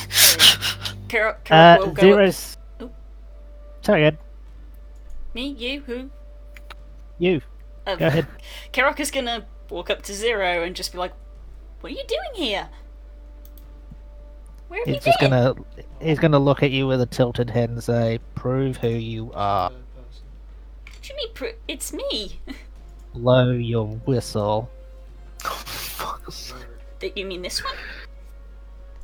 Kirak will go up. Zero's. Oh. Sorry, Ed. Me, you, who? You. Go ahead. Kirak is gonna walk up to Zero and just be like, "What are you doing here? Where have He's you just been?" he's gonna look at you with a tilted head and say, "Prove who you are. What do you mean? It's me. Blow your whistle." You mean this one?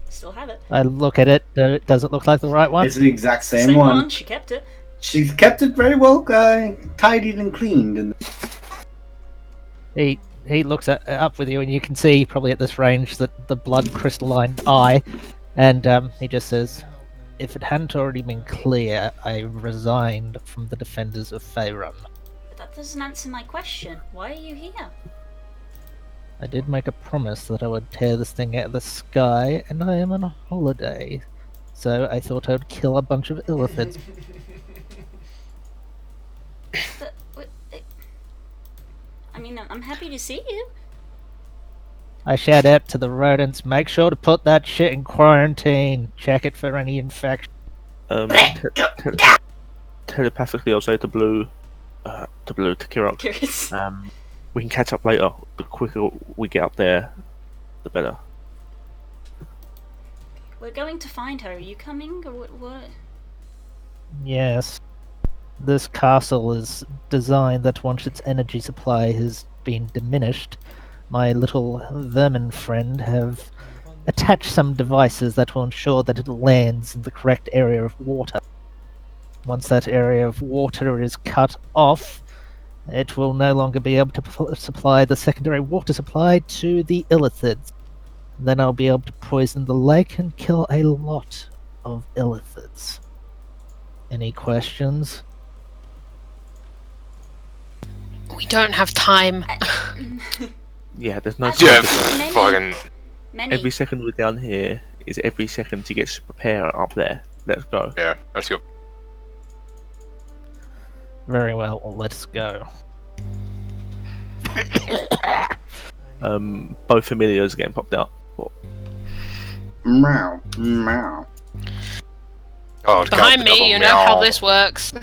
Still have it. I look at it. Does it look like the right one? It's the exact same, Same one. one. She kept it. She's kept it very well tidied and cleaned. And He looks up with you, and you can see probably at this range that the blood crystalline eye, and he just says, if it hadn't already been clear, I resigned from the Defenders of Faerun. But that doesn't answer my question. Why are you here? I did make a promise that I would tear this thing out of the sky, and I am on a holiday. So I thought I would kill a bunch of illithids. But, I mean, I'm happy to see you. I shout out to the rodents, make sure to put that shit in quarantine. Check it for any infection. Telepathically, I'll say to Kirok. Curious. We can catch up later. The quicker we get up there, the better. We're going to find her. Are you coming, or what? Yes. This castle is designed that once its energy supply has been diminished, my little vermin friend have attached some devices that will ensure that it lands in the correct area of water. Once that area of water is cut off, it will no longer be able to supply the secondary water supply to the illithids. Then I'll be able to poison the lake and kill a lot of illithids. Any questions? We don't have time. Yeah, there's no Yeah, Many- fucking. Many. Every second we're down here is every second to get to prepare up there. Let's go. Yeah, let's go. Very well, let's go. Both familiars getting popped out. What? Meow, meow, Oh, it's Behind got the me, you double know how meow. this works.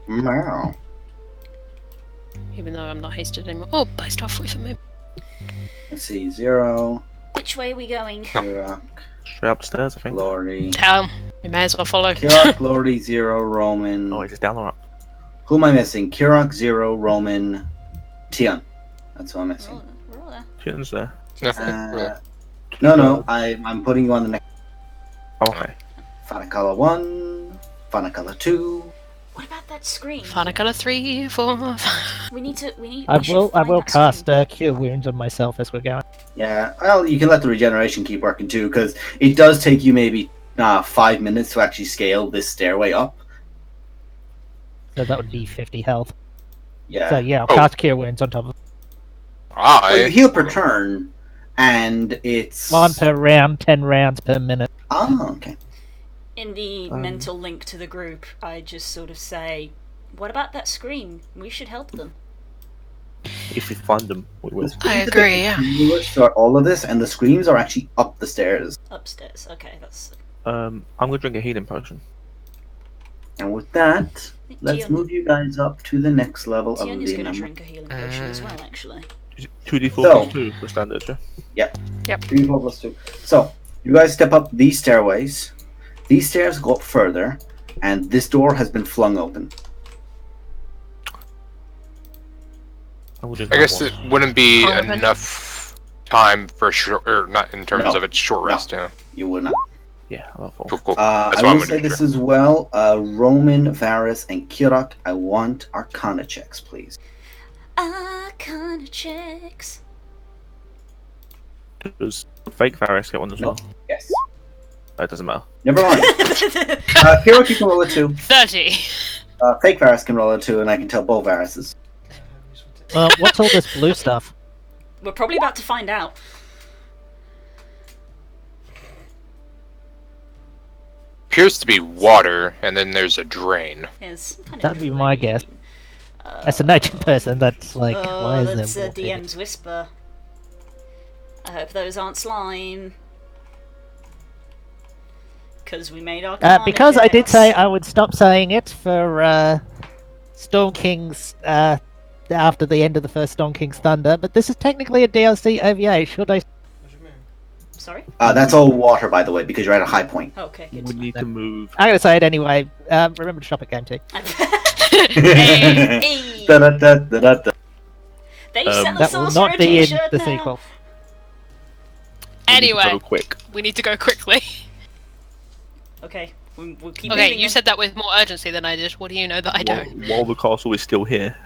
meow. Even though I'm not hasted anymore. Oh, based off with me. Let's see, 0, Which way are we going? Kirak, Straight upstairs, I think. Glory. Down. We may as well follow. Kirak, Glory, 0, Roman. Oh, is it down or up? Who am I missing? Kirak, 0, Roman, Tian. That's who I'm missing. We're all there. Shitten's there. No, I'm putting you on the next. Oh, okay. Fanakala 1, Fanakala 2. What about that screen? Fanacala 3, 4, 5. We need. I we should will find that cast screen. Cure Wounds on myself as we're going. Yeah, well, you can let the regeneration keep working too, because it does take you maybe 5 minutes to actually scale this stairway up. So that would be 50 health. Yeah. So yeah, I'll Oh. cast Cure Wounds on top of Well, you I. heal per turn, and it's 1 per round, 10 rounds per minute. Oh, okay. In the mental link to the group, I just sort of say, "What about that screen? We should help them." If we find them, we will. I agree, yeah. You start all of this, and the screams are actually up the stairs. Upstairs. Okay, that's. I'm gonna drink a healing potion. And with that, let's Tion- move you guys up to the next level Tion of is the going to number. drink a healing potion as well, actually. Is it 2d4 So- plus 2 for standard, yeah? 3, 4 plus 2. So, you guys step up these stairways. These stairs go up further, and this door has been flung open. I, will drink I that guess one. it wouldn't be Open. enough time for short, or not in terms No. of its short No. rest. Yeah. You will not. Yeah, I'll fall. Cool, cool. I That's what I'm will say gonna do. this as well. Roman, Varus, and Kirak, I want Arcana checks, please. Arcana checks. Does fake Varus get one as well? Yes. That doesn't matter. Never mind. Kirak, you can roll a 2. 30. Fake Varus can roll a 2, and I can tell both Varuses. Well, what's all this blue stuff? We're probably about to find out. Appears to be water, and then there's a drain. Is kind of That'd be my different. guess. As a nature person, that's like, why is that's there a water? DM's whisper. I hope those aren't slime. Because we made our Because I did say I would stop saying it for Storm King's after the end of the first Storm King's Thunder, but this is technically a DLC OVA. Should I? What do you mean? Sorry? That's all water, by the way, because you're at a high point. Okay, We good. need to move. I'm gonna say it anyway. Remember to shop at Game 2. Hey. Da-da-da-da-da-da. They Um, sell a That will sorcerer not be in t-shirt the now. sequel. We need to Anyway, go quick. we need to go quickly. Okay, we'll keep Okay, moving you then. said that with more urgency than I did. What do you know that I don't? While the castle is still here,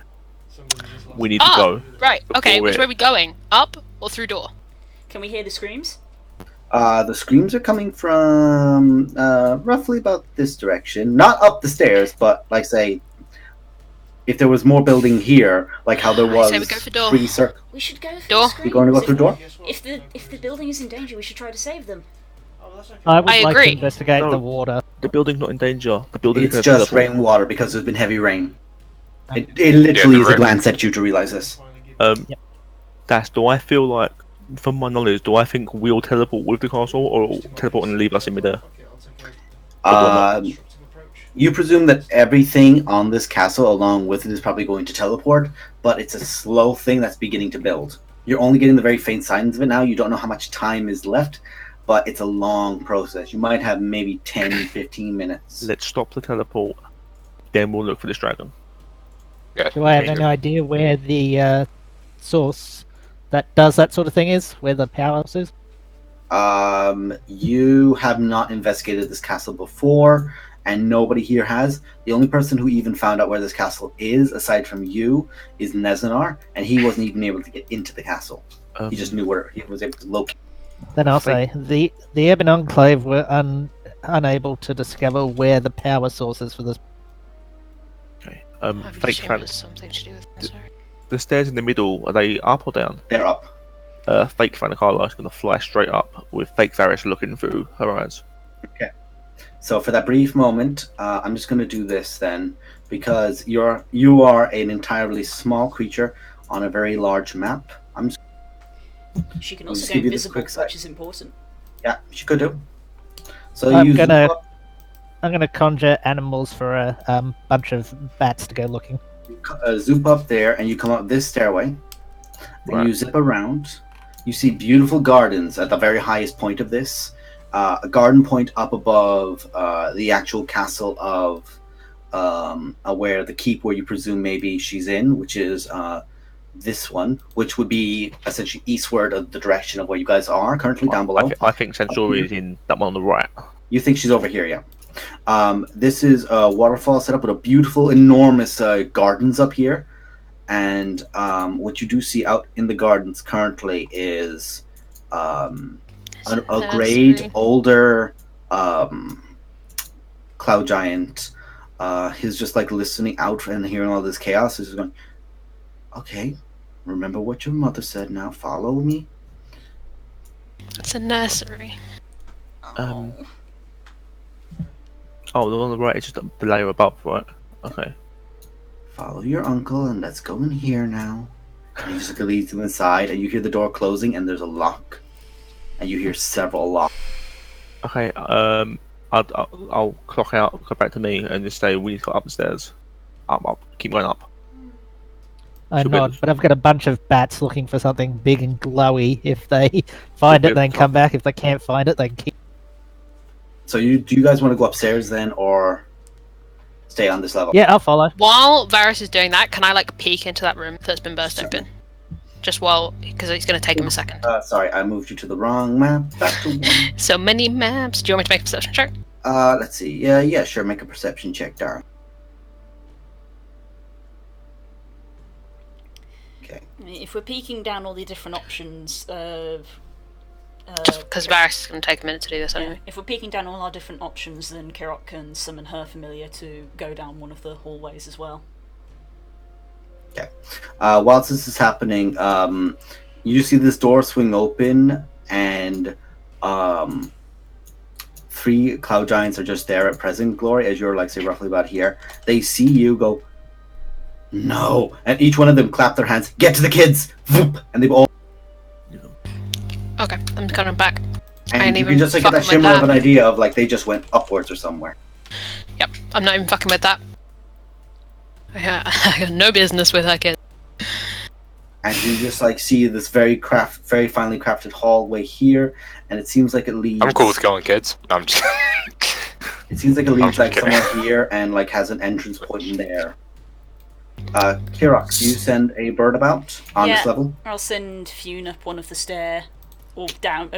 Somebody just lost we need to Ah, go. right. Okay, Before which it- way are we going? Up or through door? Can we hear the screams? The screams are coming from roughly about this direction. Not up the stairs, but like say, if there was more building here, like how there I was say we go for door. 3 circles. We should go for Door? the screens. You going to go through door? If the building is in danger, we should try to save them. Oh, that's okay. I would I like agree. to investigate No. the water. The building's not in danger. The building It's is just teleport. rainwater because there's been heavy rain. It literally the is a rain- glance at you to realize this. Yep. Do I feel like, from my knowledge, do I think we'll teleport with the castle or teleport and leave us in midair? Okay, I'll take a Um, constructive approach. You presume that everything on this castle, along with it, is probably going to teleport, but it's a slow thing that's beginning to build. You're only getting the very faint signs of it now. You don't know how much time is left, but it's a long process. You might have maybe 10, 15 minutes. Let's stop the teleport, then we'll look for this dragon. Yeah. Do I have Okay, any good. idea where the source that does that sort of thing is? Where the powerhouse is? You have not investigated this castle before, and nobody here has. The only person who even found out where this castle is, aside from you, is Nezanar, and he wasn't even able to get into the castle. He just knew where he was able to locate. Then I'll say the Urban Enclave were unable to discover where the power source is for this. Okay. I've Fake assumed fan. it's something to do with it, sorry. The stairs in the middle, are they up or down? They're up. Fake Fanakala is going to fly straight up with Fake Varys looking through her eyes. So for that brief moment, I'm just going to do this then, because you are an entirely small creature on a very large map. She can I'll also just go give you this invisible, quick side. which is important. Yeah, she could do. So I'm you gonna- zoom up, I'm gonna conjure animals for a bunch of bats to go looking. zoop up there, and you come up this stairway. Then Right. you zip around. You see beautiful gardens at the very highest point of this. A garden point up above the actual castle of where the keep where you presume maybe she's in, which is this one, which would be essentially eastward of the direction of where you guys are currently down below. I think Centauri is in that one on the right. You think she's over here, yeah. This is a waterfall set up with a beautiful, enormous gardens up here. And what you do see out in the gardens currently is a grade older cloud giant. He's just like listening out and hearing all this chaos. He's just going, okay, remember what your mother said now. Follow me. It's a nursery. Oh, the one on the right is just the layer above, right? Okay. Follow your uncle and let's go in here now. And he just leads him inside, and you hear the door closing, and there's a lock. And you hear several locks. Okay, I'll clock out, go back to me, and just say we need to go up the stairs. Up, keep going up. I Should be- nod, but I've got a bunch of bats looking for something big and glowy. If they find Should it, be then come back. If they can't find it, then keep. So do you guys want to go upstairs then, or stay on this level? Yeah, I'll follow. While Varys is doing that, can I like peek into that room that's been burst Sure. open? Just while, because it's going to take him a second. Sorry, I moved you to the wrong map. Back to one. So many maps. Do you want me to make a perception check? Let's see. Yeah, sure. Make a perception check, Dara. Okay. I mean, if we're peeking down all the different options of. Just because Varys is going to take a minute to do this anyway. If we're peeking down all our different options, then Kirok can summon her familiar to go down one of the hallways as well. Whilst this is happening, you see this door swing open, and 3 cloud giants are just there at present glory, as you're like say roughly about here. They see you go, no, and each one of them clap their hands. Get to the kids, Voop! And they've all. Okay, I'm coming back. I And ain't you even can just like get that fucking with shimmer of that. an idea of like they just went upwards or somewhere. Yep, I'm not even fucking with that. I got no business with her kid. And you just like see this very finely crafted hallway here, and it seems like it leads. I'm cool with going, kids. No, I'm just. It seems like it leads just like kidding. somewhere here and like has an entrance point in there. Kirok, do you send a bird about on Yeah. this level? I'll send Fune up one of the stair, or down.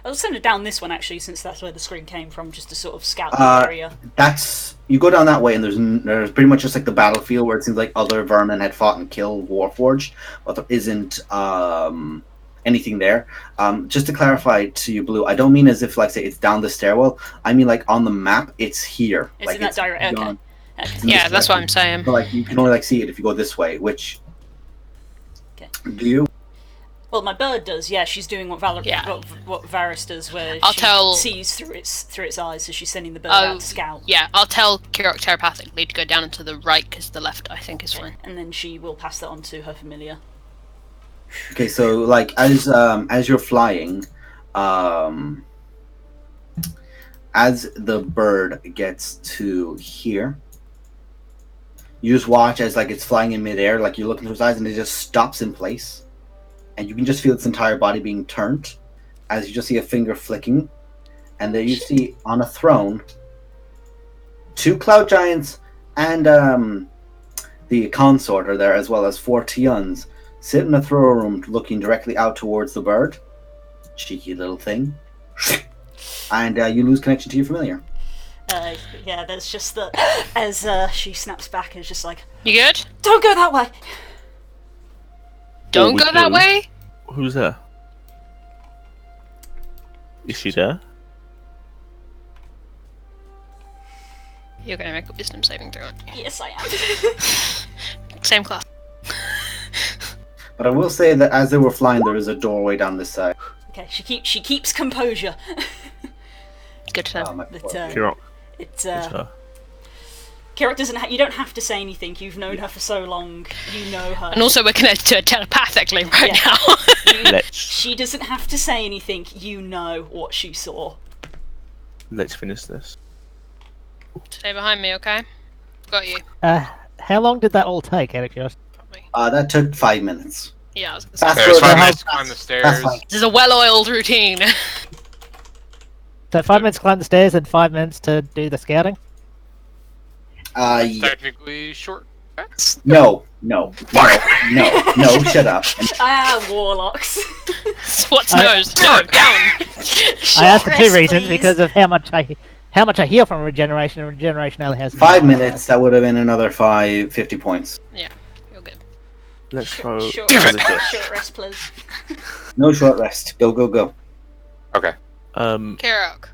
I'll send it down this one actually, since that's where the screen came from, just to sort of scout the area. That's you go down that way, and there's pretty much just like the battlefield where it seems like other vermin had fought and killed Warforged, but there isn't anything there. Just to clarify to you, Blue, I don't mean as if like say it's down the stairwell. I mean like on the map, it's here. It's like in that direction. Okay. beyond- Okay. it's in Yeah, this that's what direction. I'm saying. But like you can only like see it if you go this way. Which Okay. do you? Well, my bird does. Yeah, she's doing what Yeah. what Varys does, where I'll she tell- sees through its eyes, so she's sending the bird out to scout. Yeah, I'll tell Kirok telepathically to go down and to the right, because the left, I think, is fine. And then she will pass that on to her familiar. Okay, so like as you're flying, as the bird gets to here, you just watch as like it's flying in midair, like you're looking through its eyes, and it just stops in place, and you can just feel its entire body being turned, as you just see a finger flicking, and there you see on a throne 2 cloud giants and the consort are there, as well as 4 Tians sit in a throne room looking directly out towards the bird. Cheeky little thing. And you lose connection to your familiar. Yeah, there's just the as she snaps back and is just like, You good? "Don't go that way." Don't we go that do. way? Who's there? Is she there? You're gonna make a wisdom saving throw, aren't you? Yes, I am. Same class. But I will say that as they were flying, there is a doorway down this side. Okay, she keeps composure. Good to know. My But poor thing. Kirok, it's it's her. Kirak doesn't. You don't have to say anything. You've known her for so long. You know her. And also, we're connected to her telepathically right Yeah. now. Let's She doesn't have to say anything. You know what she saw. let's finish this. Stay behind me, okay? Got you. How long did that all take, out of curiosity? Got me. That took 5 minutes. Yeah, I was gonna say. Fast There's forward 5 to minutes to how- climb the That's stairs. fine. This is a well-oiled routine. So 5 minutes to climb the stairs and 5 minutes to do the scouting? Yeah. Technically short rest. No, shut up. Warlocks. What's I- nose? No, down. I asked for 2 rest, reasons, please. because of how much I heal from regeneration, and regeneration only has 5 minutes, that would have been another 50 points. Yeah, you're good. Let's throw. Short Damn rest, it. short rest, please. No short rest. Go, go, go. Okay. Kirok.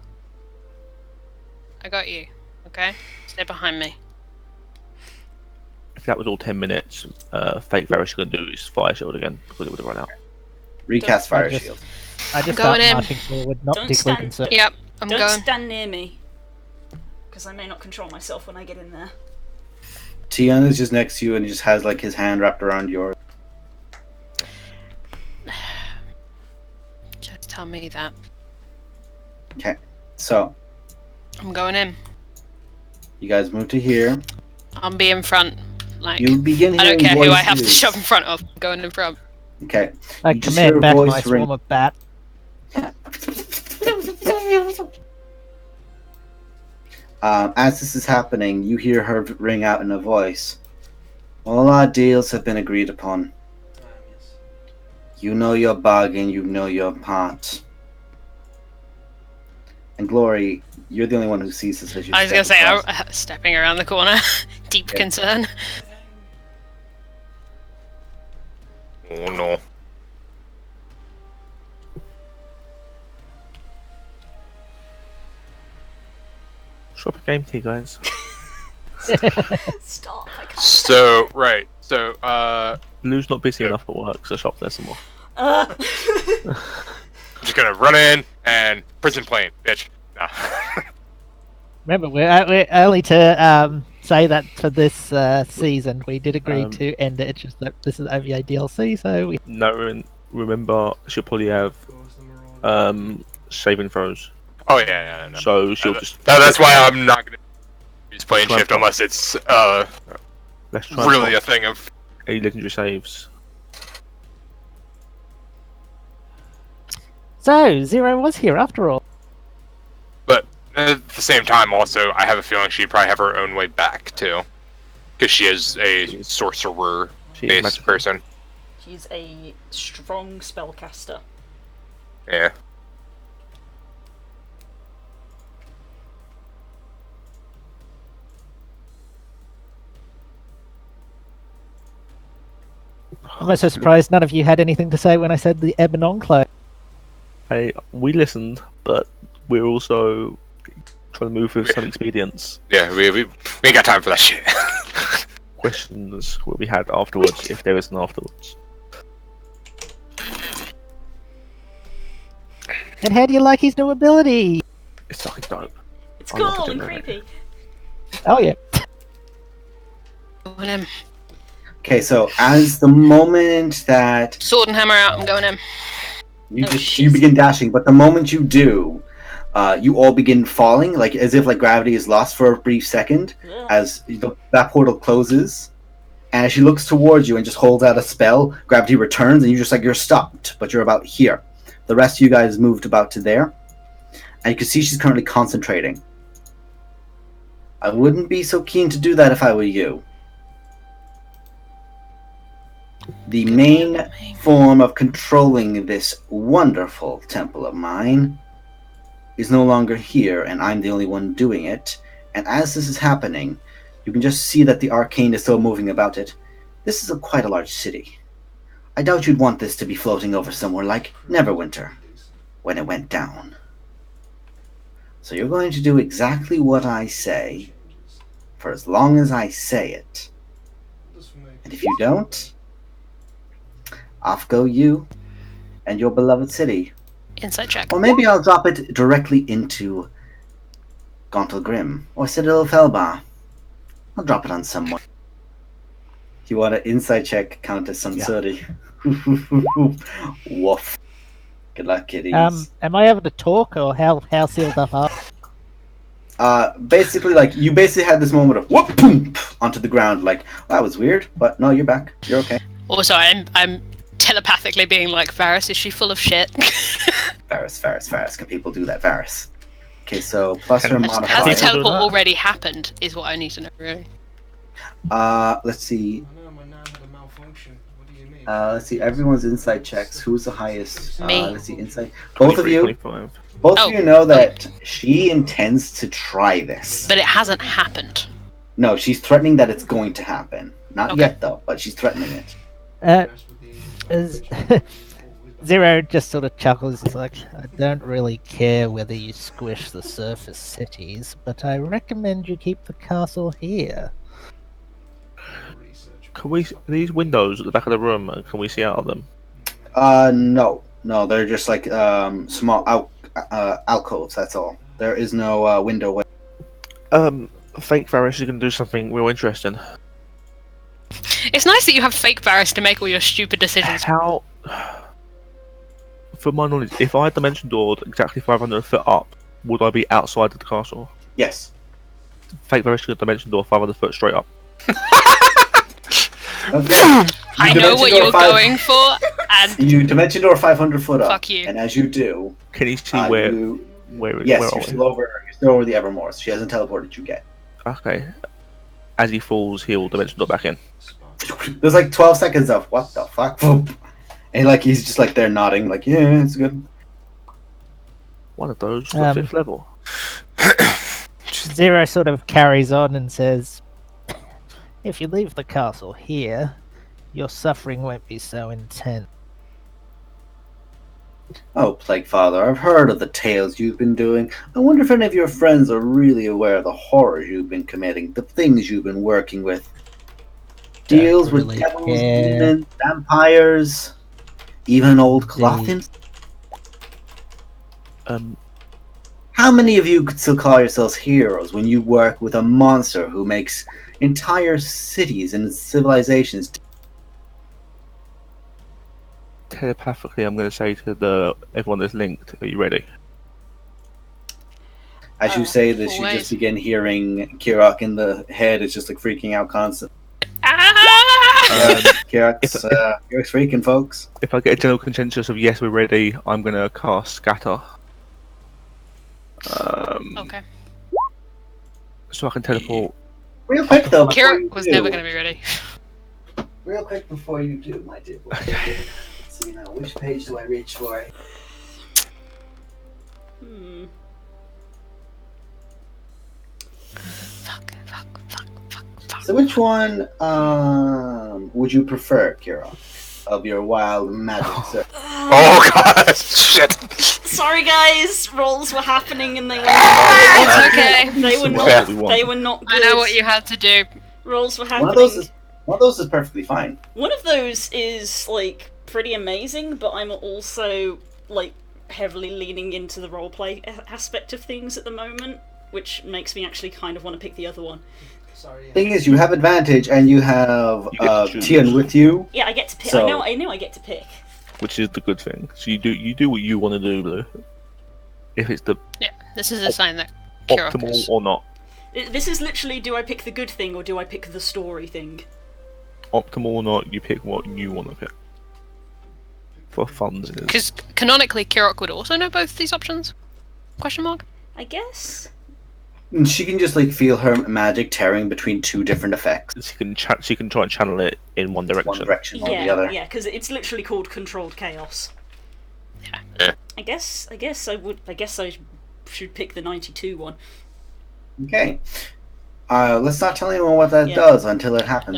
I got you. Okay? Stay behind me. If that was all 10 minutes, fake Varys gonna do is fire shield again because it would have run out. Recast I fire just- shield. I just Going start in. marching forward, not Don't particularly stand. concerned. Yep, I'm Don't going. stand near me, because I may not control myself when I get in there. Tian is just next to you and he just has like his hand wrapped around yours. Just tell me that. Okay. So, I'm going in. you guys move to here. I'll be in front. Like, You begin I hearing don't care who I have to voices. shove in front of. I'm going in front. Okay. I You just hear command a back voice my ring. swarm of bat. As this is happening, you hear her ring out in a voice. All our deals have been agreed upon. Yes. You know your bargain, you know your part. And Glory, you're the only one who sees this as you I was gonna step say, across. stepping around the corner. Deep Yeah. concern. Oh no. Shop a game tea, guys. Stop! I can't. So, right. So, Lou's not busy enough at work, so shop there some more. I'm just gonna run in and prison plane, bitch. Nah. Remember, we're only to say that for this season. We did agree Um, to end it. It's just that this is OVA DLC, so we No, remember, she'll probably have Goes the Marauder. saving throws. Oh yeah, no. So she'll just. That's why I'm not gonna use plane Try and shift pop. unless it's Let's try and really a pop thing of. 8 legendary saves. So Zero was here after all. But at the same time, also, I have a feeling she'd probably have her own way back too, because she is a sorcerer She is based magical. person. She's a strong spellcaster. Yeah. I'm also surprised none of you had anything to say when I said the Ebon Enclave. Hey, we listened, but we're also trying to move with some expedience. Yeah, we ain't got time for that shit. Questions will be had afterwards, if there is an afterwards. And how do you like his new ability? It's fucking dope. It's I love cool it, and don't I? creepy. Oh yeah. Going in. Okay, so as the moment that Sword and hammer out. I'm going in. you Oh, just shit. you begin dashing, but the moment you do, you all begin falling, like as if like gravity is lost for a brief second Ugh. as that portal closes. And as she looks towards you and just holds out a spell, gravity returns, and you just like you're stopped, but you're about here. The rest of you guys moved about to there, and you can see she's currently concentrating. I wouldn't be so keen to do that if I were you. The main form of controlling this wonderful temple of mine is no longer here, and I'm the only one doing it. And as this is happening, you can just see that the arcane is still moving about it. This is quite a large city. I doubt you'd want this to be floating over somewhere like Neverwinter when it went down. So you're going to do exactly what I say for as long as I say it. And if you don't, off go you and your beloved city. Insight check. Or maybe I'll drop it directly into Gauntle Grim or Citadel Felbar. I'll drop it on someone. Do you want an insight check, Countess Sansuri? Woof. Good luck, kiddies. Am I able to talk, or how sealed up are? Basically, like, you basically had this moment of whoop, boom, onto the ground, like, that was weird, but no, you're back. You're okay. Also, I'm telepathically being like, Varys, is she full of shit? Varys. Can people do that, Varys? Okay, so plus your Has modifier. the teleport already happened? Is what I need to know, really. Let's see. I know my nan had a malfunction. What do you mean? Let's see. Everyone's insight checks. Who's the highest? Me. Let's see. Insight. Both of 23, you. 25. Both Oh. of you know that she intends to try this. But it hasn't happened. No, she's threatening that it's going to happen. Not Okay. yet, though, but she's threatening it. As Zero just sort of chuckles. It's like, I don't really care whether you squish the surface cities, but I recommend you keep the castle here. Can we these windows at the back of the room? Can we see out of them? No, they're just like small alcoves. That's all. There is no window. Fake Varys is going to do something real interesting. It's nice that you have fake Varys to make all your stupid decisions. How? From my knowledge, if I dimension doored exactly 500 foot up, would I be outside of the castle? Yes. Fake Varys could dimension door 500 foot straight up. Okay. I know what you're going for, and You dimension door 500 foot up. Fuck you. And as you do, Can you see where where yes, where you're are still over the Evermore. So she hasn't teleported you yet. we? Okay. As he falls, he'll dimension door back in. There's like 12 seconds of what the fuck, and like he's just like there nodding, like yeah, it's good. One of those for 5th level. Zero sort of carries on and says, if you leave the castle here, your suffering won't be so intense. Oh, Plague Father, I've heard of the tales you've been doing. I wonder if any of your friends are really aware of the horrors you've been committing, the things you've been working with. Deals really with devils, care. demons, vampires, even old Clothians. How many of you could still call yourselves heroes when you work with a monster who makes entire cities and civilizations? Telepathically, I'm going to say to everyone that's linked, are you ready? As you say this, you always. just begin hearing Kirok in the head. It's just like freaking out constantly. Kirok's freaking, folks. If I get a general consensus of yes, we're ready, I'm going to cast Scatter. okay. So I can teleport. Real quick though, before Kira you was do- never going to be ready. Real quick before you do, my dear boy. Okay. Let's see now, which page do I reach for? Hmm. So which one would you prefer, Kirok? of your wild magic, sir. Oh god, shit. Sorry, guys. Rolls were happening, and they were. It's okay. They were That's what not. we want. They were not I good. know what you had to do. Rolls were One happening. of those is perfectly fine. One of those is like pretty amazing, but I'm also like heavily leaning into the roleplay aspect of things at the moment, which makes me actually kind of want to pick the other one. Sorry. Thing is, you have advantage, and you have You get to choose. Tian with you. Yeah, I get to pick. So- I know I get to pick. Which is the good thing. So you do what you want to do, Blue. If it's the Yeah, this is a sign that Kirok optimal is. or not. This is literally, do I pick the good thing or do I pick the story thing? Optimal or not, you pick what you want to pick. For funds, it is. Because canonically, Kirok would also know both these options? Question mark? I guess. And she can just like feel her magic tearing between two different effects, She can try and channel it in one direction. one direction or the Yeah, other. yeah, because it's literally called controlled chaos. Yeah. I guess I should pick the 92 one. Okay. Let's not tell anyone what that Yeah. does until it happens.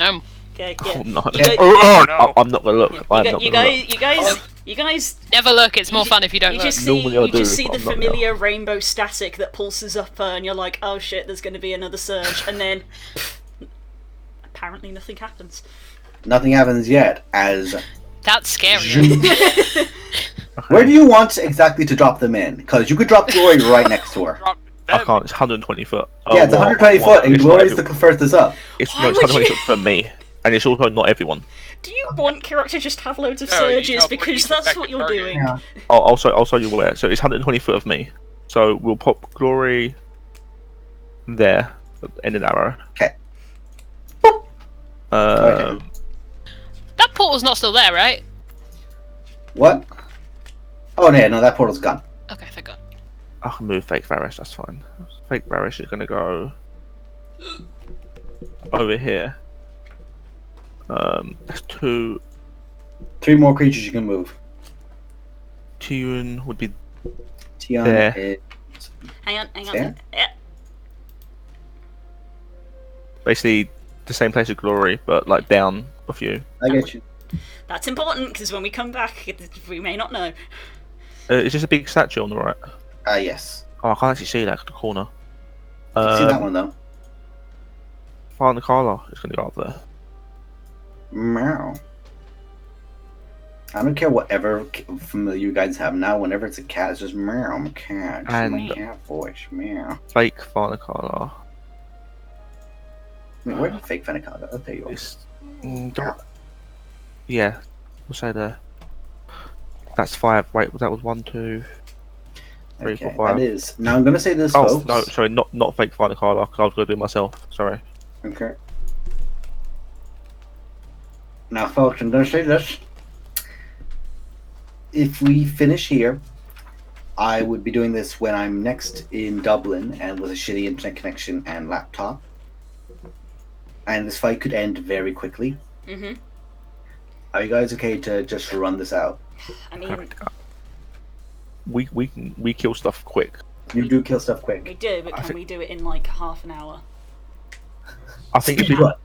Okay, Oh, yeah. no. You guys- Oh no! I'm not gonna look. Yeah, I'm not gonna look. you guys Never look, it's more fun if you don't you look. just see Normally I you just do, see but the I'm not familiar rainbow static that pulses up and you're like, oh shit, there's gonna be another surge, and then apparently nothing happens. Nothing happens yet. As That's scary. where do you want exactly to drop them in? Because you could drop Glory right next to her. I can't. It's 120 foot. Yeah, it's 120 foot, and It's not Glory's the everyone. furthest up. It's Why no, it's would 120 you- foot for me, and it's also not everyone. Do you want Kirok to just have loads of No, you surges don't because want each that's what affected you're target. doing? Yeah. I'll show you where. So it's 120 foot of me. So we'll pop Glory there, end an arrow. Okay. That portal's not still there, right? What? Oh no, that portal's gone. Okay, thank God. I can move Fake Varish, that's fine. Fake Varish is gonna go over here. That's 2. 3 more creatures you can move. Tune would be Tian There. is Hang on. There? Yeah. basically the same place as Glory, but like down a few. I get you. That's important because when we come back, we may not know. It's just a big statue on the right. Yes. Oh, I can't actually see that at the corner. See that one though. Father Carla is gonna go up there. Meow. I don't care whatever familiar you guys have now. Whenever it's a cat, it's just meow. I'm a cat. It's my And- cat voice. Meow. Fake Father Carla. Wait, where did fake Fenneca go? Oh, there you It's, yeah, we'll say there. That's 5. Wait, that was 1, 2. go. 3, Okay, 4, 5. that is. Now I'm gonna say this, Oh folks. no, sorry, not Fake Father Carla, because I was gonna do it myself. Sorry. Okay. Now, folks, I'm gonna say this. If we finish here, I would be doing this when I'm next in Dublin and with a shitty internet connection and laptop. And this fight could end very quickly. Mm-hmm. Are you guys okay to just run this out? I mean, Perfect. We kill stuff quick. You do kill stuff quick. we do, but I can think- we do it in like half an hour? I think if we What?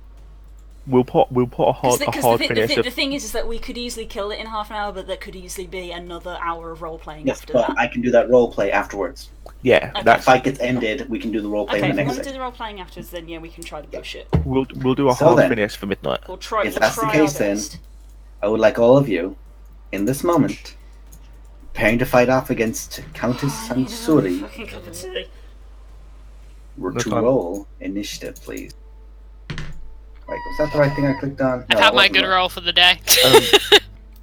we'll put a hard finish. The thing is that we could easily kill it in half an hour, but there could easily be another hour of role playing Yes, after but that. I can do that role play afterwards. Yeah, Okay. If that's fight gets ended, we can do the role play Okay, the if we next want to do day. the role playing afterwards, then yeah, we can try to push it. we'll do a So hard then- finish for midnight. We'll try. If we'll that's the try case, our then- best. I would like all of you, in this moment, preparing to fight off against Countess I need another Sansuri, fucking cup of tea. No to time. roll initiative, please. Wait, was that the right thing I clicked on? I've No, had that my wasn't good right. roll for the day.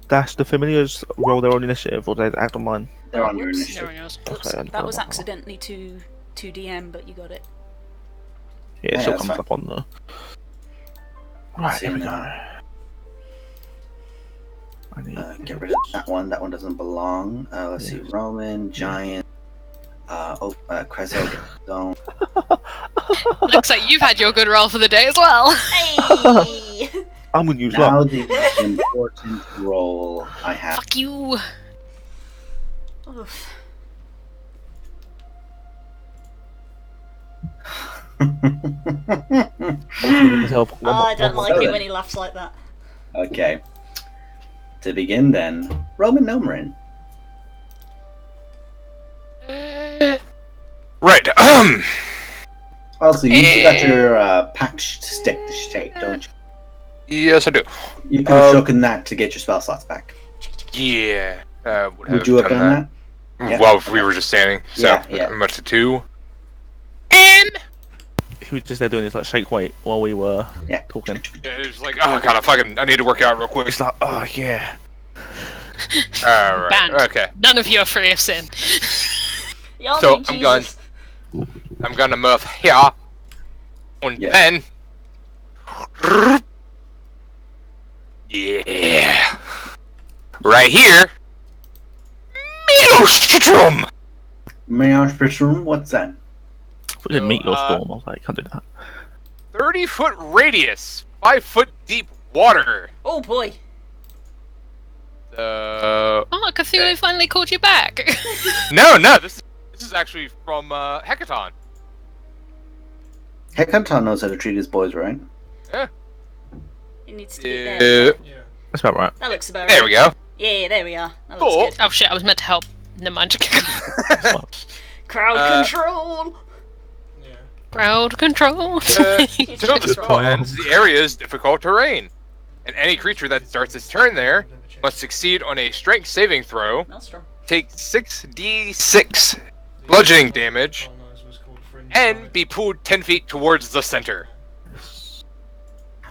Dash the familiars roll their own initiative, or they act on mine. They're on your Whoops. initiative. There it goes. Oops, Okay, I that was don't know. accidentally to DM, but you got it. Yeah, it Yeah, still that's comes fine. up on the. Right, here we go. I need. Get rid of that one. That one doesn't belong. Let's see. Roman, Giant, Crezo, Zone. Looks like you've had your good roll for the day as well. Hey! I'm gonna use Now luck. the most important roll I have. Fuck you. Oof. Myself, Oh, I don't one like more. it when he laughs like that. Okay. To begin, then, Roman Nomarin. Right. Also, you got your patched stick to shake, don't you? Yes, I do. You could have shaken that to get your spell slots back. Yeah. Would you have done that? Yeah. Well, if we were just standing. So, Yeah. I'm up to 2. And He was just there doing his like shake weight while we were talking. it was like, oh god, I need to work out real quick. It's like, oh yeah. Alright, Banned. okay. None of you are free of sin. Y'all So, need I'm going. Jesus. I'm gonna move here. And Yeah. then. Yeah. Right here. Maelstrom! Maelstrom, what's that? I didn't meet your So, storm. I was like, can't do that. 30-foot radius, 5-foot deep water. Oh boy. Uh, Oh, Cthulhu finally called you back. no, this is actually from Hecaton. Hecaton knows how to treat his boys, right? It needs to be there. Yeah. That's about right. That looks about There right. we go. Yeah, there we are. That Cool. looks good. Oh shit, I was meant to help. Never mind. Crowd control. Yeah. Crowd control. So the spell ends, the area is difficult terrain, and any creature that starts its turn there must succeed on a strength saving throw, Maelstrom. take 6d6 bludgeoning damage, and be pulled 10 feet towards the center.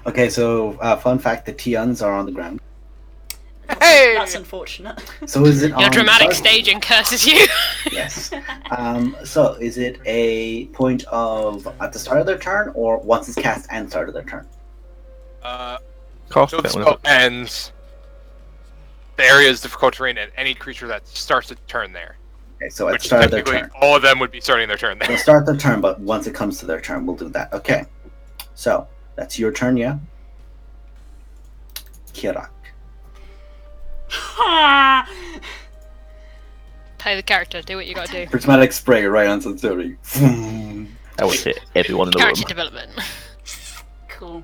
Okay, so fun fact: the Tians are on the ground. Hey! That's unfortunate. So is it Your on dramatic start- staging curses you. Yes. So is it a point of at the start of their turn, or once it's cast and start of their turn? Cast So the it spell whenever. ends. The area is difficult terrain, and any creature that starts a turn there. Okay, so at the Which start of their technically turn. all of them would be starting their turn there. They'll start their turn, but once it comes to their turn, we'll do that. Okay. So that's your turn, yeah. Kirak. Play the character. Do what you gotta do. Prismatic spray right on Sansuri. That would hit everyone in the room. Character development. Cool.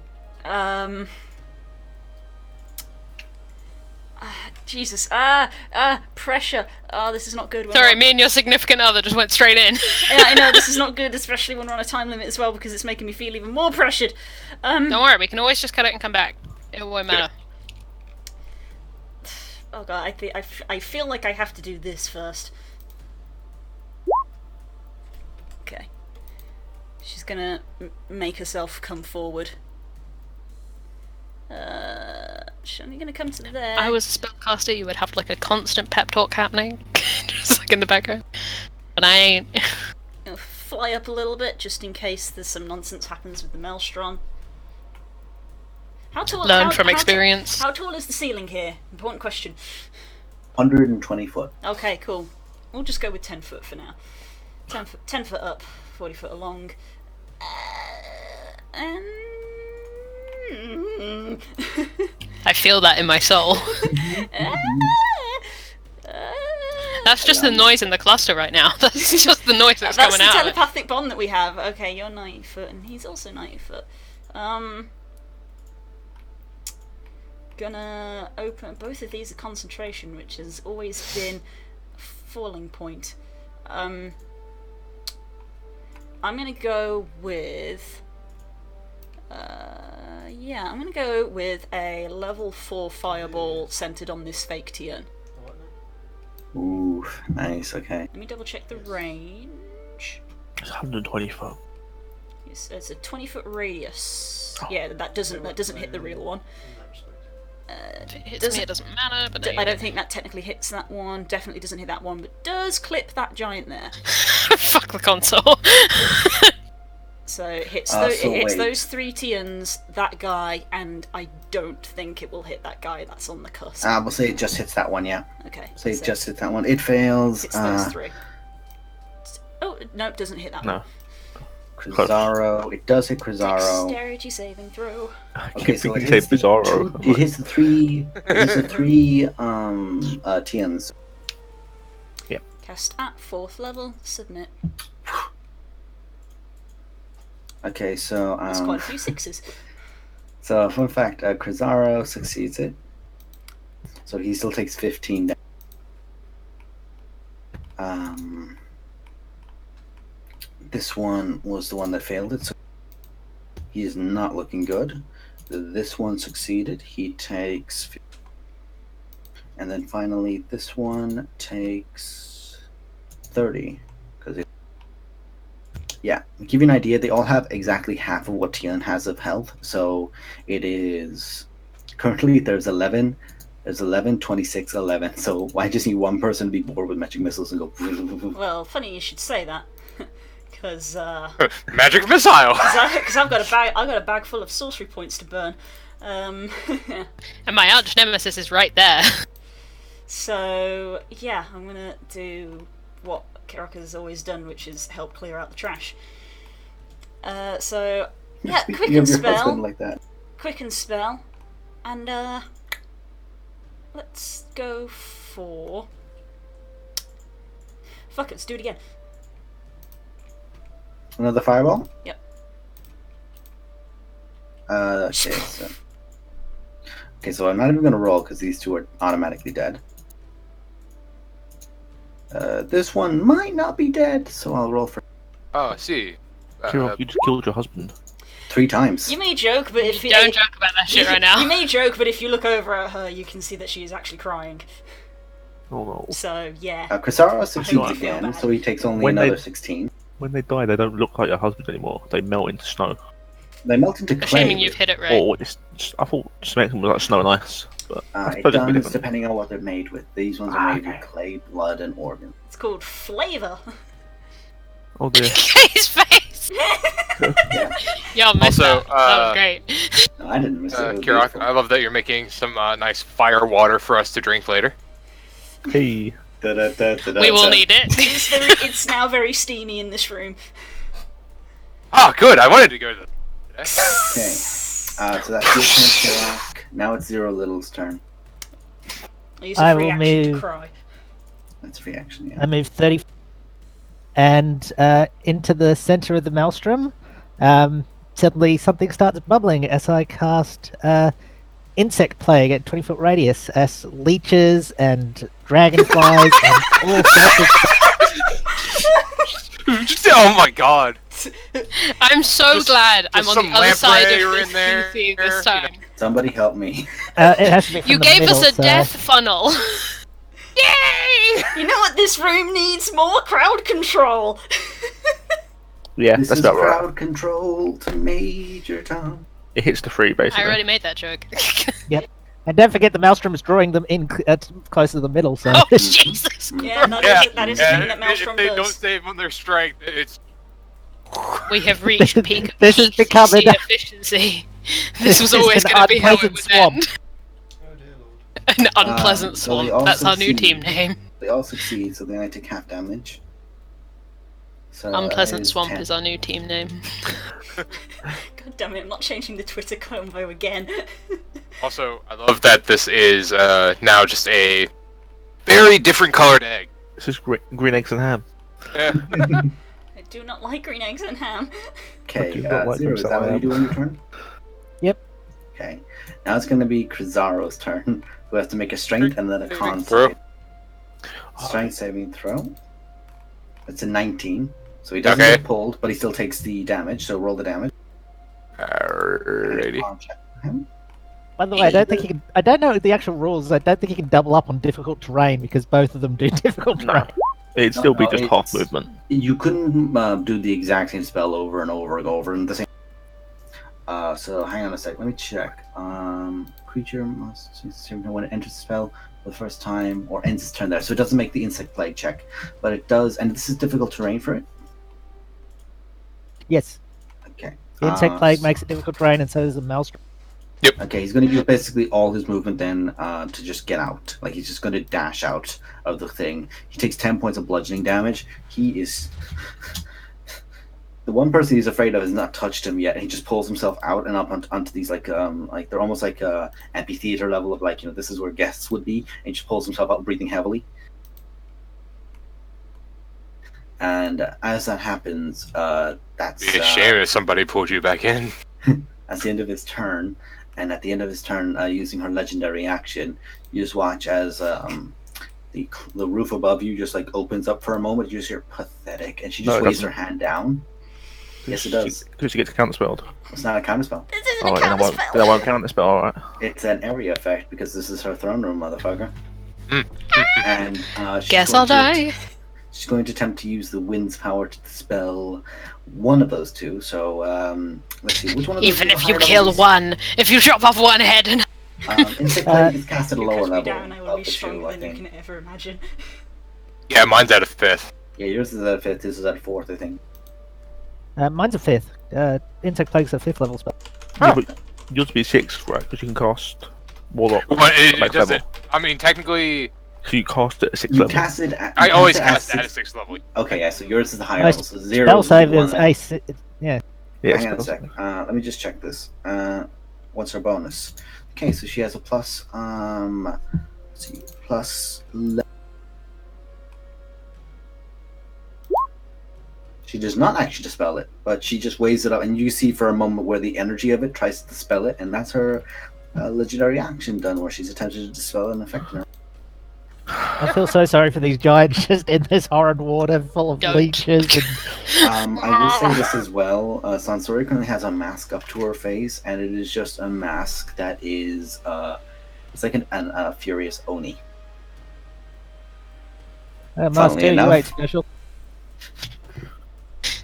Jesus. Pressure. This is not good. Sorry, me and your significant other just went straight in. Yeah, I know, this is not good, especially when we're on a time limit as well, because it's making me feel even more pressured. Don't worry, we can always just cut it and come back. It won't matter. Oh god, I feel like I have to do this first. Okay. She's gonna make herself come forward. She's only gonna come to there. I was a spellcaster, you would have like a constant pep talk happening, just like in the background. But I ain't. Gonna fly up a little bit, just in case there's some nonsense happens with the Maelstrom. How tall? Learn from experience. How tall is the ceiling here? Important question. 120 foot. Okay, cool. We'll just go with 10 foot for now. 10 foot up, 40 foot along. And... I feel that in my soul. That's just the noise in the cluster right now. That's just the noise that's That's coming the out. of it. telepathic bond that we have. Okay, you're 90 foot, and he's also 90 foot. Gonna open. Both of these are concentration, which has always been a falling point. I'm gonna go with. Yeah, I'm gonna go with a level 4 fireball centered on this fake Tian. Ooh, nice. Okay. Let me double check the range. It's 120 foot. It's a 20-foot radius. Yeah, that doesn't hit the real one. If it hits me, it doesn't matter. But I don't think that technically hits that one. Definitely doesn't hit that one, but does clip that giant there. Fuck the console. So it hits, So it hits wait. those 3 Tians, that guy, and I don't think it will hit that guy that's on the cusp. We'll say it just hits that one, yeah. Okay. Say it so just hits that one. It fails. hits those 3. Oh, no, it doesn't hit that one. No. Crizaro. It does hit Crizaro. Dexterity saving throw. Okay, so you it say hits, Bizarro. it hits the 3. It hits the 3 Tians. Cast at 4th level. Submit. Okay, so That's quite a few 6s. so fun fact, Crizaro succeeds it. So he still takes 15 damage. This one was the one that failed it, so he is not looking good. This one succeeded. He takes 15. And then finally, this one takes 30. Yeah, to give you an idea, they all have exactly half of what Tian has of health. So it is currently there's 11, 26, 11. So I just need one person to be bored with magic missiles and go. Well, funny you should say that, because Magic missile. because I've got a bag full of sorcery points to burn. And my arch nemesis is right there. So yeah, I'm gonna do what Kiraka's always done, which is help clear out the trash. So yeah, Speaking quicken of your spell, husband like that. quicken spell, and let's go for. Fuck it, let's do it again. Another fireball? Yep. Okay, so I'm not even going to roll because these two are automatically dead. This one might not be dead, so I'll roll for Oh, I see. Kirok, you just killed your husband. 3 times. You may joke, but if Don't joke about that shit right now. You may joke, but if you look over at her, you can see that she is actually crying. Oh no. So yeah. Crisaro succeeds I feel again, bad. so he takes only When they- another 16. When they die, they don't look like your husband anymore. They melt into snow. They melt into clay. Assuming you've hit it right. Or I thought just makes them look like snow and ice. But I It suppose it'd be does, different. depending on what they're made with. These ones are made with clay, blood, and organ. It's called flavour. Oh dear. His face! Yeah. Y'all missed Also, that. That was great. No, I didn't miss it. It was Kirok, beautiful. I love that you're making some nice fire water for us to drink later. Hey. We will need it. It's now very steamy in this room. Ah, good. I wanted to go to the. Okay. So that's your turn, Kirok. Now it's Zero Little's turn. I use a I free will action to move- cry. That's free action, yeah. I move 30 and into the center of the maelstrom. Suddenly, something starts bubbling as I cast Insect Plague at 20-foot radius as leeches and dragonflies and all sorts of. Oh my god. I'm so glad I'm on some the other side lamprey of in this there, PC this time. Somebody help me. It has to be from You the gave middle, us a so- death funnel. Yay! You know what? This room needs more crowd control. Yeah, This that's is about right. crowd control to Major Tom. It hits the 3 basically. I already made that joke. And don't forget the maelstrom is drawing them in close to the middle. So Oh Jesus! Yeah, that is the thing that and Maelstrom if they don't does. save on their strength, it's We have reached peak This has become PC an- efficiency. This was This is always an going to be how it unpleasant would swamp. end. Oh dear lord. An unpleasant so they swamp. all That's our new succeed. team name. They all succeed, so then I take half damage. So Unpleasant it's Swamp 10. is our new team name. God damn it! I'm not changing the Twitter combo again. also. I love that this is now just a very different colored egg. This is green eggs and ham. Yeah. I do not like green eggs and ham. Okay, I do not like Zero, them, is so that I what you am. do on your turn? Yep. Okay, now it's going to be Crisaro's turn, who has to make a strength and then a con Throw. save. Strength saving throw. It's a 19, so he doesn't Okay. get pulled, but he still takes the damage, so roll the damage. Alrighty. Con check for him. by the way, I don't think you can. I don't know the actual rules. I don't think you can double up on difficult terrain because both of them do difficult No. terrain. It'd still be No, just it's- half movement. You couldn't do the exact same spell over and over and over and the same. So hang on a sec. Let me check. Creature must know when it enters the spell for the first time or ends its turn there. So it doesn't make the insect plague check, but it does. And this is difficult terrain for it. Yes, Okay. the insect plague so- makes it difficult terrain, and so does the maelstrom. Okay, he's going to use basically all his movement then to just get out. Like he's just going to dash out of the thing. He takes 10 points of bludgeoning damage. He is. The one person he's afraid of has not touched him yet. He just pulls himself out and up onto these like they're almost like amphitheater level of like, you know, this is where guests would be. And he just pulls himself out, breathing heavily. And as that happens, that's It'd be a shame if somebody pulled you back in. that's the end of his turn. And at the end of his turn, using her legendary action, you just watch as the roof above you just like opens up for a moment. You just hear pathetic, and she just No, it weighs her doesn't. hand down. Yes, it does. Because she gets counterspelled. It's not a counterspell. This isn't Oh, a then I won't. Then I won't counterspell. All right. It's an area effect because this is her throne room, motherfucker. And she's Guess going I'll die. She's going to attempt to use the wind's power to dispel one of those two. So let's see, which one of those Even two if are you higher kill levels? one, if you chop off one head and Insect Plague is cast at a You lower cut me level down, I will of be the two, stronger I than you think. can ever imagine. Yeah, mine's at a 5th. Yeah, yours is at a 5th, this is at a 4th, I think. Mine's a 5th. Insect Plague's a 5th level spell. Yeah, but yours would be 6th, right? Because you can cast Warlock. Well, it Next doesn't. level. I mean, technically, So you cast it at 6th You level. cast it at, I you always cast cast it at a 6th level. Okay, yeah, so yours is the higher My level, so 0 Spell is save the one is level. yeah. Yeah, Hang on a spells. sec. Let me just check this. What's her bonus? Okay, so she has a plus. Let's see, plus. She does not actually dispel it, but she just weighs it up, and you see for a moment where the energy of it tries to dispel it, and that's her legendary action done, where she's attempted to dispel an effect. Now. I feel so sorry for these giants just in this horrid water full of Don't. leeches. I will say this as well. Sansori currently has a mask up to her face, and it is just a mask that is, it's like a furious Oni. And Funnily Master, you enough- ain't special.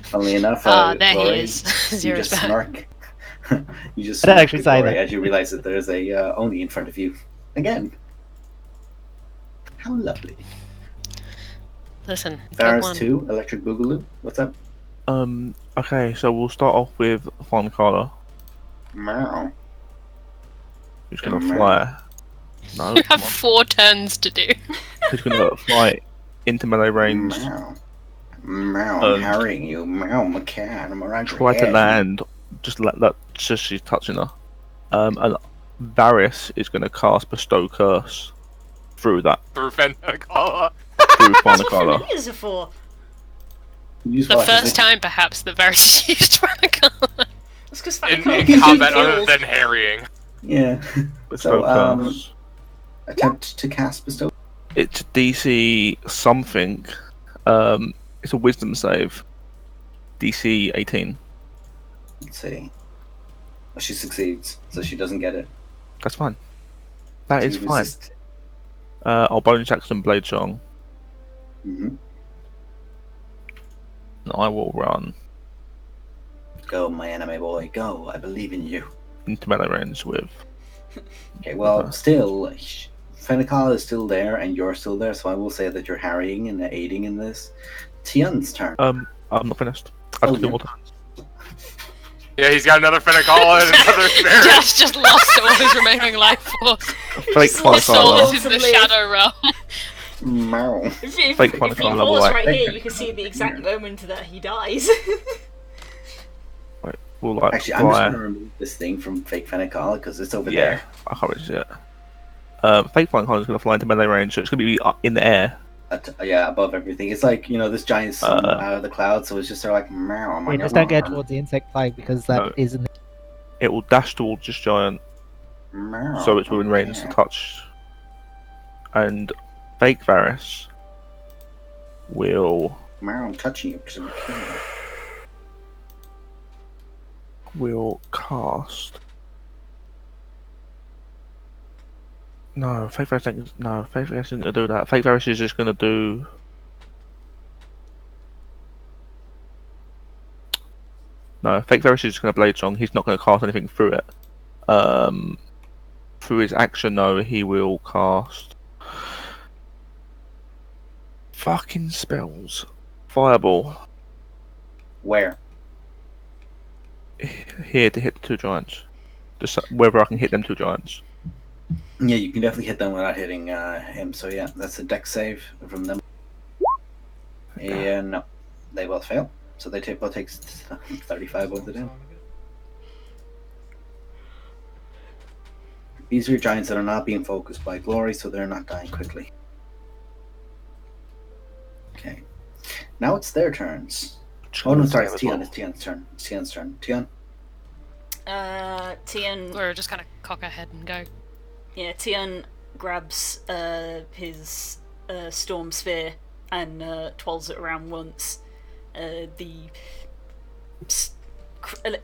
Funnily enough, there Glory, he is. you Zero's just back. snark. You just I don't snark actually to say Glory that. as you realize that there's a Oni in front of you. Again. How lovely. Listen, kill Varus one. 2, Electric Boogaloo. What's up? Okay, so we'll start off with Farnakala, Meow. who's gonna Meow. fly. No, You come have on. 4 turns to do. Who's gonna fly into melee range? Meow. Meow. I'm Um, harrying you. Meow, my cat. I'm around your Try to head. land. Just let that. Just she's touching her. And Varys is gonna cast Bestow Curse through that Through Fenacala. through That's what Farnakala. familiars are for. Use The watch as first it- time, perhaps, the Varys used Farrakhan. That's because In combat other than harrying. Yeah. Bestow So, Curse. attempt to cast Bestow. It's DC something. It's a Wisdom save. DC 18. Let's see. She succeeds, so she doesn't get it. That's fine. That is She fine. resists- I'll bonus action Blade Song. Mhm. And I will run Go, my anime boy, go. I believe in you. into melee range with. Okay, well, Okay. still, Fenacala is still there, and you're still there, so I will say that you're harrying and aiding in this. Tian's turn. I'm not finished. I have Oh, to do yeah. more turns. Yeah, he's got another Fenacala and another Varys. Josh just lost all his remaining life force. Fake He's lost His soul all Farnakala. is in the Awesomely. shadow realm. Meow. If Fake you Farrakhan level pause right. right here, Okay. you can see the exact moment that he dies. We'll like Actually, I'm just fly. going to remove this thing from fake Fenacala because it's over Yeah, there. I can't really see it. Fake Farnakala is going to fly into melee range, so it's going to be up in the air. Yeah, above everything. It's like, this giant sun out of the clouds, so it's just sort of like, meow. I'm Yeah, on your just don't go arm. towards the Insect Plague because that No. isn't. It will dash towards this giant, Meow. so it's within range to touch. And Fake Varys will Meow, I'm touching you because I'm a king. cast. No, Fake Varys isn't gonna do that. Fake Varys is just gonna do. No, Fake Varys is just gonna Blade Song. He's not gonna cast anything through it. Through his action, though, he will cast fucking spells. Fireball Where? here to hit the two giants. Just whether I can hit them two giants. Yeah, you can definitely hit them without hitting him, so yeah, that's a dex save from them. And no, they both fail. So they both take 35 of the down. These are giants that are not being focused by glory, so they're not dying quickly. Okay. Now it's their turns. Oh no, sorry, it's Tian. It's Tian's turn. It's Tian's turn. Tian. Tian. Or just kind of cock her head and go. Yeah, Tian grabs his storm sphere and twirls it around once. The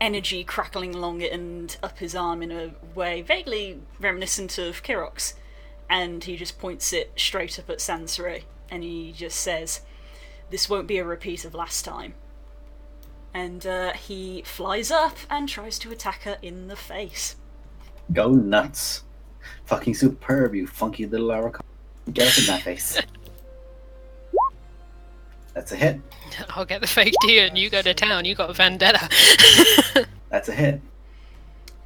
energy crackling along it and up his arm in a way vaguely reminiscent of Kirok's, and he just points it straight up at Sansui, and he just says, "This won't be a repeat of last time." And he flies up and tries to attack her in the face. Go nuts. Fucking superb, you funky little Arakan. Get up in that face. That's a hit. I'll get the fake deer and you go to town. You got a vendetta. That's a hit.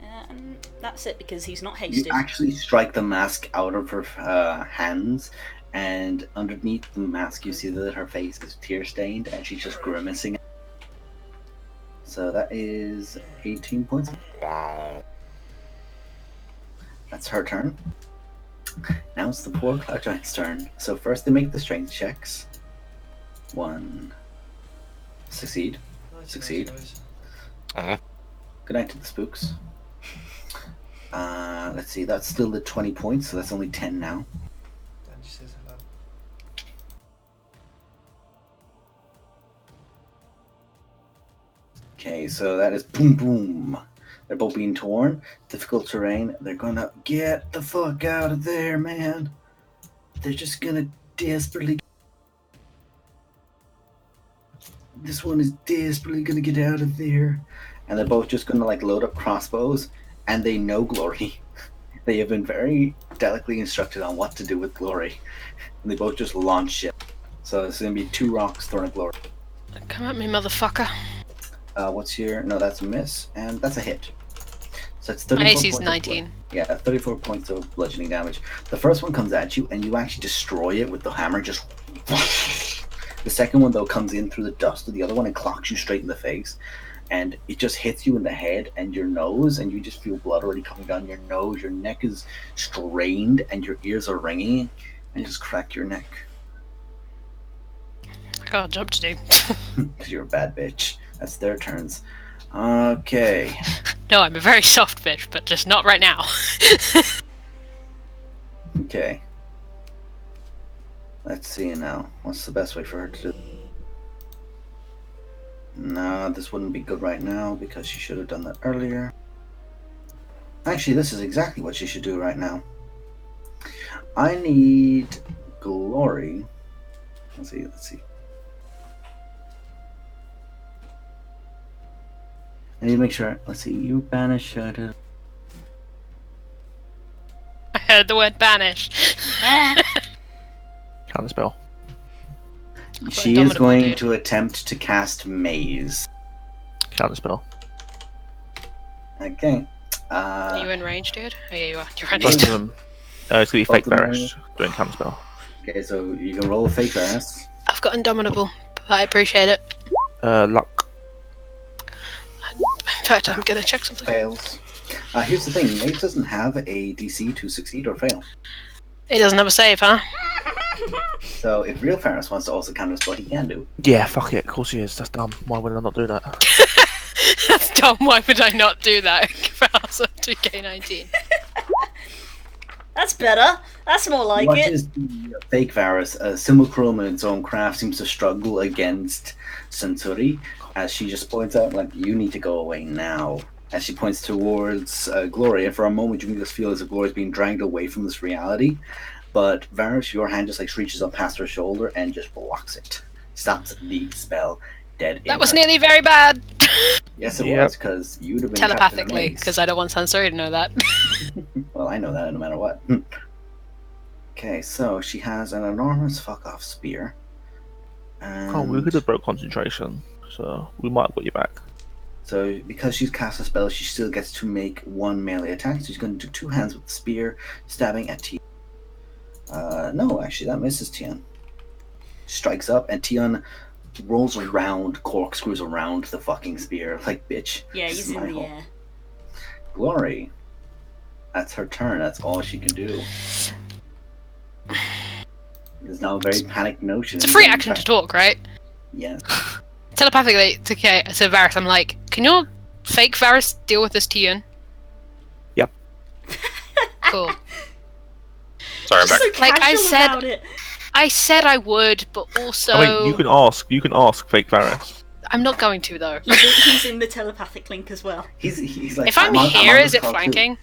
And that's it, because he's not You hasted. actually strike the mask out of her hands, and underneath the mask you see that her face is tear-stained and she's just grimacing. So that is 18 points. Wow. That's her turn. Now it's the poor Cloud Giant's turn. So first they make the strength checks. 1. Succeed. Nice, Succeed. nice. Good night to the spooks. Let's see, that's still the 20 points, so that's only 10 now. Danji says hello. Okay, so that is boom boom. They're both being torn. Difficult terrain. They're gonna get the fuck out of there, man. They're just gonna desperately. This one is desperately gonna get out of there. And they're both just gonna like load up crossbows, and they know Glory. They have been very delicately instructed on what to do with Glory. And they both just launch it. So it's gonna be 2 rocks thrown at Glory. Come at me, motherfucker. What's your... No, that's a miss, and that's a hit. So it's 34 My AC's points of 19. yeah, 34 points of bludgeoning damage. The first one comes at you, and you actually destroy it with the hammer, just... The second one, though, comes in through the dust of the other one and clocks you straight in the face. And it just hits you in the head and your nose, and you just feel blood already coming down your nose. Your neck is strained, and your ears are ringing, and you just crack your neck. I got a job to do. Because you're a bad bitch. That's their turns. Okay. No, I'm a very soft bitch, but just not right now. Okay. Let's see now. What's the best way for her to do? No, this wouldn't be good right now because she should have done that earlier. Actually, this is exactly what she should do right now. I need Glory. Let's see. I need to make sure. Let's see. You banish her to... I heard the word banish. Counter spell. She is going to attempt to cast Maze. Counter spell. Okay. Are you in range, dude? Oh yeah, you are. You're running. Both of them. It's gonna be Both fake of them Varus doing counter spell. Okay, so you can roll a fake Varus. I've got Indomitable, but I appreciate it. Luck. In fact, I'm gonna check something. Fails. Here's the thing, Maze doesn't have a DC to succeed or fail. It doesn't have a save, huh? So if real Ferris wants to also counter spell, he can do. Yeah, fuck it. Of course he is. That's dumb. Why would I not do that? That's dumb. Why would I not do that? Also 2K19. That's better. That's more like What it. is the fake Varus? Simulacrum in its own craft seems to struggle against Centauri, as she just points out, like, you need to go away now. As she points towards Glory, and for a moment you can just feel as if Glory is being dragged away from this reality. But Varus, your hand just like reaches up past her shoulder and just blocks it. Stops the spell dead. That was nearly very bad. Yes, it Yep. was, because you'd have been Telepathically, because because I don't want Sansori to know that. well, I know that no matter what. Okay, so she has an enormous fuck off spear. And Oh, we could have broke concentration, so we might have got you back. so because she's cast a spell, she still gets to make 1 melee attack. So she's going to do 2 hands with the spear, stabbing at Tian. No, actually, that misses Tian. Strikes up, and Tian rolls around, corkscrews around the fucking spear. Like, bitch. Yeah, this he's is my in the hole. air. Glory. That's her turn. That's all she can do. There's now a very panicked notion. It's a free action to talk, right? Yes. Telepathically to Varus, I'm like, can your Fake Varys deal with this Tian? Yep. Cool. Sorry, I'm back. So Like I casual said- about it. I said I would, but also I mean, you can ask fake Varys. I'm not going to though. He's in the telepathic link as well. He's like. If I'm on here, this is it call too. flanking?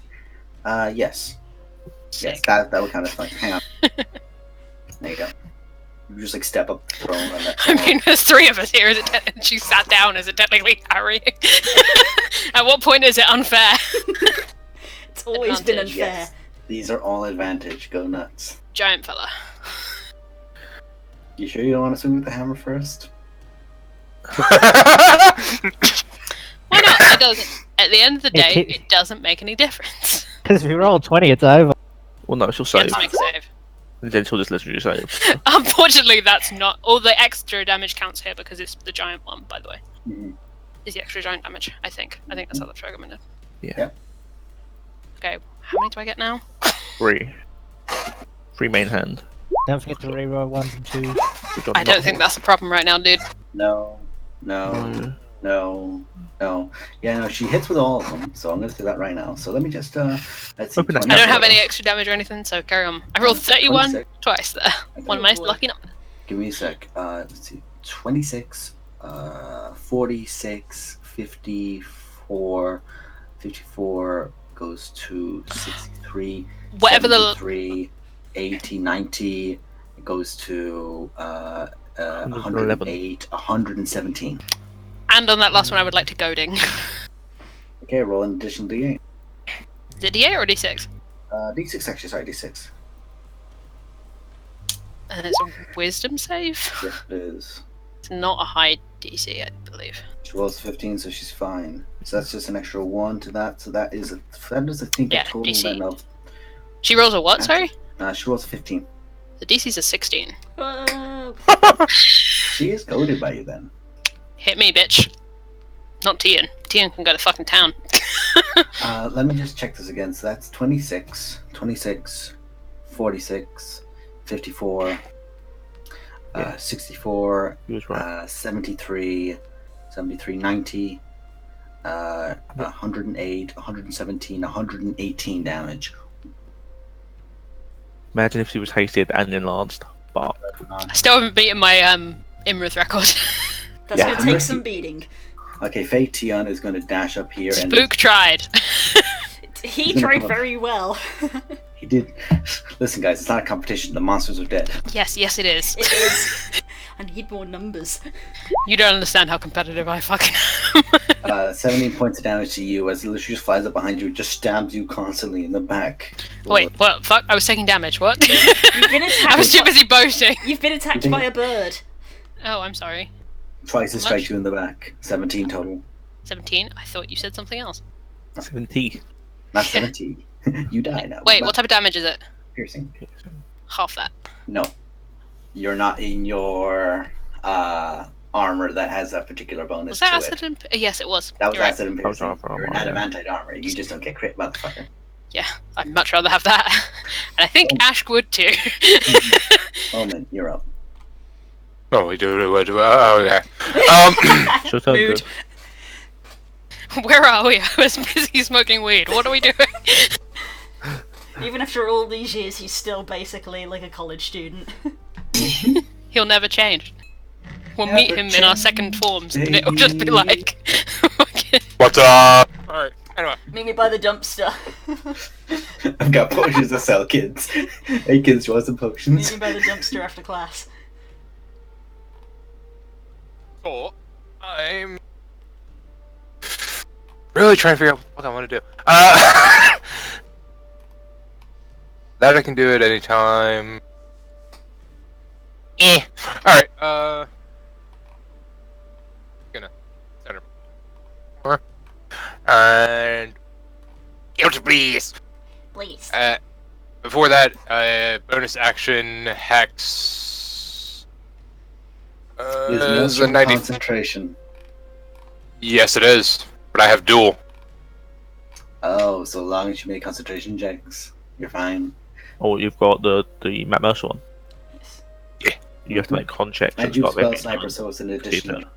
Yes. Yes, Sick. that would kind of flank. Hang on. There you go. You just like step up the throne and let I mean, there's 3 of us here. Is it and she sat down. Is it technically Harry? At what point is it unfair? It's always been Advantage, unfair. Yes. These are all advantage. Go nuts. Giant fella. You sure you don't want to swing with the hammer first? Why not? It doesn't. At the end of the day, It- it doesn't make any difference. Because if you roll 20, it's over. Well, no, she'll You save. have to make a save. And then she'll just literally save. Unfortunately, that's not. All the extra damage counts here because it's the giant one, by the way. Mhm. Is the extra giant damage, I think. I think that's how the programmed it. Yeah. Yep. Okay, how many do I get now? 3. 3 main hand. Don't forget to reroll 1s and 2s. which are I don't not- think that's a problem right now, dude. No. No. No. No. Yeah, no, she hits with all of them, so I'm gonna do that right now. So let me just let's see. Open that I don't have 24. any extra damage or anything, so carry on. I rolled 31 26. twice there. One of my lucky numbers. Give me a sec. Let's see. 26, 46, 54, 54 goes to 63. Whatever the 73, 80, 90. It goes to 108, 117. and on that last one, I would like to goading. Okay, roll an additional d8. Is it D8 or D6? D6 actually, sorry, D6. And it's a wisdom save. Yes, it is. It's not a high DC, I believe. She rolls 15, so she's fine. So that's just an extra 1 to that. So that is, I think, Yeah, a total DC. then of. She rolls a what? Sorry. She rolls 15. The DC's a 16. Whoa. She is goaded by you then. Hit me, bitch. Not Tian. Tian can go to fucking town. Let me just check this again. So that's 26, 26, 46, 54, 64, He was right. 73, 73, 90, 108, 117, 118 damage. Imagine if she was hasted and enlarged. But I still haven't beaten my Imrith record. That's Yeah, gonna take mercy. some beating. Okay, Faye Tian is going to dash up here and Spook tried. He He's gonna tried come up. very well. he did. Listen, guys, it's not a competition. The monsters are dead. Yes, it is. It is. I need more numbers. You don't understand how competitive I fucking am. 17 points of damage to you as Lucius just flies up behind you, just stabs you constantly in the back. Wait, what? Fuck, I was taking damage. What? You've been attacked. I was too busy boating. You've been attacked You by think- a bird. Oh, I'm sorry. Tries to How strike much? you in the back. 17 total. 17? I thought you said something else. 70. Not 17. You die now. Wait, Not what type of damage is it? piercing. Half that. No. You're not in your armor that has that particular bonus Was that to acid it. and... Yes, it was. That was You're right. acid and That was piercing. armor, You're an yeah. adamantite armor. You just don't get crit, motherfucker. Yeah, I'd much rather have that. And I think Oh. Ash would too. Omen, you're up. Oh, we do. Oh, yeah. She'll turn Mood. good. Where are we? I was busy smoking weed. What are we doing? Even after all these years, he's still basically like a college student. He'll never change. We'll Never meet him in our second forms, and it'll just be baby. like... What's up? Alright, anyway. Meet me by the dumpster. I've got potions to sell, kids. Hey, kids, you want some Meet potions? me by the dumpster after class. So, I'm really trying to figure out what I want to do. That I can do at any time. Alright, gonna center more. And guilty please. Please. Before that, bonus action hex. Is Is a no 90. concentration. Yes, it is. But I have dual. Oh, so long as you make concentration checks, you're fine. Or you've got the Matt Mercer one. Yes. You have to make con checks. I at the do start of spell every sniper, time. so it's an See additional. that.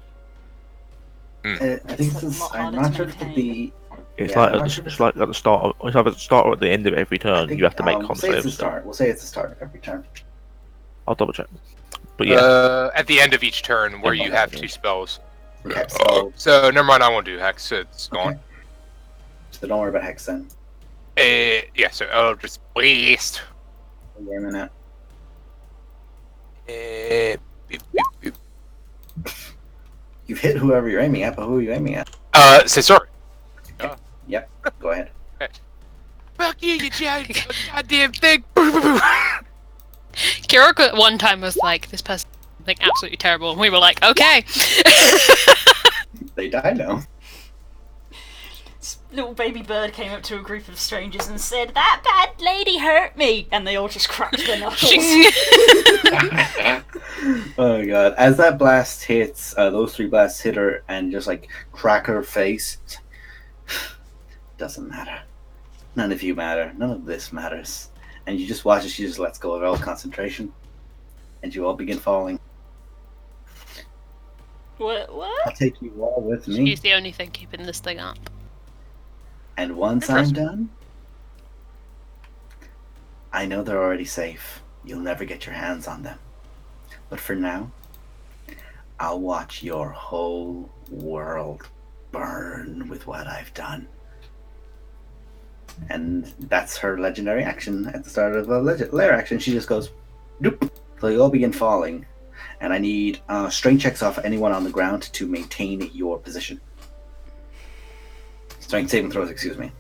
I think It's a this lot I'm harder not to sure if it'll maintain. be. It's Yeah, like I'm not sure if it's like at the start. It's either at the start or at the end of every I turn. think, You have to make we'll con say it's saves. the So start. We'll say it's the start of every turn. I'll double check. But yeah, At the end of each turn, where you Okay. have 2 spells. Okay, so So never mind. I won't do hex. It's gone. okay. So don't worry about hex then. Yeah. So I'll just waste. Wait a minute. Beep, beep, beep. You've hit whoever you're aiming at, but who are you aiming at? Say sorry. Yep. Go ahead. Fuck you, you goddamn thing. Kirok at one time was like, this person is like absolutely terrible, and we were like, okay. They die now. This little baby bird came up to a group of strangers and said, "That bad lady hurt me," and they all just cracked their knuckles. Oh my god! As that blast hits, those 3 blasts hit her and just like crack her face. Doesn't matter. None of you matter. None of this matters. And you just watch as she just lets go of all concentration, and you all begin falling. What? I'll take you all with me. She's the only thing keeping this thing up. And once I'm done, I know they're already safe. You'll never get your hands on them. But for now, I'll watch your whole world burn with what I've done. And that's her legendary action at the start of a lair action. She just goes, doop. So you all begin falling. And I need strength checks off anyone on the ground to maintain your position. Strength saving throws, excuse me.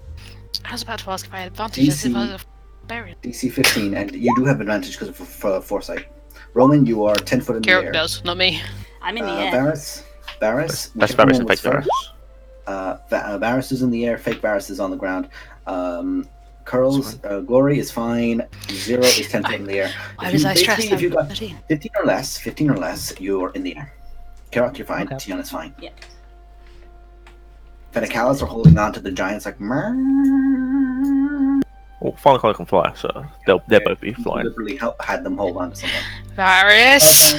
I was about to ask if I had advantages if I was a barbarian. DC 15, and you do have advantage because of foresight. Roman, you are 10 foot in the Kirok air. does, not me. I'm in the air. Barris, that's whichever Varys one and was fake Varys. first. Varys is in the air, fake Varys is on the ground. Curls, Glory is fine. Zero is 10 foot in the air. Why was I stressed? Basically, if you got 13. 15 or less, you're in the air. Karok, you're fine. Okay. Tiana's fine. Yeah. Fennicalis are holding on to the giants like Well, Final Color can fly, so they'll both be flying. Deliberately had them hold on to someone. Varys!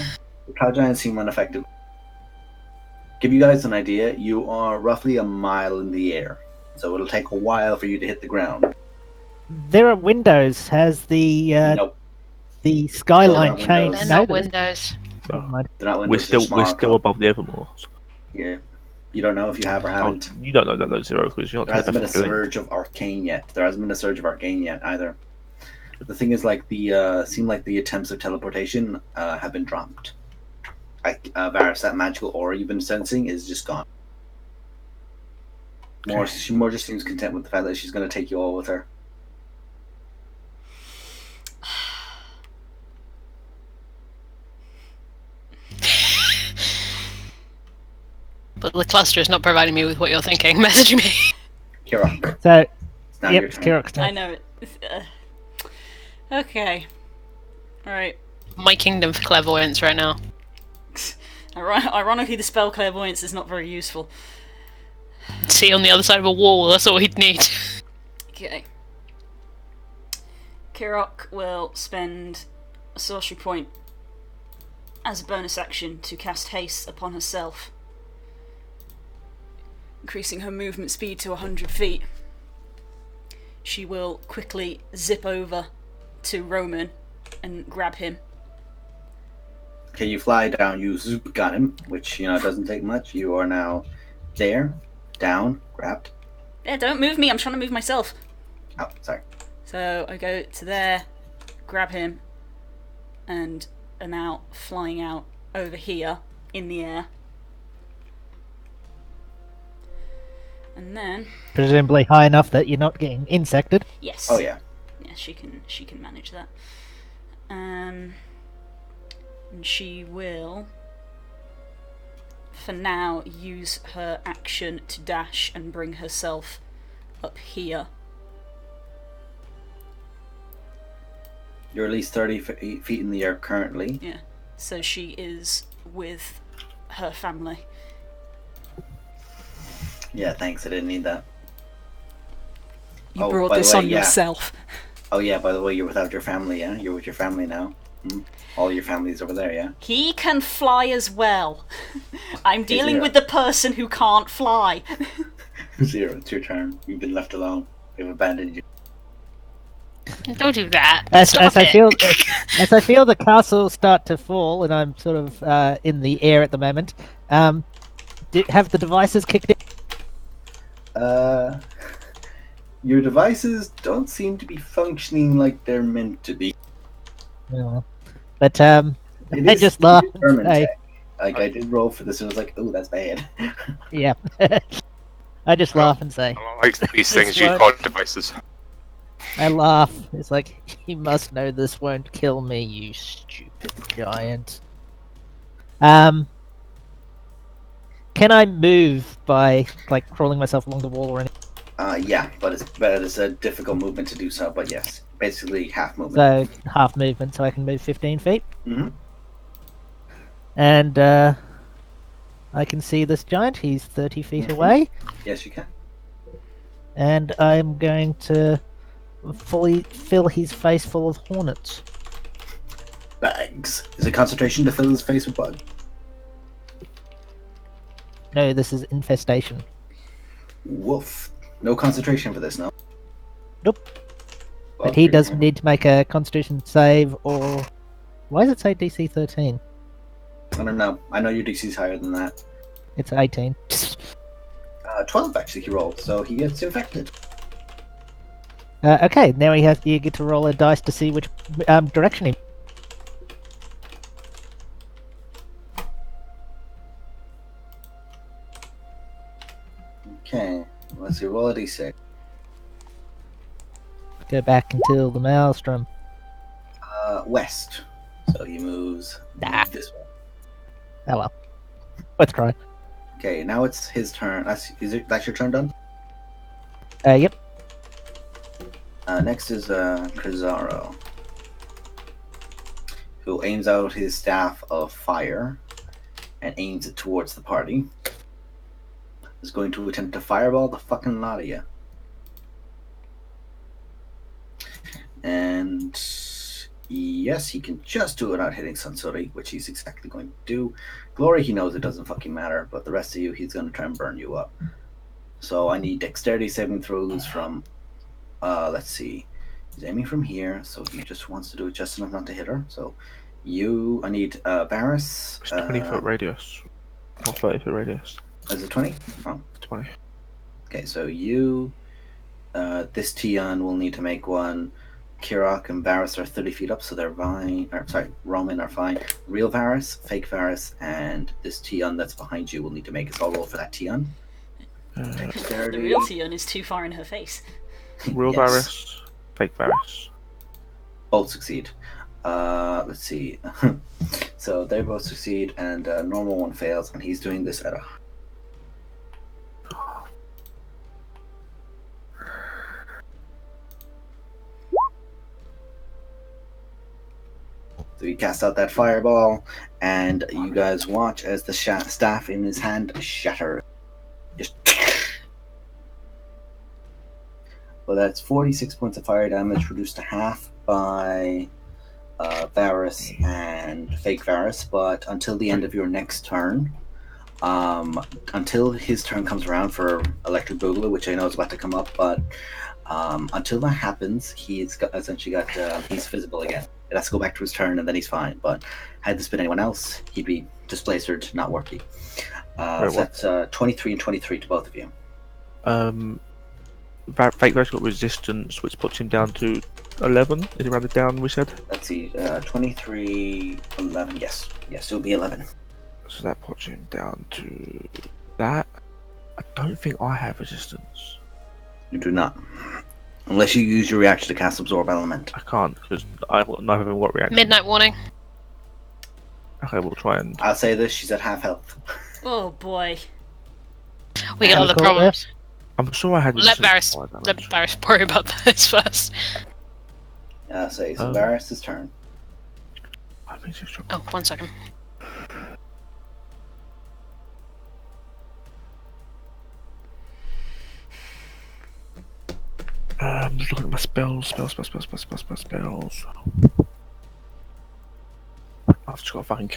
The cloud giants seem unaffected. Give you guys an idea, you are roughly a mile in the air. So it'll take a while for you to hit the ground. There are windows. Has the Nope, the skyline There are changed? They're windows. not Notice? windows. Never mind. they're not We're windows, still they're small. above the Evermores. Yeah. You don't know if you have or Oh, haven't. you don't know that those zero because you're There not hasn't been a feeling. surge of arcane yet. There hasn't been a surge of arcane yet either. But the thing is, like the seem like the attempts of teleportation have been dropped. Like Varys, that magical aura you've been sensing is just gone. She more just seems content with the fact that she's going to take you all with her. But the cluster is not providing me with what you're thinking. Message me. Kirok, So, it's now yep, your it's turn. Kirok's I turn. know it. Okay. Alright. My kingdom for clairvoyance right now. Ironically, the spell clairvoyance is not very useful. See on the other side of a wall, that's all he'd need. Okay. Kirok will spend a sorcery point as a bonus action to cast haste upon herself, increasing her movement speed to 100 feet. She will quickly zip over to Roman and grab him. Okay, you fly down, you zoop, got him, which, doesn't take much. You are now there, down, grabbed. Yeah, don't move me, I'm trying to move myself. Oh, sorry. So I go to there, grab him, and are now flying out over here in the air. And then, Presumably high enough that you're not getting insected. yes. Oh, yeah. Yeah, she can manage that. And she will, for now, use her action to dash and bring herself up here. You're at least 30 feet in the air currently. Yeah. So she is with her family. Yeah, thanks. I didn't need that. You Oh, brought by the this way, on yeah. yourself. Oh, yeah, by the way, you're without your family, yeah? You're with your family now. All your family's over there, yeah? He can fly as well. I'm dealing Zero. with the person who can't fly. Zero, it's your turn. You've been left alone. We've abandoned you. Don't do that. As Stop I it. feel as I feel the castle start to fall, and I'm sort of in the air at the moment. Have the devices kicked in? Your devices don't seem to be functioning like they're meant to be. Yeah. But It I is just laugh and determined say, tech. Like, I did roll for this, and I was like, oh, that's bad. yeah. I just laugh and say, I don't like these This things you won't- call devices. I laugh. It's like, you must know this won't kill me, you stupid giant. Can I move by like crawling myself along the wall or anything? Yeah, but it's a difficult movement to do so. But yes, basically half movement. So half movement, so I can move 15 feet, hmm and I can see this giant. He's 30 feet Mhm. away, Yes, you can. and I'm going to fully fill his face full of hornets. Bags. Is it concentration to fill his face with bug? No, this is infestation. Woof. No concentration for this, no? Nope. Well, But he here does you go. need to make a Constitution save, or why does it say DC 13? I don't know. I know your DC's higher than that. It's 18. 12 actually he rolled, so he gets infected. Okay, now you get to roll a dice to see which direction he. Okay, let's see. Roll a d6. Go back until the maelstrom. West. So he moves Nah. this way. Oh well. Let's try. Okay, now it's his turn. That's your turn done? Yep. Next is Krizaro, who aims out his staff of fire and aims it towards the party. Is going to attempt to fireball the fucking lot of you. And yes, he can just do it without hitting Sansori, which he's exactly going to do. Glory, he knows it doesn't fucking matter, but the rest of you, he's going to try and burn you up. So I need dexterity saving throws from, let's see, he's aiming from here, so he just wants to do it just enough not to hit her. So I need Varys. It's 20-foot radius. Or 30-foot radius. Is it 20? Oh. 20. Okay, so this Tion will need to make one. Kirok and Varys are 30 feet up, so they're fine. Roman are fine. Real Varys, fake Varys, and this Tion that's behind you will need to make a roll for that Tion. The real Tion is too far in her face. Real Yes. Varys, fake Varys. Both succeed. Let's see. So they both succeed, and normal one fails, and he's doing this at a. So he casts out that fireball, and you guys watch as the staff in his hand shatters. Just. Well, that's 46 points of fire damage, reduced to half by Varys and fake Varys. But until the end of your next turn, until his turn comes around for Electric Boogaloo, which I know is about to come up, but until that happens, he's visible again. It has to go back to his turn, and then he's fine. But had this been anyone else, he'd be displacered, not working. So that's 23 and 23 to both of you. Fake Varys got resistance, which puts him down to 11. Is it rounded down, we said? Let's see, 23, 11, yes. Yes, it'll be 11. So that puts him down to that. I don't think I have resistance. You do not. Unless you use your reaction to cast Absorb Element. I can't, because I don't have what reaction. Midnight warning. Okay, we'll try and... I'll say this, she's at half health. Oh boy. We got Have a other call problems. I'm sure I had Let resistance. Varys worry about this first. So Oh. Varys' turn. I think she's strong. Oh, 1 second. I'm just looking at my spells. I've just got a fucking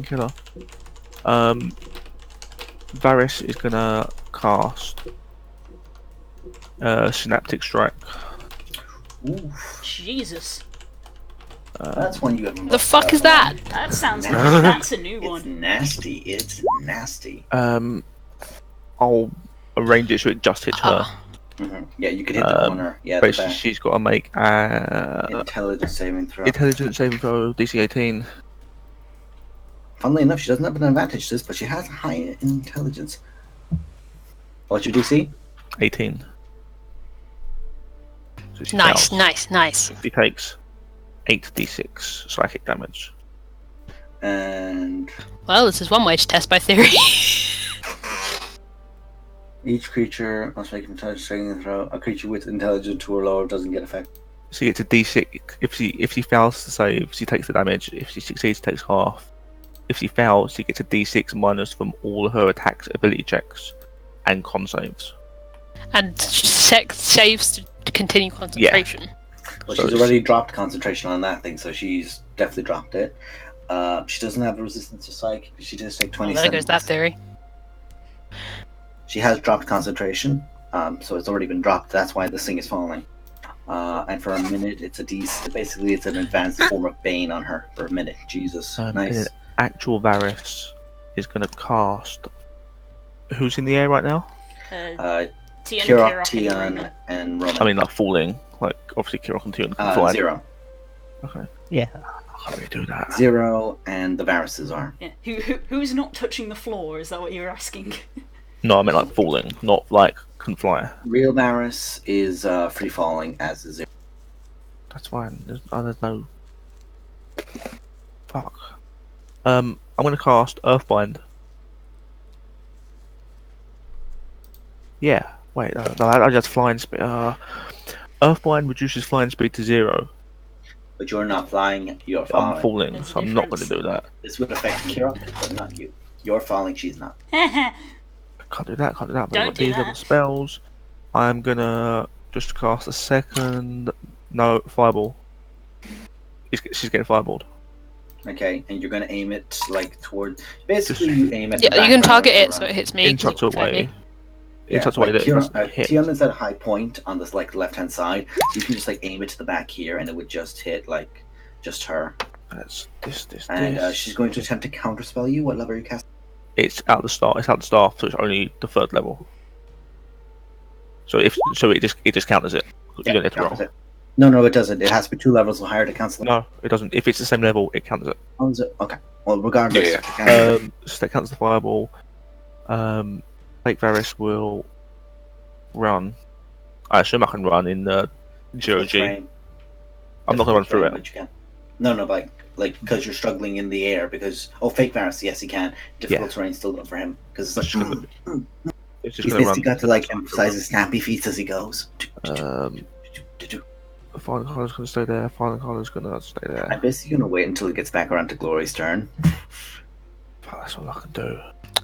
killer. Varys is gonna cast Synaptic Strike. Oof. Jesus. That's one you haven't. The fuck is that? That sounds like Nasty. that's a new It's one. nasty. It's nasty. I'll arrange it so it just hits her. Yeah, you could hit the corner. Yeah, the Basically, back. she's got to make Intelligence saving throw. intelligence saving throw DC 18. Funnily enough, she doesn't have an advantage to this, but she has high intelligence. What's your DC? 18. So she Nice, fails. nice. She takes 8d6 psychic damage. And Well, this is one way to test my theory. each creature must make an intelligence saving throw. A creature with intelligence 2 or lower doesn't get affected. She gets a d6. If she fails to save, she takes the damage. If she succeeds, she takes half. If she fails, she gets a d6 minus from all her attacks, ability checks, and con saves. And saves to continue concentration. Well, So she's it's- already dropped concentration on that thing, so she's definitely dropped it. She doesn't have a resistance to psych. She does take Well, 27. there goes that theory. She has dropped concentration, so it's already been dropped. That's why this thing is falling. And for a minute, it's basically it's an advanced form of Bane on her for a minute. Jesus, nice. Actual Varys is going to cast. Who's in the air right now? Tian, Kirok, Kirok, Tian, and Roman. I mean, like falling. Like obviously, Kirok and Tion can fly. 0. Okay. Yeah. How do we do that? 0, and the Varuses are. Yeah. Who's not touching the floor? Is that what you're asking? No, I meant like falling, not like can fly. Real Varus is free falling as is 0. That's fine. There's no. Fuck. I'm gonna cast Earthbind. Yeah. Wait. No, I just flying speed. Earthbind reduces flying speed to 0. But you're not flying, you're falling. I'm falling, There's a so I'm not going to difference. do that. This would affect Kirok, but not you. You're falling, she's not. Can't do that. But Don't I've got do these that. other spells. I'm gonna just cast a second. No, fireball. She's getting fireballed. Okay, and you're gonna aim it like toward. Basically, you aim at. Yeah, the you can background target of it the so round. it hits me. In such a Like, way. Yeah, In such a way like that it doesn't hit. Tion is at a high point on this like left-hand side. You can just like aim it to the back here, and it would just hit like just her. That's this. And she's going to attempt to counterspell you. What level are you casting? It's at the start. It's at the start, so it's only the 3rd level. So it just counters it. You don't have to counters roll. it. No, it doesn't. It has to be 2 levels higher to cancel it. No, it doesn't. If it's the same level, it counters it. Oh, is it? Okay. Well, regardless. Yeah. it cancels it. So that counters the fireball. Lake Varys will run. I assume I can run in the Difficult GOG. terrain. I'm not gonna run Difficult through terrain, it. but you can. No, but like because you're struggling in the air because Fake Varus, yes, he can. Difficult terrain still good for him because That's just gonna- It's just he's going to basically run. got to like emphasize his snappy feet as he goes. Final Color's going to stay there. Final Color's going to stay there. I'm basically gonna wait until it gets back around to Glory's turn. Fuck, that's all I can do.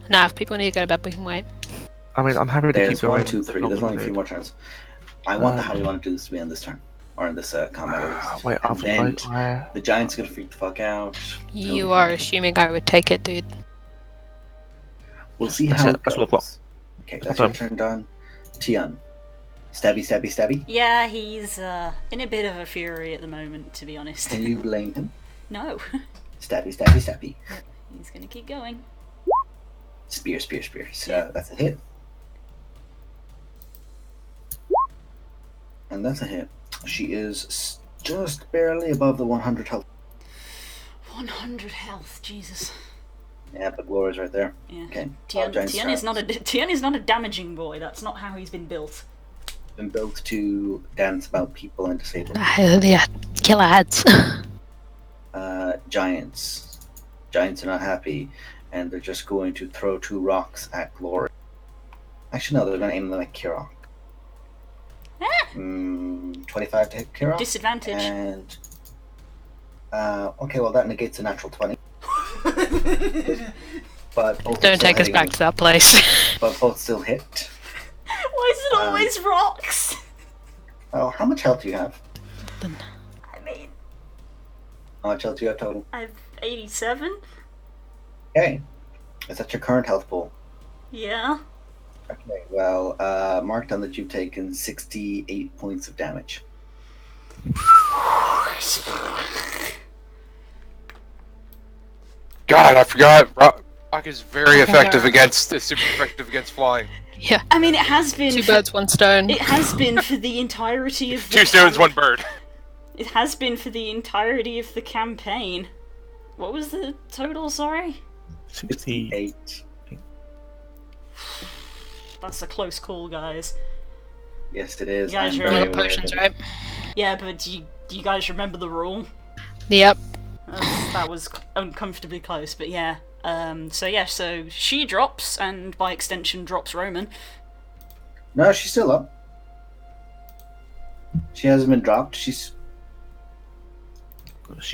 Nah, if people need to go to bed, we can wait. I mean, I'm happy to keep There's going. 1, 2, 3. There's only a few more turns. I wonder how you want to do this to be on this turn or in this combat. at least. Wait, And then I the giant's gonna freak the fuck out. You are assuming I would take it, dude. We'll see That's how it. it That's goes. what I've got. Okay, That's that's your fine. turn done. Tian. Stabby. Yeah, he's in a bit of a fury at the moment, to be honest. Can you blame him? No, Stabby. he's gonna keep going. Spear. So that's a hit. And that's a hit. She is just barely above the 100 health. 100 health, Jesus. Yeah, but Glory's right there. Yeah. Okay. Tian Giant is not starts. Tian is not a damaging boy. That's not how he's been built. Been built to dance about people and disable. Yeah, killer ads. Giants. Giants are not happy, and they're just going to throw 2 rocks at Glory. Actually, no, they're going to aim them at Kirok. 25 to hit Kirok. Disadvantage. And okay, well that negates a natural 20. But both Don't still take us hitting- back to that place. But both still hit. Why is it always rocks? Oh, how much health do you have? I mean, How much health do you have total? I've 87? Okay. Is that your current health pool? Yeah. Okay, well, mark down that you've taken 68 points of damage. God, I forgot. Rock is very effective against. It's super effective against flying. Yeah. I mean, it has been. Two birds, one stone. It has been for the entirety of the Two stones, one bird. It has been for the entirety of the campaign. What was the total, sorry? 68. That's a close call, guys. Yes, it is. You guys I'm remember very the aware potions, of it. right? Yeah, but do you guys remember the rule? Yep. That was uncomfortably close, but yeah. So she drops, and by extension drops Roman. No, she's still up. She hasn't been dropped. She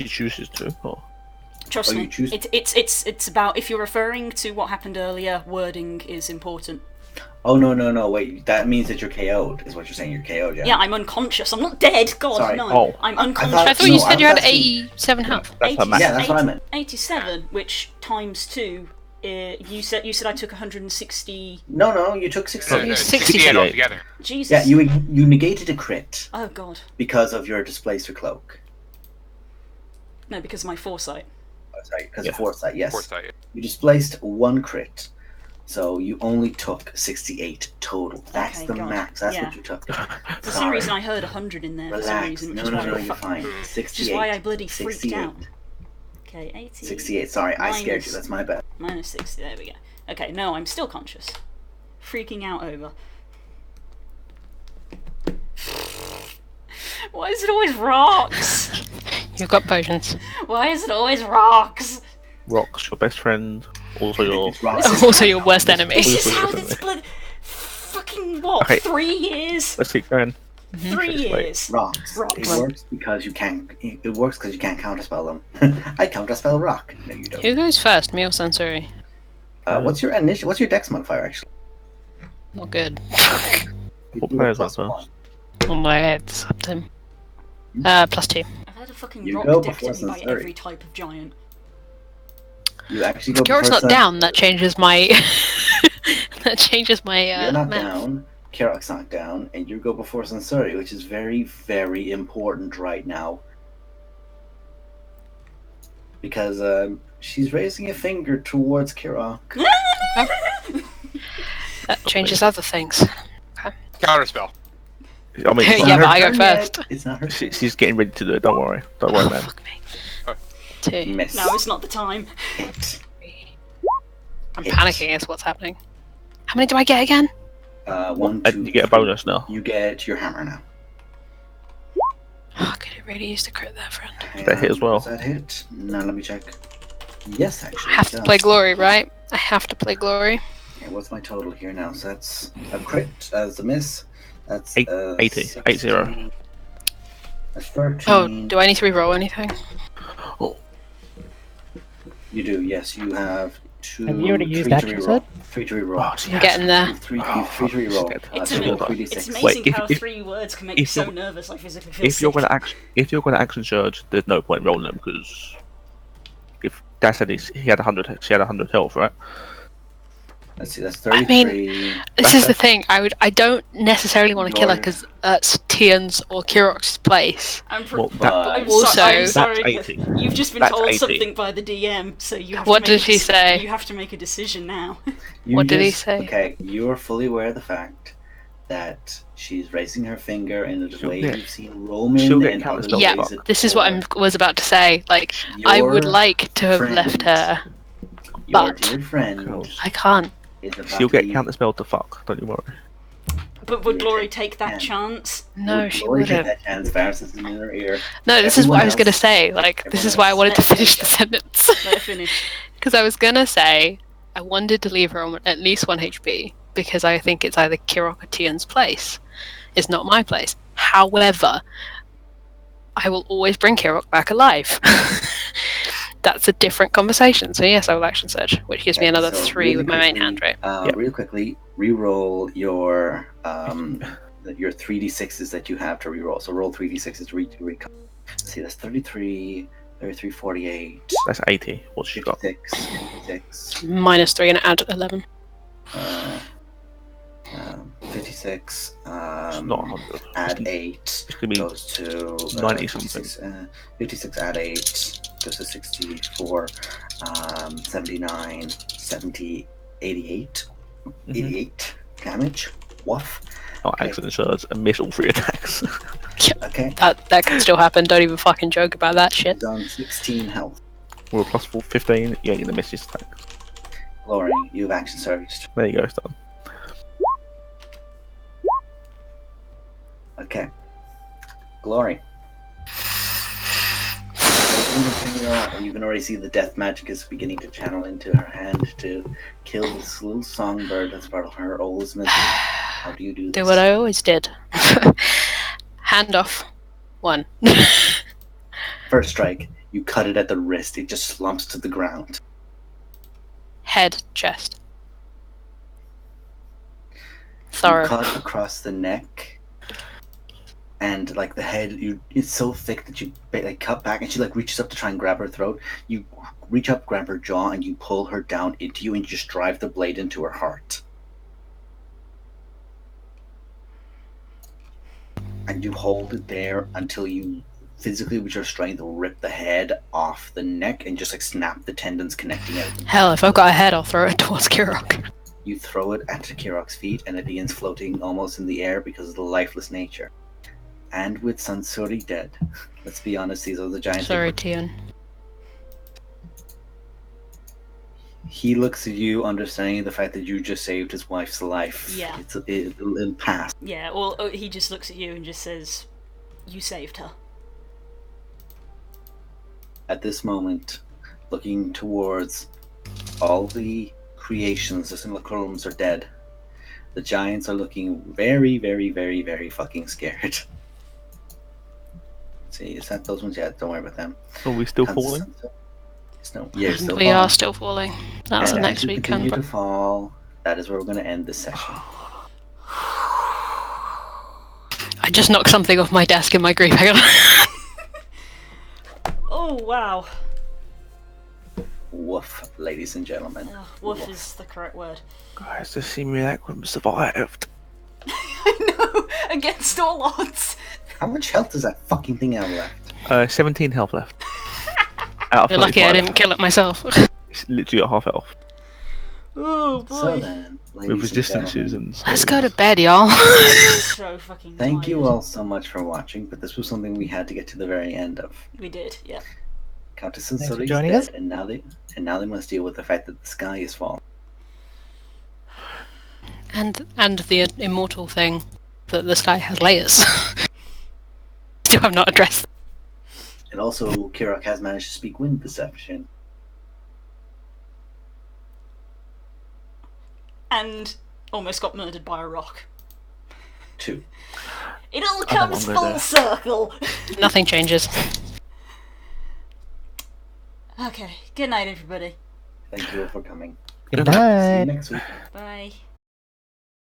chooses to. Or... Trust Oh, you me, choose- it's about, if you're referring to what happened earlier, wording is important. Oh, no, wait. That means that you're KO'd, is what you're saying. You're KO'd, yeah? Yeah, I'm unconscious. I'm not dead. God, Sorry. no. Oh. I'm I unconscious. I thought No, you said I you had was asking- 87 health. That's her max. Yeah, that's what I meant. 87, which times 2. You said I took 160. No, you took 68. No, 68 68 altogether. Jesus. Yeah, you negated a crit Oh God. because of your displacer cloak. No, because of my foresight. Oh, sorry, because Yeah. of foresight, yes. Foresight. You displaced one crit, so you only took 68 total. That's Okay, the God. max. That's Yeah. what you took. For some reason, I heard 100 in there. For some Relax. reason, which No, is why I you're fine. Which 68. is why I bloody freaked 68. out. Okay, 80. 68. Sorry, I scared Minus- you. That's my bad. Minus 60. There we go. Okay, no, I'm still conscious. Freaking out over. Why is it always rocks? You've got potions. Why is it always rocks? Rock's your best friend, also your. It's wrong. Also your worst enemy. This is how Definitely. this blood. Fucking what? Okay. 3 years? Let's keep going. 3 Wait. years. Rocks. Rocks. It works because you can't. It works because you can't counterspell them. I counterspell rock. No, you don't. Who goes first, me or Sensory? What's your initial? What's your dex modifier actually? Not good. What players are +1. On my head, slapped him. +2. I've had a fucking You rock go decked before at me by Sensory. every type of giant. You actually go. Kyorik's before not down, that changes my... that changes my, You're not math. down. Kyorik's not down, and you go before Sansuri, which is very, very important right now. Because she's raising a finger towards Kyorok. That changes other things. Counterspell. I mean, It's not Yeah, her but I go turn yet. first. It's not her. she's getting ready to do it. Don't worry. Don't worry, man. Fuck me. 2. Miss. No, it's not the time. Hit. I'm Hit. panicking is what's happening. How many do I get again? 1, 2. And you get a bonus now. You get your hammer now. Oh, could it really use the crit there, friend? That hit as well. Does that hit? No, let me check. Yes, actually. I have it to does. play Glory, right? I have to play Glory. Okay, what's my total here now? So that's a crit as a miss. That's 80. 16. 80. That's 13. Oh, do I need to re-roll anything? You do, yes. You have 2. Have you already used 3 to action reroll. surge? 3 to reroll. Oh, I'm getting there. 3 Oh, to reroll. shit. It's, So ama- roll it's 3d6. amazing Wait, if- how if- 3 words can make me if so you're- nervous I physically feel If you're sick. gonna action surge, there's no point rolling them because if Dad said he had 100, she had 100 health, right? Let's see, that's I mean, 33. This is the thing. I don't necessarily want to kill her Glory. because that's Tian's or Kirok's place. I'm Well, I'm But Also- I'm sorry. That's 80. You've just been That's told 80. something by the DM, so you have What to make did she say? You have to make a decision now. you What did he just- say? Okay, you're fully aware of the fact that she's raising her finger in the She'll way get- you've seen Roman she'll get and counter other spell Yeah, ways it this is what I before. was about to say. Like, I would Your like to have friend- left her. Your but- dear friend Cool. I can't. is about She'll to get be- counterspell to fuck. Don't you worry. But would Yeah, Glory yeah. take that chance? No, Would she Glory take wouldn't. that chance. Varus is in her ear. No, this is what I was Everyone gonna else- say. Like, this everyone is why I else- wanted to Let- finish the sentence. Let her finish. Because I was gonna say I wanted to leave her on at least 1 HP because I think it's either Kirok or Tian's place. It's not my place. However, I will always bring Kirok back alive. That's a different conversation. So yes, I will action surge, which gives me Okay, another so 3 really with my main quickly, hand, right? Yep. Real quickly, re-roll your 3d6s that you have to re-roll. So roll 3d6s to recon. See, that's 33, 33, 48, That's 80. What's she got? 56, 56, -3 and add 11. 56, It's not 100. add 8 It's gonna be goes to 90 56, 56 add 8 goes to 64, 79, 70, 88, 88 damage. Woof. Oh, Okay. excellent shards and miss all 3 attacks. Okay. That could still happen. Don't even fucking joke about that shit. He's on 16 health. With a +4, 15. You ain't gonna miss this attack. Glory, you have action surged. There you go, it's done. Okay. Glory. You can already see the death magic is beginning to channel into her hand to kill this little songbird that's part of her oldest misery. How do you do this? Do what I always did. Hand off. 1. First strike, you cut it at the wrist. It just slumps to the ground. Head, chest. You Thorough. cut across the neck, and like the head, it's so thick that you like cut back, and she like reaches up to try and grab her throat. You reach up, grab her jaw, and you pull her down into you, and you just drive the blade into her heart. And you hold it there until you physically, with your strength, rip the head off the neck and just like snap the tendons connecting it. Hell, if I've got a head, I'll throw it towards Kirok. You throw it at Kirok's feet, and it begins floating almost in the air because of the lifeless nature. And with Sansuri dead, let's be honest, these are the giants. Sorry, Tian. He looks at you, understanding the fact that you just saved his wife's life. Yeah. It'll pass. Yeah, well, he just looks at you and just says, "You saved her." At this moment, looking towards all the creations, the simulacrums are dead. The giants are looking very, very, very, very fucking scared. See, is that those ones? Yeah, don't worry about them. Are we still falling? No, yeah, And still we falling. are still falling. That's the And next as you week. continue to fall, that is where we're going to end this session. I just knocked something off my desk in my grief. Hang on. Oh, wow. Woof, ladies and gentlemen. Woof is the correct word. Guys, the simulacrum survived. I know, against all odds. How much health does that fucking thing have left? 17 health left. Out of You're lucky I 35. didn't kill it myself. It's literally at half health. Oh, boy. So then, ladies With resistances and and Let's go to bed, y'all. So fucking thank you tired. all so much for watching, but this was something we had to get to the very end of. We did, yeah. Countess and Thanks for Sully's joining dead, us. and now they must deal with the fact that the sky is falling. and the immortal thing that the sky has layers. Do I not address that? And also, Kirok has managed to speak wind perception. And almost got murdered by a rock. 2. It all I don't comes wanna go full there. circle. Nothing changes. Okay, good night, everybody. Thank you all for coming. Good See you night. next week. Bye.